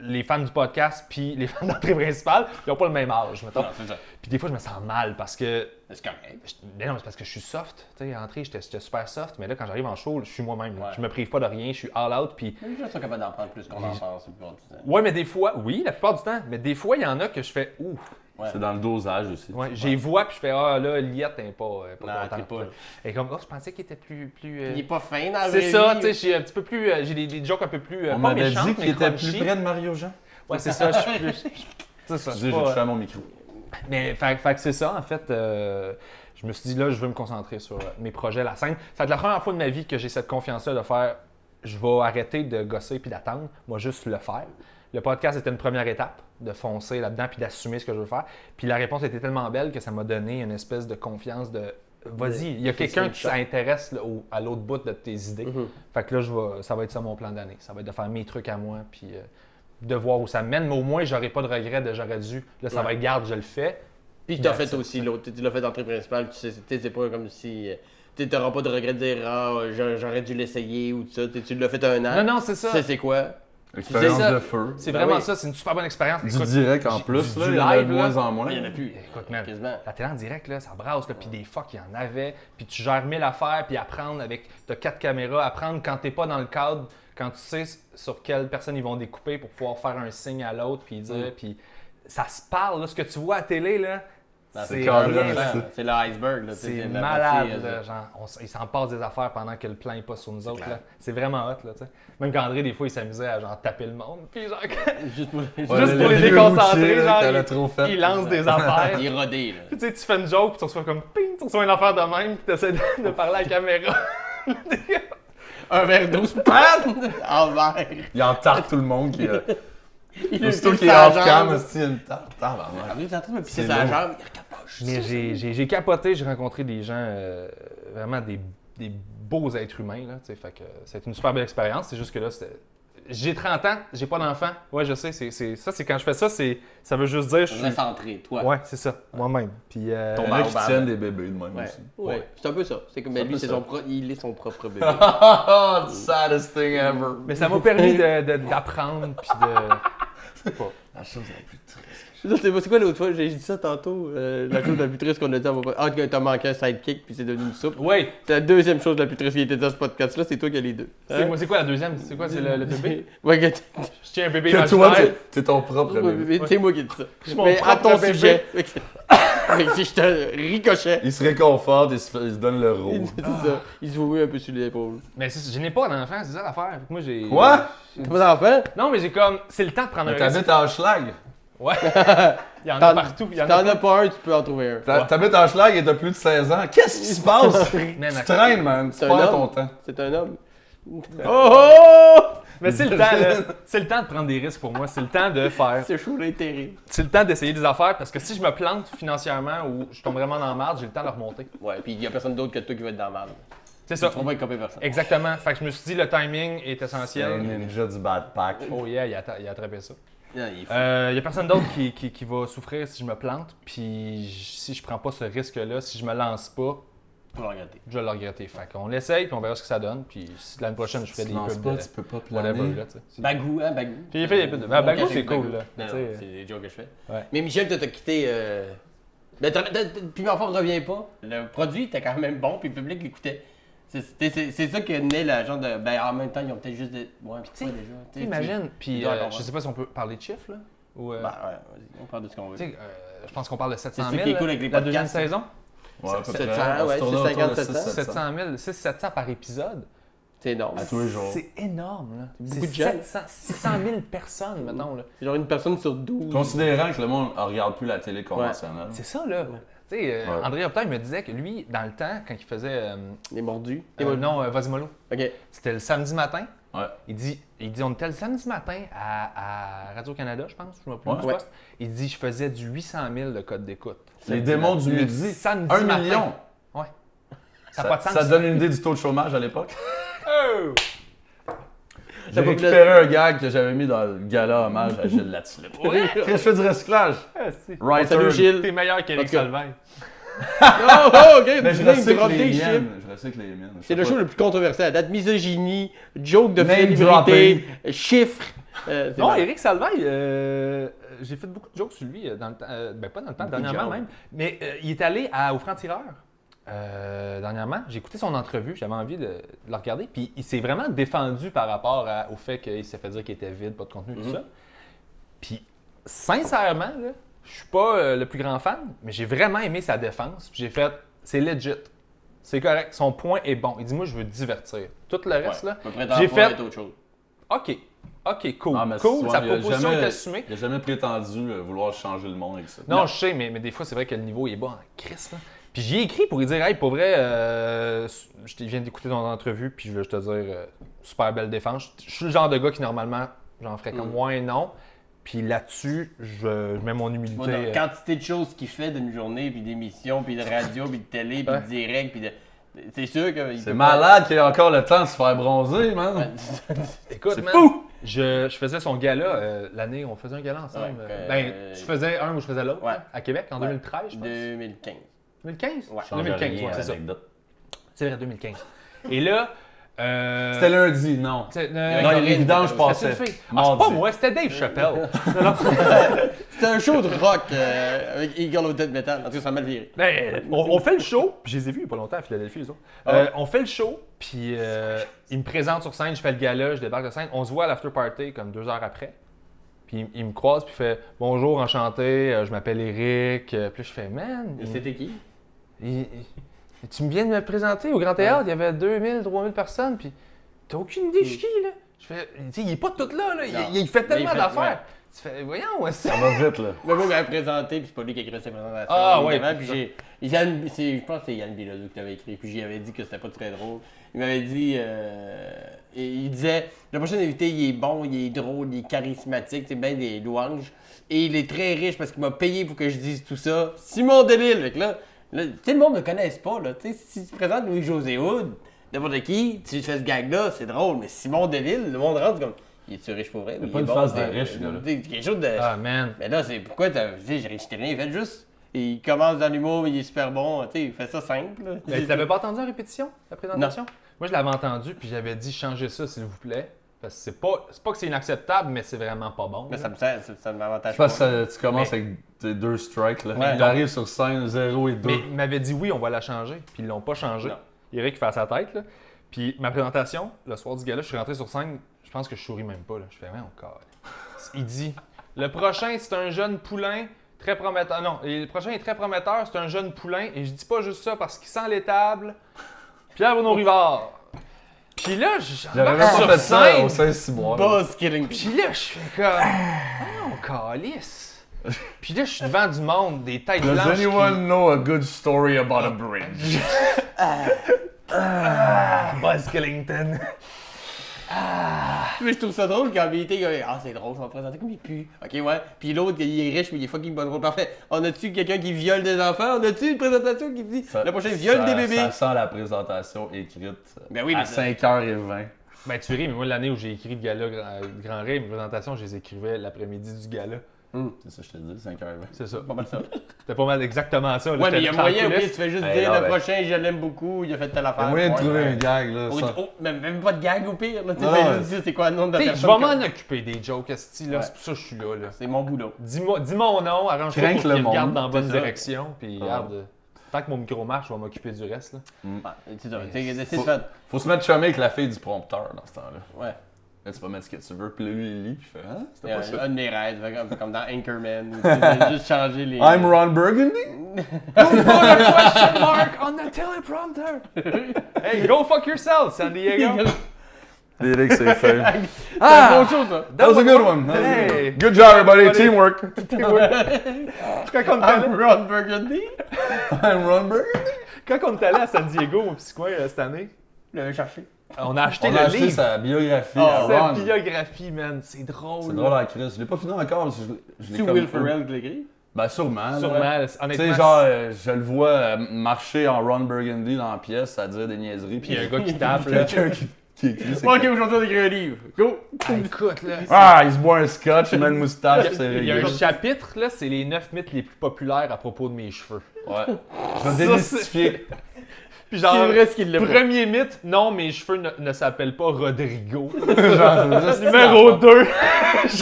les fans du podcast puis les fans d'entrée principale, ils n'ont pas le même âge, mettons. Non, c'est ça. Puis des fois je me sens mal parce que C'est correct. mais non, mais c'est parce que je suis soft. Tu sais, à l'entrée, j'étais super soft, mais là, quand j'arrive en show, je suis moi-même. là. Ouais. Je me prive pas de rien, je suis all out. Puis, Les gens sont capables d'en prendre plus qu'on en pense. ouais, mais des fois, oui, la plupart du temps, mais des fois, il y en a que je fais ouf. Ouais. C'est dans le dosage aussi. Ouais, j'ai voix, puis je fais ah là, Liette n'est pas Non, contente. t'es pas. Et comme, oh, je pensais qu'il était plus. Il est pas fin dans la C'est vraie ça, vie. tu sais, j'ai un petit peu plus. J'ai des jokes un peu plus. On pas m'avait méchantes, dit mais qu'il était crunchy. plus près de Mario Jean. Ouais, c'est ça, je suis plus. C'est ça, Je c'est dis, j'ai pas, touché à mon micro. Mais fait que c'est ça, en fait. Je me suis dit, là, je veux me concentrer sur mes projets, la scène. Ça va être la première fois de ma vie que j'ai cette confiance-là de faire, je vais arrêter de gosser puis d'attendre, moi juste le faire. Le podcast était une première étape, de foncer là-dedans puis d'assumer ce que je veux faire. Puis la réponse était tellement belle que ça m'a donné une espèce de confiance de, vas-y, il y a quelqu'un qui s'intéresse là, à l'autre bout de tes idées. Fait que là, ça va être ça mon plan d'année. Ça va être de faire mes trucs à moi puis de voir où ça me mène. Mais au moins, j'aurai pas de regret de j'aurais dû. Là, ça va être garde, je le fais. Puis tu as fait aussi l'autre, tu l'as fait d'entrée principale, tu sais, c'est pas comme si tu n'auras pas de regret de dire j'aurais dû l'essayer ou tout ça, tu l'as fait un an. Non, c'est ça. Tu sais c'est quoi? Expérience de feu. C'est vraiment ça, c'est une super bonne expérience. Du direct en plus, là, il y en a de moins en moins. Il y en a plus. Écoute, man, quasiment. la télé en direct, là, ça brasse, là, puis des fois qu'il y en avait, puis tu gères 1000 affaires, puis apprendre avec, t'as 4 caméras, apprendre quand t'es pas dans le cadre, quand tu sais sur quelle personne ils vont découper pour pouvoir faire un signe à l'autre, puis dire, puis ça se parle, là, ce que tu vois à la télé, là. C'est C'est l'iceberg. C'est malade, là, genre, il s'en passe des affaires pendant que le plan est pas sur nous autres. Là. C'est vraiment hot. Là, t'sais. Même qu'André, des fois, il s'amusait à genre, taper le monde. Puis genre, juste pour les déconcentrer, genre, il lance des affaires. Il est rodé. Là. Puis, tu fais une joke, puis tu reçois comme ping, tu reçois une affaire de même, puis tu essaies de parler à la caméra. Un verre d'eau, pan! En verre. Il en tarte tout le monde qui a. Il Aussitôt qu'il est off-cam, il y a une tarte. André, t'es en train de me pisser sa jambe. Mais j'ai capoté, j'ai rencontré des gens, vraiment des beaux êtres humains. Là, fait que c'est une super belle expérience. C'est juste que là, j'ai 30 ans, j'ai pas d'enfant. Ouais, je sais, c'est quand je fais ça, ça veut juste dire je suis centré, toi. Ouais, c'est ça, moi-même. Puis il y en a qui tiennent des bébés de même aussi. Ouais, c'est un peu ça. C'est comme lui, il est son propre bébé. The saddest thing ever. Mais ça m'a permis d'apprendre puis de. La chose la plus triste. C'est quoi l'autre fois? J'ai dit ça tantôt. La chose la plus triste qu'on a dit à mon podcast. Ah, t'as manqué un sidekick puis c'est devenu une soupe. Oui. C'est la deuxième chose la plus triste qui a été dit à ce podcast-là, c'est toi qui as les deux. Hein? C'est quoi la deuxième? C'est quoi? C'est le bébé? Ouais, que je tiens un bébé que toi, imaginaire. t'es ton propre bébé. C'est moi qui ai dit ça. Mais à ton sujet. Si je te ricochet. Il se réconforte, il se donne le rôle. C'est ça. Il se voit un peu sur l'épaule. Mais je n'ai pas d'enfant, c'est ça l'affaire. Moi, j'ai. Quoi? T'as pas d'enfant? Non, mais j'ai comme. C'est le temps de prendre un risque. T'habites en Schlag? Ouais. Il y en a partout. T'en as pas un, tu peux en trouver un. T'habites en Schlag et t'as plus de 16 ans. Qu'est-ce qui se passe? Tu traînes, man. Tu perds ton temps. C'est un homme. Oh! Mais c'est le temps, là. C'est le temps de prendre des risques pour moi. C'est le temps de faire. C'est chaud, là, terrible. C'est le temps d'essayer des affaires parce que si je me plante financièrement ou je tombe vraiment dans la merde, j'ai le temps de remonter. Ouais, puis il y a personne d'autre que toi qui va être dans la merde. C'est ça. On va écoper personne. Exactement. Fait que je me suis dit, le timing est C'est essentiel. un ninja du bad pack. Oh yeah, il a attrapé ça. Non, il est fou. Il y a personne d'autre qui va souffrir si je me plante. Puis si je prends pas ce risque-là, si je me lance pas, Je vais le regretter. je vais le regretter. Fait qu'on l'essaye, puis on verra ce que ça donne. Puis si l'année prochaine, je ferai des pubs de tu peux pas whatever. planer. Là, tu sais. Bagou, hein, Bagou. Puis j'ai fait des pubs de. Bagou, c'est cool, là. Non, Tu sais, c'est des jokes que je fais. Ouais. Mais Michel, t'as quitté. Ben, puis enfin, on revient pas. Le produit était quand même bon, puis le public l'écoutait. C'est ça que naît la genre de. Ben, en même temps, ils ont peut-être juste des. Ouais, pis tu sais, déjà. Imagine. Puis dois comprendre. je sais pas si on peut parler de chiffres, là. Ou, Ben, ouais, vas-y, on parle de ce qu'on veut. tu sais, je pense qu'on parle de 700 C'est 000. ça qui est cool avec les la deuxième podcasts. saison. Ouais, à peu 700, près. On ouais, se tourne c'est autour de 50, 700. 700 000, 700 par épisode. C'est énorme. À tous les jours. C'est énorme, là. beaucoup C'est de gens. 600 000 personnes, mettons, là. C'est genre une personne sur 12. Considérant que le monde ne regarde plus la télé conventionnelle. C'est ça, là. Tu sais, André Optin, il me disait que lui, dans le temps, quand il faisait. Les mordus. Non, Vas-y Mollo. Ok. C'était le samedi matin. Ouais. Il dit, on était le samedi matin à Radio-Canada, je pense, je me rappelle plus Ouais. du poste. Il dit, je faisais du 800 000 de code d'écoute. Les démons du Le midi. samedi 1 matin. million. Ouais. Ça n'a pas de sens. Ça donne une idée du taux de chômage à l'époque. Oh! J'ai récupéré un gag que j'avais mis dans le gala hommage à Gilles Latulippe. Ouais. Je fais du recyclage. Ah, si. Writer. Salut Gilles. T'es meilleur qu'Éric En tout cas. Salvaire. Oh, ok. Mais je Name recycle drop les des chiffres. miennes. Je recycle les miennes. C'est le show le plus controversé à date. Misogynie, joke de Name célébrité, chiffres. C'est Non, marrant. Éric Salvaille, j'ai fait beaucoup de jokes sur lui dans le temps, ben pas dans le temps, Beaucoup de dernièrement jokes. même, mais il est allé au Franc-Tireur dernièrement. J'ai écouté son entrevue, j'avais envie de le regarder, puis il s'est vraiment défendu par rapport au fait qu'il s'est fait dire qu'il était vide, pas de contenu, tout ça. Puis sincèrement, là, je suis pas le plus grand fan, mais j'ai vraiment aimé sa défense, puis j'ai fait, c'est legit. C'est correct, son point est bon. Il dit, moi, je veux divertir. Tout le reste, là, j'ai fait, autre chose. OK. OK, cool. Non, mais Cool, c'est- sa il a proposition jamais- est assumée. Il n'a jamais prétendu vouloir changer le monde avec ça. Non, je sais, mais des fois, c'est vrai que le niveau est bas en crise. Là. Puis j'y ai écrit pour lui dire, hey, pour vrai, je viens d'écouter ton entrevue, puis je veux te dire, super belle défense. Je suis le genre de gars qui, normalement, j'en ferais comme moi et non. Puis là-dessus, je mets mon humilité. Moi, la quantité de choses qu'il fait d'une journée, puis d'émissions, puis de radio, puis de télé, puis de direct, puis de... C'est sûr que... C'est malade qu'il ait encore le temps de se faire bronzer, man. Écoute, C'est man, fou! je faisais son gala l'année, on faisait un gala ensemble. Ouais, je faisais un ou je faisais l'autre, Ouais. à Québec, en Ouais. 2013, je pense. 2015. 2015? Ouais. Change 2015, rien ouais, à c'est ça. l'anecdote. C'est vrai, 2015. Et là... C'était lundi, non. Non, il est évident, je passais. C'est pas Mardi. moi, c'était Dave Chappelle. C'était un show de rock avec Eagle of Death Metal. En tout cas, ça m'a mal viré. Ben, on fait le show, puis je les ai vus il y a pas longtemps à Philadelphie, les autres. On fait le show, puis il me présente sur scène, je fais le gala, je débarque de scène. On se voit à l'after party comme 2 heures après. Puis il me croise, puis il fait « Bonjour, enchanté, je m'appelle Eric. » Puis là, je fais « Man, Et c'était qui? tu me viens de me présenter au Grand Théâtre, il y avait 2000, 3000 personnes, puis t'as aucune idée je suis qui, là? » Je fais « Tu sais, il est pas tout là, là. Il fait tellement d'affaires. » Tu fais « Voyons, Ça va vite, là. Mais moi, il m'avait présenté, puis c'est pas lui qui a écrit sa présentation. Ah, ouais, évidemment, puis puis je pense que c'est Yann Bilodeau qui l'avait écrit, puis j'y avais dit que c'était pas très drôle. Il m'avait dit, il disait, le prochain invité, il est bon, il est drôle, il est charismatique, c'est bien des louanges, et il est très riche parce qu'il m'a payé pour que je dise tout ça. Simon Delille, fait que là, tu sais, le monde ne me connaisse pas, là, tu sais, si tu présentes Louis-José Hood, n'importe qui, tu fais ce gag-là, c'est drôle, mais Simon Delille, le monde rentre comme... Il est-tu riche pour vrai? Il a Il pas Ah, est une bon, face de c'est- riche, ce gars-là. quelque chose de... Ah, man. Mais là, c'est pourquoi tu sais, j'ai rien fait juste. Il commence dans l'humour, mais il est super bon. Tu sais, il fait ça simple. là. Mais tu l'avais pas entendu en répétition, la présentation? Moi, je l'avais entendu, puis j'avais dit changez ça, s'il vous plaît. Parce que c'est pas que c'est inacceptable, mais c'est vraiment pas bon. Mais là. ça me sert, ça ne m'avantage Je pas. pense que tu commences avec tes 2 strikes, là. Ouais. Il arrive sur scène, 0 et 2. Mais il m'avait dit oui, on va la changer, puis ils l'ont pas changé. Non. Eric fait à sa tête, là. Puis ma présentation, le soir du gala, je suis rentré sur scène, je pense que je souris même pas, là. Je fais rien encore. Il dit le prochain, c'est un jeune poulain très prometteur. Non, le prochain est très prometteur, c'est un jeune poulain. Et je dis pas juste ça parce qu'il sent l'étable. Pierre Bruno Rivard. Puis là, J'avais même j'embarque pas sur fait ça scène. au Saint-Cyboire. Boss killing. Puis là, je fais comme oh, calice. Puis là, je suis devant du monde, des têtes Does blanches. anyone know a good story about a bridge? Buzz Killington. Mais je trouve ça drôle quand il était. Ah, c'est drôle, ça va présenter comme il pue. Ok, ouais. Puis l'autre, il est riche, mais il est fucking bon drôle. Parfait. On a-tu quelqu'un qui viole des enfants? On a-tu une présentation qui dit le prochain viole des bébés? Ça sent la présentation écrite Ben oui, à mais ça- 5h20. Ben, tu ris, mais moi, l'année où j'ai écrit le gala Grand Rire, mes présentations, je les écrivais l'après-midi du gala. C'est ça, je te dis, 5h20. C'est ça. Pas mal ça. C'était pas mal exactement ça. là. Ouais, mais il y a J'étais en moyen, ok, coulisses. tu fais juste Hey, dire non, le ben- prochain, je l'aime beaucoup, il a fait telle Il y affaire. a moyen de Ouais, trouver ouais. un gag, là. Oh, ça. oh, même pas de gag au pire, là. Tu Non, fais non, juste dire c'est quoi le nom de la T'sais, personne. je vais que- m'en occuper des jokes, esti, là. Ouais. C'est pour ça que je suis là. C'est mon boulot. Dis mon nom, arrange-toi Crains pour qu'il le monde, regarde dans la bonne c'est ça. direction. Puis regarde, tant que mon micro marche, je vais m'occuper du reste. Là. C'est ça. C'est Faut- fait. Faut se mettre chumé avec la fille du prompteur dans ce temps-là. Ouais. Là, tu vas mettre ce que tu veux, puis là, lui, il lit, puis il fait Hein? C'est C'était pas ça. un de mes rêves, comme dans Anchorman. Où tu sais, juste changer les. I'm Ron Burgundy? Question mark on the teleprompter! Hey, go fuck yourself, San Diego! Eric, c'est fait. C'est un bon show, ça. That was a good one. Hey. Good job, everybody. Teamwork. Quand on est allé- I'm Ron Burgundy. I'm Ron Burgundy. quand on est allé à San Diego, au petit coin, cette année, Je l'avais cherché. on a acheté On le a acheté livre. sa biographie Oh, à Sa Ron. biographie, man. C'est drôle. C'est drôle à Chris. Je l'ai pas fini encore, parce que je l'ai C'est comme- Will Ferrell qui l'a écrit. Ben, sûrement. là. Sûrement, Tu honnêtement. sais, genre, je le vois marcher en Ron Burgundy dans la pièce à dire des niaiseries. Puis il y a un gars qui tape, là. quelqu'un qui écrit. c'est Bon, ok, aujourd'hui on écrit un livre. Go! Ah, écoute, là. Ah, il se boit un scotch, il met une moustache, c'est Il y a un réglé. chapitre, là, c'est les 9 mythes les plus populaires à propos de mes cheveux. Ouais. Je vais démystifier. Puis C'est genre, vrai ce qu'il l'a pas. premier mythe, non, mes cheveux ne s'appellent pas Rodrigo. Genre, Numéro 2.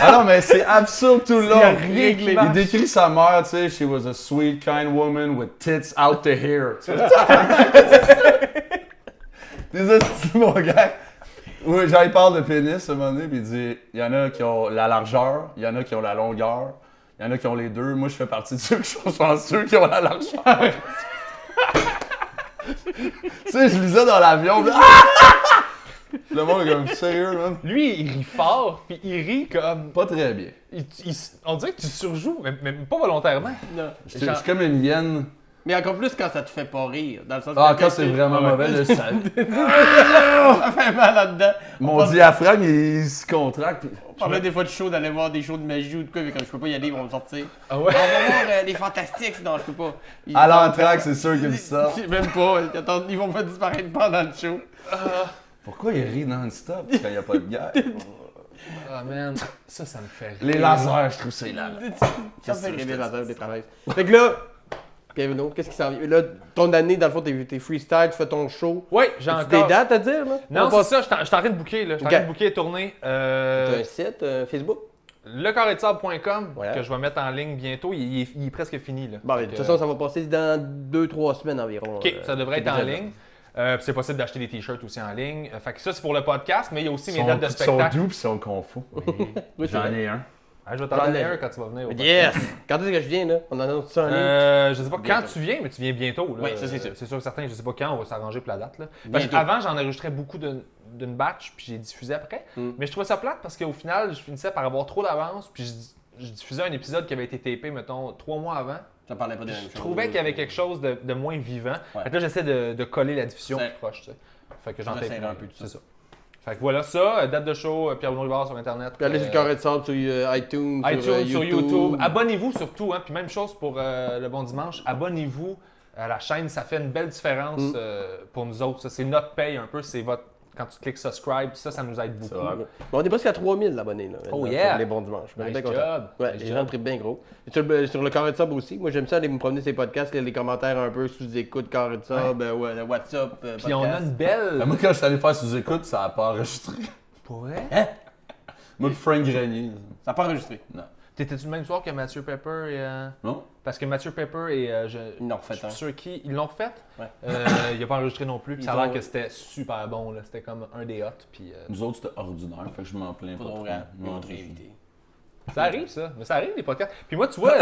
Ah non, mais c'est absurde tout le long. Il y a rien qui Il marche. décrit sa mère, tu sais, she was a sweet, kind woman with tits out to here. Des astuces, mon gars. Oui, genre, il parle de pénis à un moment donné, puis il dit il y en a qui ont la largeur, il y en a qui ont la longueur, il y en a qui ont les deux. Moi, je fais partie de ceux qui sont chanceux qui ont la largeur. Tu sais, je lisais dans l'avion, puis Le monde est comme sérieux, man. Lui, il rit fort, puis il rit comme... Pas très bien. On dirait que tu surjoues, mais pas volontairement. Non. Je suis comme une hyène. Mais encore plus quand ça te fait pas rire. Dans le sens Ah, que quand c'est vraiment mauvais, là, ça... ça fait mal là-dedans. Mon diaphragme, il se contracte. On parlait des fois de show, d'aller voir des shows de magie ou de quoi, mais comme je peux pas y aller, ils vont me sortir. Ah On ouais? va voir les Fantastiques. Non, je peux pas. À l'entraque, c'est sûr qu'il ça. Même pas. Ils vont pas disparaître pendant le show. Pourquoi il rit non-stop quand il n'y a pas de guerre? Ah man, ça me fait rire. Les lasers, je trouve ça hilarant. Ça me fait rêver dans des travails. Fait que là, Pierre-Bruno, qu'est-ce qui s'en vient? Là, ton année, dans le fond, t'es freestyle, tu fais ton show. Oui, j'ai As-tu encore... des dates à dire, là? Non, On c'est passe- ça, je suis en train de booker, là. Je suis en train de booker et tourner. T'as un site, Facebook? Lecarretsable.com, Voilà. que je vais mettre en ligne bientôt. Il est presque fini, là. Bon, de Fait toute que- façon, ça va passer dans 2-3 semaines environ. OK, ça devrait être en l'épisode. ligne. Puis c'est possible d'acheter des t-shirts aussi en ligne. Fait que ça, c'est pour le podcast, mais il y a aussi mes Ils dates de sont spectacle. doux pis ils sont confus. Oui, c'est J'en vrai. ai un. Ah, je vais t'en donner un quand tu vas venir. Au Yes! Quand est-ce que je viens, là? On en annonce ça en ligne? Je sais pas Bientôt. quand tu viens, mais tu viens bientôt. Là. Oui, ça, c'est sûr. C'est sûr que certain, je sais pas quand, on va s'arranger pour la date. Là. Parce Bientôt. qu'avant, j'en enregistrais beaucoup d'une batch, puis j'ai diffusé après. Mais je trouvais ça plate parce qu'au final, je finissais par avoir trop d'avance, puis je diffusais un épisode qui avait été tapé, mettons, 3 mois avant. Ça parlait pas de la même chose. Je trouvais qu'il y avait quelque chose de moins vivant. Ouais. Fait que là, j'essaie de coller la diffusion C'est- plus proche. Tu sais. Fait que j'en J'essaierai tape un peu de ça. C'est ça. Fait que voilà ça, date de show, Pierre-Bruno Rivard sur Internet. Puis allez sur le carré de sable sur iTunes, iTunes, sur YouTube. Abonnez-vous surtout, hein, puis même chose pour le Bon Dimanche. Abonnez-vous à la chaîne, ça fait une belle différence pour nous autres. Ça, c'est notre paye un peu, c'est votre. Quand tu cliques subscribe, ça nous aide beaucoup. C'est vrai. Bon, on est presque à 3000 abonnés, là. Oh, maintenant, yeah! sur les bons dimanches. Je suis Nice bien content. job. Ouais, Nice les job. gens trippent bien gros. Et sur le carré de sable aussi. Moi, j'aime ça aller me promener ces podcasts, lire les commentaires un peu sous-écoute, carré de sable, ouais, le WhatsApp, Puis on a une belle. Moi, quand je suis allé faire sous-écoute, ça n'a pas enregistré. Pour vrai? Moi, le Frank Grenier. Ça n'a pas enregistré. Non. T'étais-tu le même soir que Mathieu Pepper et. Non? Parce que Mathieu Pepper et. Ils l'ont refait Je un. suis sûr qu'ils l'ont refait. Ouais. Il n'a pas enregistré non plus. Puis Ils ça a l'air ont- que c'était super bon. Là. C'était comme un des hot. Puis, Nous autres, c'était ordinaire, fait que je m'en plains Pas pas trop trop. grand. Ils Ouais, ont c'est- réinvité. ça arrive, ça. Mais ça arrive, les podcasts. Puis moi, tu vois,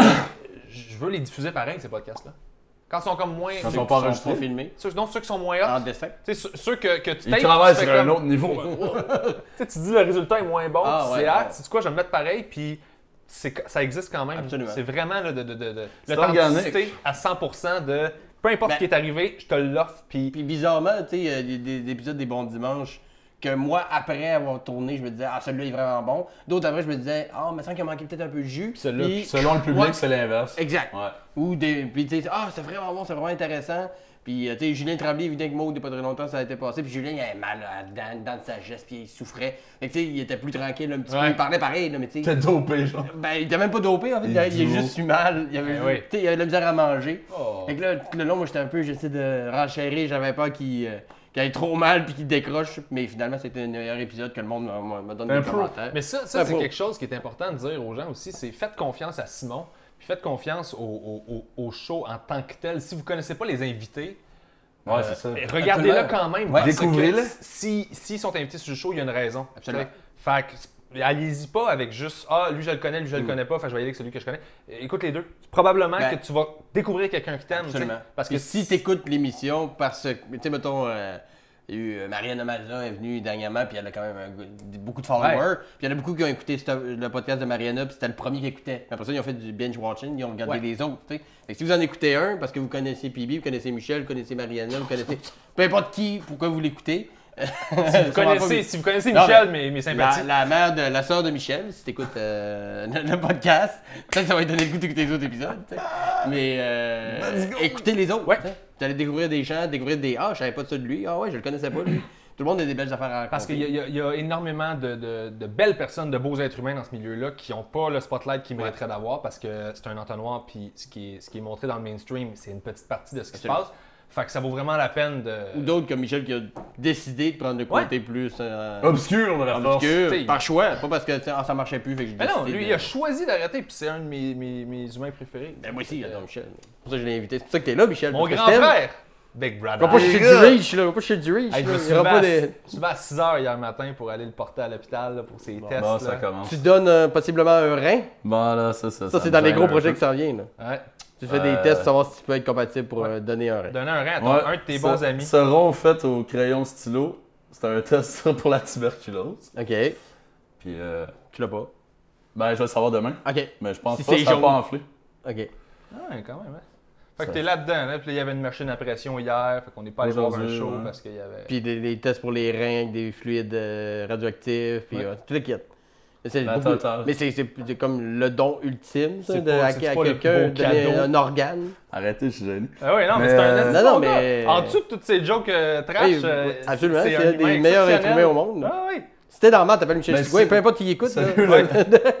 je veux les diffuser pareil, ces podcasts-là. Quand ils sont comme moins. Quand ils ceux- sont pas Ils enregistrés. sont filmés. non, ceux qui sont moins hot. En dessin. Tu sais, ceux que tu Ils tapes, travaillent tu fais sur un comme- autre niveau. Tu sais, tu dis le résultat est moins bon, Ah, c'est ouais, hâte. ouais. C'est quoi, je vais me mettre pareil, puis ça existe quand même. Absolument. C'est vraiment là, C'est l'authenticité organique. à 100% de peu importe Ben- ce qui est arrivé, je te l'offre, puis Puis bizarrement, tu sais, il y a des épisodes des Bons Dimanches que moi, après avoir tourné, je me disais, ah, celui-là est vraiment bon. D'autres après, je me disais, ah, il me semble qu'il manquait peut-être un peu de jus. celui-là, Puis- Selon le public, Ouais. c'est l'inverse. Exact. Ouais. Ou des. Puis tu sais, ah, c'est vraiment bon, c'est vraiment intéressant. Puis tu sais, Julien Tremblay, évidemment, avec Maud, il n'y a pas très longtemps, ça a été passé. Puis Julien, il avait mal dans de sa geste, puis il souffrait. Fait que tu sais, il était plus tranquille un petit peu. Ouais. Il parlait pareil, là, mais tu sais. T'es dopé, genre. Ben, il était même pas dopé, en fait. Il a Idiot. juste eu mal. Il avait, Ben oui. tu sais, il avait de la misère à manger. Oh. Fait que là, tout le long, moi, j'étais un peu, j'essayais de renchérir. J'avais peur qu'il ait trop mal puis qu'il décroche. Mais finalement, c'était un meilleur épisode que le monde me donne Un des pro. commentaires. Mais ça Ouais, c'est pour- quelque chose qui est important de dire aux gens aussi, c'est faites confiance à Simon, puis faites confiance au show en tant que tel. Si vous connaissez pas les invités, Ouais, c'est ça. regardez-le Absolument. quand même. Ouais, parce que découvrez-le. S'ils sont invités sur le show, il y a une raison. Absolument. Tu sais. Fait que, allez-y pas avec juste ah, lui je le connais, lui je le connais pas, fait que je vais y aller avec celui que je connais. Écoute les deux. Probablement Ben, que tu vas découvrir quelqu'un qui t'aime. tu sais. Absolument. Parce que si tu écoutes l'émission, parce que, tu sais, mettons, il y a eu Marianne Mazza est venue dernièrement, puis elle a quand même beaucoup de followers. Ouais. Puis il y en a beaucoup qui ont écouté le podcast de Mariana, puis c'était le premier qui écoutait. Puis après ça, ils ont fait du binge-watching, ils ont regardé Ouais. les autres. Tu sais. Fait que si vous en écoutez un, parce que vous connaissez Pibi, vous connaissez Michel, vous connaissez Mariana, vous connaissez peu importe qui, pourquoi vous l'écoutez. si vous connaissez Non, Michel, mes sympathies. La mère de la sœur de Michel, si t'écoutes le podcast, peut-être que ça va lui donner le goût d'écouter les autres épisodes. tu sais. Mais écoutez les autres. Ouais. tu sais. Vous allez découvrir des gens, découvrir des ah, je savais pas de ça de lui. Ah ouais, je le connaissais pas lui. Tout le monde a des belles affaires à raconter. Parce qu'il y a énormément de belles personnes, de beaux êtres humains dans ce milieu-là qui n'ont pas le spotlight qu'ils mériteraient d'avoir parce que c'est un entonnoir, puis ce qui est montré dans le mainstream, c'est une petite partie de ce qui se Absolument. passe. Fait que ça vaut vraiment la peine de. Ou d'autres comme Michel qui a décidé de prendre le côté plus Obscur, on a la force. obscur, T'sais, par choix, pas parce que ça marchait plus. Fait que j'ai Mais non, décidé lui, de- il a choisi d'arrêter, puis c'est un de mes humains préférés. Ben moi aussi, j'adore Michel. C'est pour ça que je l'ai invité. C'est pour ça que t'es là, Michel. Mon parce que grand je t'aime. frère, Big Va Brother. pas chercher du reach, là. Va pas chercher du reach. Hey, je là. me Il suis y aura levé pas à- des... je suis levé à 6h hier matin pour aller le porter à l'hôpital là, pour ses tests. Bon, ça là. commence. Tu donnes possiblement un rein. Bon, là, ça Ça, c'est me dans les gêne gros un projets peu. qui s'en viennent. là. Ouais. Tu fais des tests pour savoir si tu peux être compatible pour donner un rein. Donner un rein à un de tes bons amis. Seront faits au crayon stylo, C'était un test pour la tuberculose. OK. Puis, Tu l'as pas. ben, je vais le savoir demain. OK. Mais je pense Si pas que c'est ça n'a jaune. pas enflé. OK. Ah, quand même, hein. Fait que Ça- t'es là-dedans, là. Puis là, il y avait une machine à pression hier. Fait qu'on n'est pas allé voir un Aujourd'hui, show ouais. parce qu'il y avait. Puis des tests pour les reins avec des fluides radioactifs, puis Ouais. tout le kit. Mais c'est La beaucoup- totale. mais c'est comme le don ultime, ça, C'est de pas- à c'est pas le quelqu'un plus beau donner cadeau. un organe. Arrêtez, je suis gêné. Ah oui, non, mais Mais, c'est un euh, esti non, bon mais- gars. En dessous de toutes ces jokes trash, Oui, absolument, c'est un un des humain meilleurs êtres exceptionnel. humains au monde. Ah oui. Si t'es dans le mal, t'appelles Michel Ben, Chicoin, c'est- peu importe qui écoute. là. Sérieux, Ouais.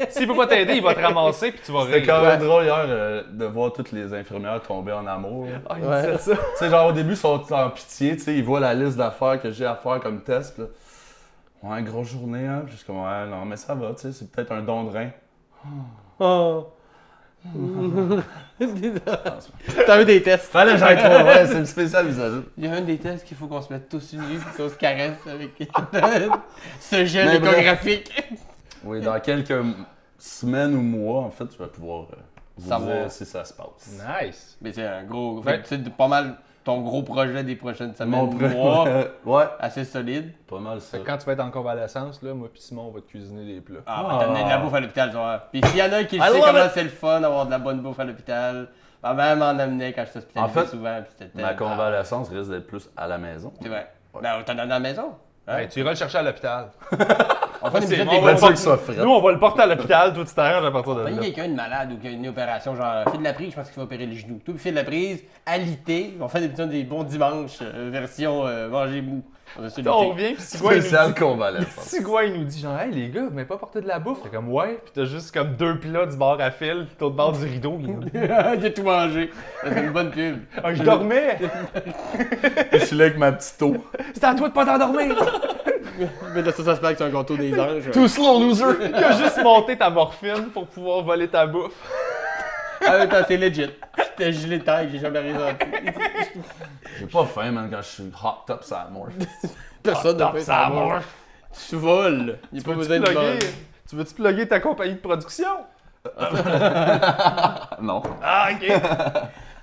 S'il peut pas t'aider, il va te ramasser puis tu vas C'était rire. quand même Ouais. drôle hier de voir toutes les infirmières tomber en amour. là. Ah, il Ouais. disait ça. Tu sais, genre au début, ils sont en pitié, tu sais, ils voient la liste d'affaires que j'ai à faire comme test. Puis là, ouais, grosse journée, hein. Puis je suis comme, ouais, non, mais ça va, tu sais, c'est peut-être un don de rein. Oh. T'as eu des tests. Fallait que j'aille trois, ouais, c'est une spéciale visage. Il y a un des tests qu'il faut qu'on se mette tous unis et qu'on se caresse avec ce gel Mais bref. échographique. Oui, dans quelques semaines ou mois, en fait, je vais pouvoir vous Savoir. dire si ça se passe. Nice. Mais c'est un gros. Ouais. fait que c'est pas mal ton gros projet des prochaines semaines. Mon mois, ouais, assez solide. pas mal ça. Fait que quand tu vas être en convalescence, là, moi pis Simon, on va te cuisiner des plats. Ah, on va t'amener de la bouffe à l'hôpital, tu vois. Puis s'il y en a un qui I sait love comment it. c'est le fun d'avoir de la bonne bouffe à l'hôpital, ma mère m'en amenait quand j'étais hospitalisé En fait, souvent. Puis c'était Ma convalescence risque d'être plus à la maison. C'est vrai. Ben, on t'en donne dans la maison. Hein? Ouais, tu iras le chercher à l'hôpital. On fait une c'est visite bon, des on va bonnes le que ça porter- frette. Nous, on va le porter à l'hôpital, toi tu t'arranges à partir de Il y a là. quelqu'un de malade ou qui a une opération, genre, fait de la prise, je pense qu'il faut opérer les genoux. Tout fait de la prise, alité, on fait des bons dimanches, version manger mou. On a ça On l'été. revient pis Sigouin, il nous Spécial dit... convalescence. Sigouin, il nous dit genre, hey les gars, vous m'avez pas porté de la bouffe? T'es comme, ouais, pis t'as juste comme 2 plats du bord à fil, pis l'autre bord du rideau. Il nous dit, J'ai tout mangé. C'est une bonne pub. ah, je dormais! Je suis là avec ma petite eau. C'était à toi de pas t'endormir! Mais là, ça se passe que c'est un gâteau des anges. Too slow, loser! Il a juste monté ta morphine pour pouvoir voler ta bouffe. Ah, attends, c'est legit. J'étais gelé de taille, j'ai jamais ressenti. J'ai pas faim, man, quand je suis hot top ça morph. Personne n'a fait Ça ça. marche! Tu voles. Il n'y a pas besoin de voler. Tu veux-tu plugger ta compagnie de production? Non. Ah, ok!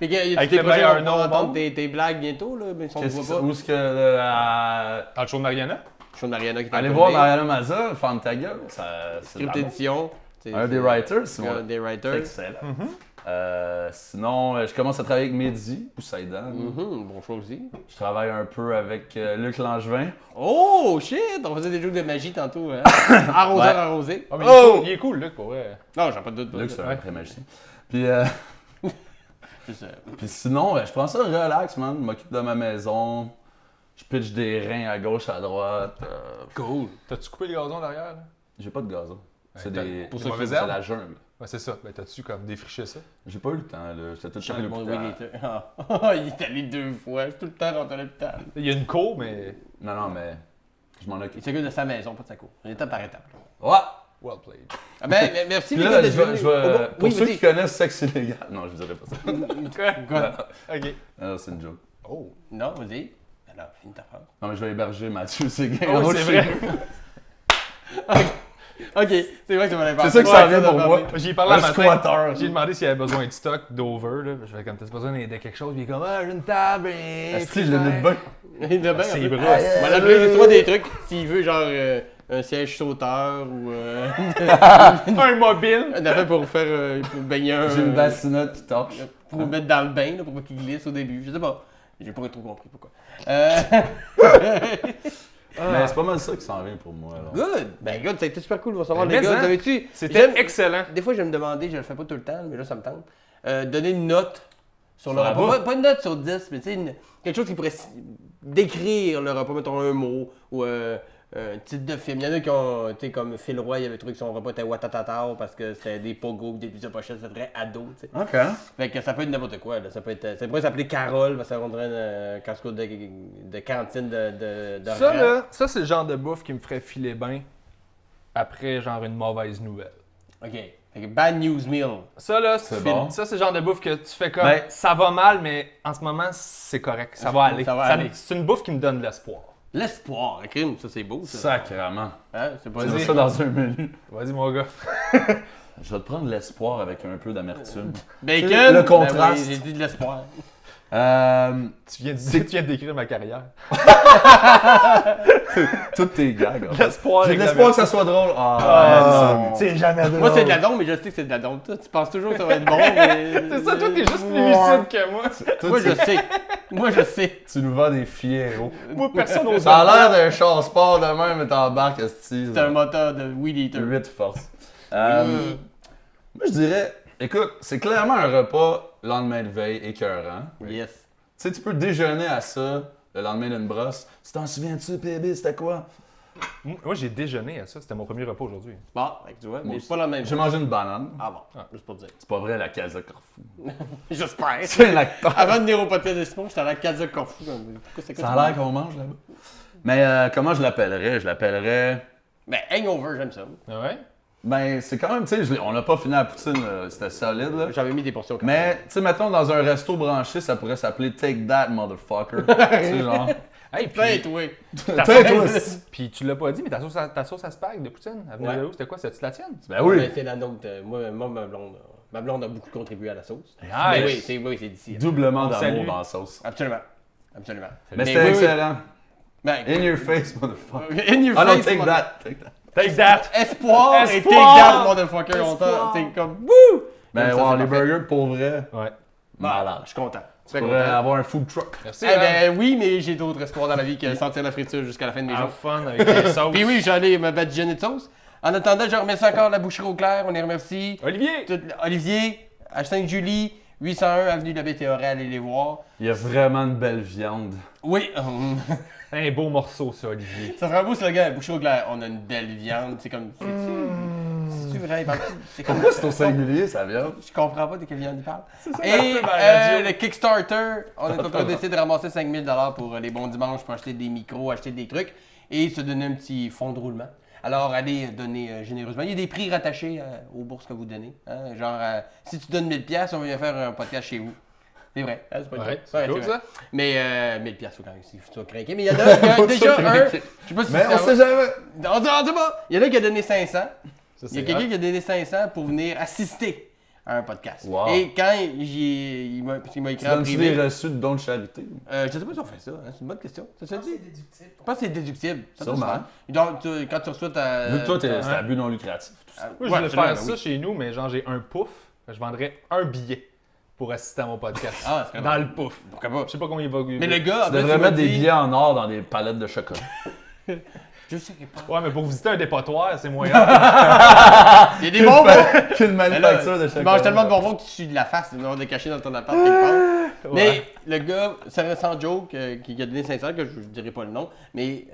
Mais y a Avec des le projets, meilleur on va nom au entendre monde. tes blagues bientôt, là, mais si on ne Qu'est-ce voit que pas. où est-ce que. Dans le show de Mariana? Je suis de Mariana qui est Allez en voir tournée. Mariana Maza, Femme ta gueule. Ça, c'est de Script la bombe. édition. Un des writers, c'est Un moi. des C'est writers. excellent. Sinon, je commence à travailler avec Mehdi ou Saïdan. Bon choix aussi. Je travaille un peu avec Luc Langevin. Oh shit! On faisait des jeux de magie tantôt, hein? Arroseur Ouais. arrosé. Ah, mais Oh! il est cool, Luc, pour vrai. Non, j'ai pas de doute. Luc, c'est un Ouais. vrai magicien. Puis, Juste, puis sinon, je prends ça relax, man. Je m'occupe de ma maison. Je pitch des reins à gauche, à droite. cool. T'as-tu coupé le gazon derrière? Là? J'ai pas de gazon. C'est t'as- des. pour C'est ça que c'est herbes? la jungle. Ouais, c'est ça. Ben, t'as-tu comme défriché ça? J'ai pas eu le temps, là. J'étais tout le temps à Change mon l'hôpital. Winnie the- Il est allé 2 fois. Je suis tout le temps rentré à l'hôpital. Il y a une cour, mais. Non, non, mais je m'en Il occupe. s'occupe de sa maison, pas de sa cour. Étape par étape. Ouais! Well played. Ah ben, merci Puis les là, gars d'être je vais- venus. je vais- Oh, bon, pour oui, ceux vas-y. qui connaissent sexe illégal. Non, je dirais pas ça. Quoi? Ok. Non, c'est une joke. Oh. Non, vas-y. Alors, finis ta phrase. Non, mais je vais héberger Mathieu Séguin. Oh, c'est vrai. Ok, c'est vrai que ça m'allait pas. C'est ça que ça vient pour moi. J'ai parlé à Un matin. squatter. J'ai demandé s'il y avait besoin de stock d'over. Là. Je fais comme t'as besoin de quelque chose. Puis il est comme, ah, j'ai une table. Et... Est-ce que je l'ai mis de bain? Il est bien. C'est un peu. brosse. On va l'appeler justement des trucs. S'il veut, genre, un siège sauteur ou Un mobile. une affaire pour faire pour baigner un. J'ai une bassinette qui torche. Pour le mettre dans le bain, là, pour pas qu'il glisse au début. Je sais pas. J'ai pas trop compris pourquoi. Mais c'est pas mal ça qui s'en vient pour moi. Alors. Good! Ben, good, ça a été super cool. On va savoir, Mais les gars. hein, Vous avez-tu. C'était j'aime- excellent. Des fois, je vais me demander, je le fais pas tout le temps, mais là, ça me tente. Donner une note sur le Sur la repas. bouffe? Pas une note sur 10, mais tu sais, quelque chose qui pourrait décrire le repas, mettons un mot ou un titre de film. Il y en a qui ont, tu sais, comme Phil Roy, il avait trouvé que son repas était Watatata parce que c'était des pogos, des pizzas pochettes, c'était très ado, tu sais. Ok. Fait que ça peut être n'importe quoi, là. Ça pourrait s'appeler Carole parce que ça rendrait un casse-croûte de cantine de Ça, rap. là, ça, c'est le genre de bouffe qui me ferait filer bien après, genre, une mauvaise nouvelle. OK. Fait que Bad News Meal. Ça, là, C'est tu bon. ça, c'est le genre de bouffe que tu fais comme, Ben- ça va mal, mais en ce moment, c'est correct. Ça va aller. Ça va aller. C'est une bouffe qui me donne de l'espoir. L'espoir, un crime, ça c'est beau, ça. Sacrément. Hein? C'est pas Tu veux Vas-y. ça dans un menu. Vas-y, mon gars. Je vais te prendre l'espoir avec un peu d'amertume. Bacon! Le contraste. Ben oui, j'ai dit de l'espoir. Tu viens de décrire ma carrière. Toutes tes gags. en fait. L'espoir J'ai avec de la l'espoir que ça soit drôle. Ah, C'est jamais drôle. Moi, c'est de la dombe, mais je sais que c'est de la dombe. Toi, tu penses toujours que ça va être bon, mais... C'est ça, toi, t'es juste plus lucide que moi. Moi, je sais. Moi, je sais. Tu nous vends des fierros. Moi, personne n'ose. Ça a l'air d'un char sport de même, mais t'embarques, esti. C'est un moteur de Weed Eater. 8 force. Moi, je dirais, écoute, c'est clairement un repas lendemain de veille écœurant. Yes. Tu sais, tu peux déjeuner à ça le lendemain d'une brosse. Tu t'en souviens-tu, PB, c'était quoi? Moi, j'ai déjeuné à ça. C'était mon premier repas aujourd'hui. Bon, fait que tu vois, mais Moi c'est pas la même J'ai chose. mangé une banane. Ah bon, juste pour dire. C'est pas vrai, la Casa Corfou. J'espère. C'est la Avant de venir au podcast de Simon, j'étais à la Casa Corfou. Pourquoi c'est quoi Ça a l'air qu'on mange là-bas. Mais comment je l'appellerais? Je l'appellerais... Ben, hangover, j'aime ça. Ah ouais? Ben, c'est quand même, tu sais, on n'a pas fini la poutine, c'était solide, là. J'avais mis des portions comme Mais, tu sais, mettons, dans un resto branché, ça pourrait s'appeler Take That, motherfucker. Tu sais, genre... Hey, ça. Fais, toi. ta Fais, sauce- Puis tu l'as pas dit, mais ta sauce à spag de poutine, elle venait Ouais. de où? C'était quoi? C'était-tu la tienne? Ben oui! Ben, c'est la nôtre. Moi, ma blonde a beaucoup contribué à la sauce. Ah, Mais yes. oui, c'est d'ici. Doublement On d'amour salue. dans la sauce. Absolument. Absolument. Mais c'était oui, excellent. Ben, In your face, motherfucker. in your Ah non, face, take mon- that, take that. Take that! Espoir et take Espoir! that, motherfucker. On Espoir. c'est comme wouh! Ben, Ça, wow, c'est les parfait. burgers, pour vrai, Ouais. malade. Je suis content. Tu Très pourrais content. avoir un food truck. Merci. Eh ben oui, mais j'ai d'autres espoirs dans la vie que sentir la friture jusqu'à la fin de mes Have jours. fun avec les sauces. Puis oui, j'allais me badigeonner de sauce. En attendant, je remercie encore la boucherie au clair. On les remercie. Olivier! Olivier, à Sainte-Julie, 801 avenue de la BTR, allez les voir. Il y a vraiment une belle viande. Oui, Un beau morceau, ça, Olivier. ça sera un beau slogan, boucherie au clair. On a une belle viande. C'est comme. C'est-tu vrai? C'est comme. Pourquoi c'est au singulier, sa viande? Je comprends pas de quelle viande il parle. ça, Et un peu dans la radio. le Kickstarter, on est en train d'essayer de ramasser 5000 $ pour les bons dimanches pour acheter des micros, acheter des trucs et se donner un petit fonds de roulement. Alors, allez donner généreusement. Il y a des prix rattachés aux bourses que vous donnez. Hein. Genre, si tu donnes 1000 $, on va venir faire un podcast chez vous. C'est vrai. Hein, c'est pas une Ouais, joke. c'est cool, vrai. ça. Mais 1000 $, faut quand même, il faut craquer. Mais il y en a déjà un. Je sais pas si Mais on sait jamais. On sait pas. Il y en a qui a donné 500. Ça, Il y a c'est quelqu'un hot. qui a donné 500 pour venir assister à un podcast. Wow. Et quand il m'a écrit Tu en donnes-tu privé. des reçus de dons de charité? Je sais pas si on fait ça, hein, c'est une bonne question. Ça se dit? Je pense que c'est déductible. Ça doit se Sûrement. faire. Donc, quand tu reçois ta. Vu que toi, c'est ta- à but non lucratif. Tout ça. Ah, Moi, je ouais, voulais absolument, faire ben ça oui. chez nous, mais genre, j'ai un pouf. Je vendrais un billet pour assister à mon podcast. Ah, c'est Dans le pouf. Pourquoi pas? Je sais pas combien il va. Mais le gars, Tu devrais mettre des billets en or dans des palettes de chocolat. Je sais pas. Ouais, mais pour visiter un dépotoir, c'est moyen. Il y a des bonbons! Qu'une Mais là, manufacture de tu chocolat. manges tellement de bonbons que tu sues de la face, tu vas de cacher dans ton appart quelque part. Mais le gars, c'est sans joke, qui a donné 500, que je ne dirai pas le nom, mais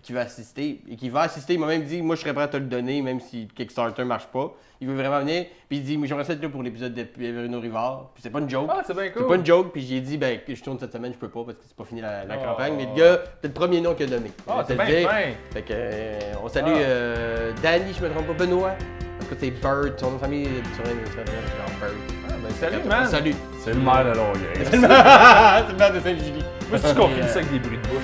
qui va assister. Et qui va assister, il m'a même dit, moi je serais prêt à te le donner, même si Kickstarter ne marche pas. Il veut vraiment venir. Puis il dit, moi j'aimerais ça être là pour l'épisode de Bruno Rivard. Puis c'est pas une joke. Ah, c'est bien cool. C'est pas une joke, puis j'ai dit, ben, que je tourne cette semaine, je peux pas parce que c'est pas fini la Oh. campagne. Mais le gars, c'est le premier nom qu'il a donné. Ah, Je vais c'est te le bien dire. fin. Fait que, on salue Danny, je me trompe pas, Benoît. En tout cas, c'est Bird, son nom de famille est sur genre Bird. Ah, ben salut, man. Salut. C'est le maire de Longueuil. C'est le maire de Sainte-Julie. Moi, si tu confies ça avec des bruits de bouche.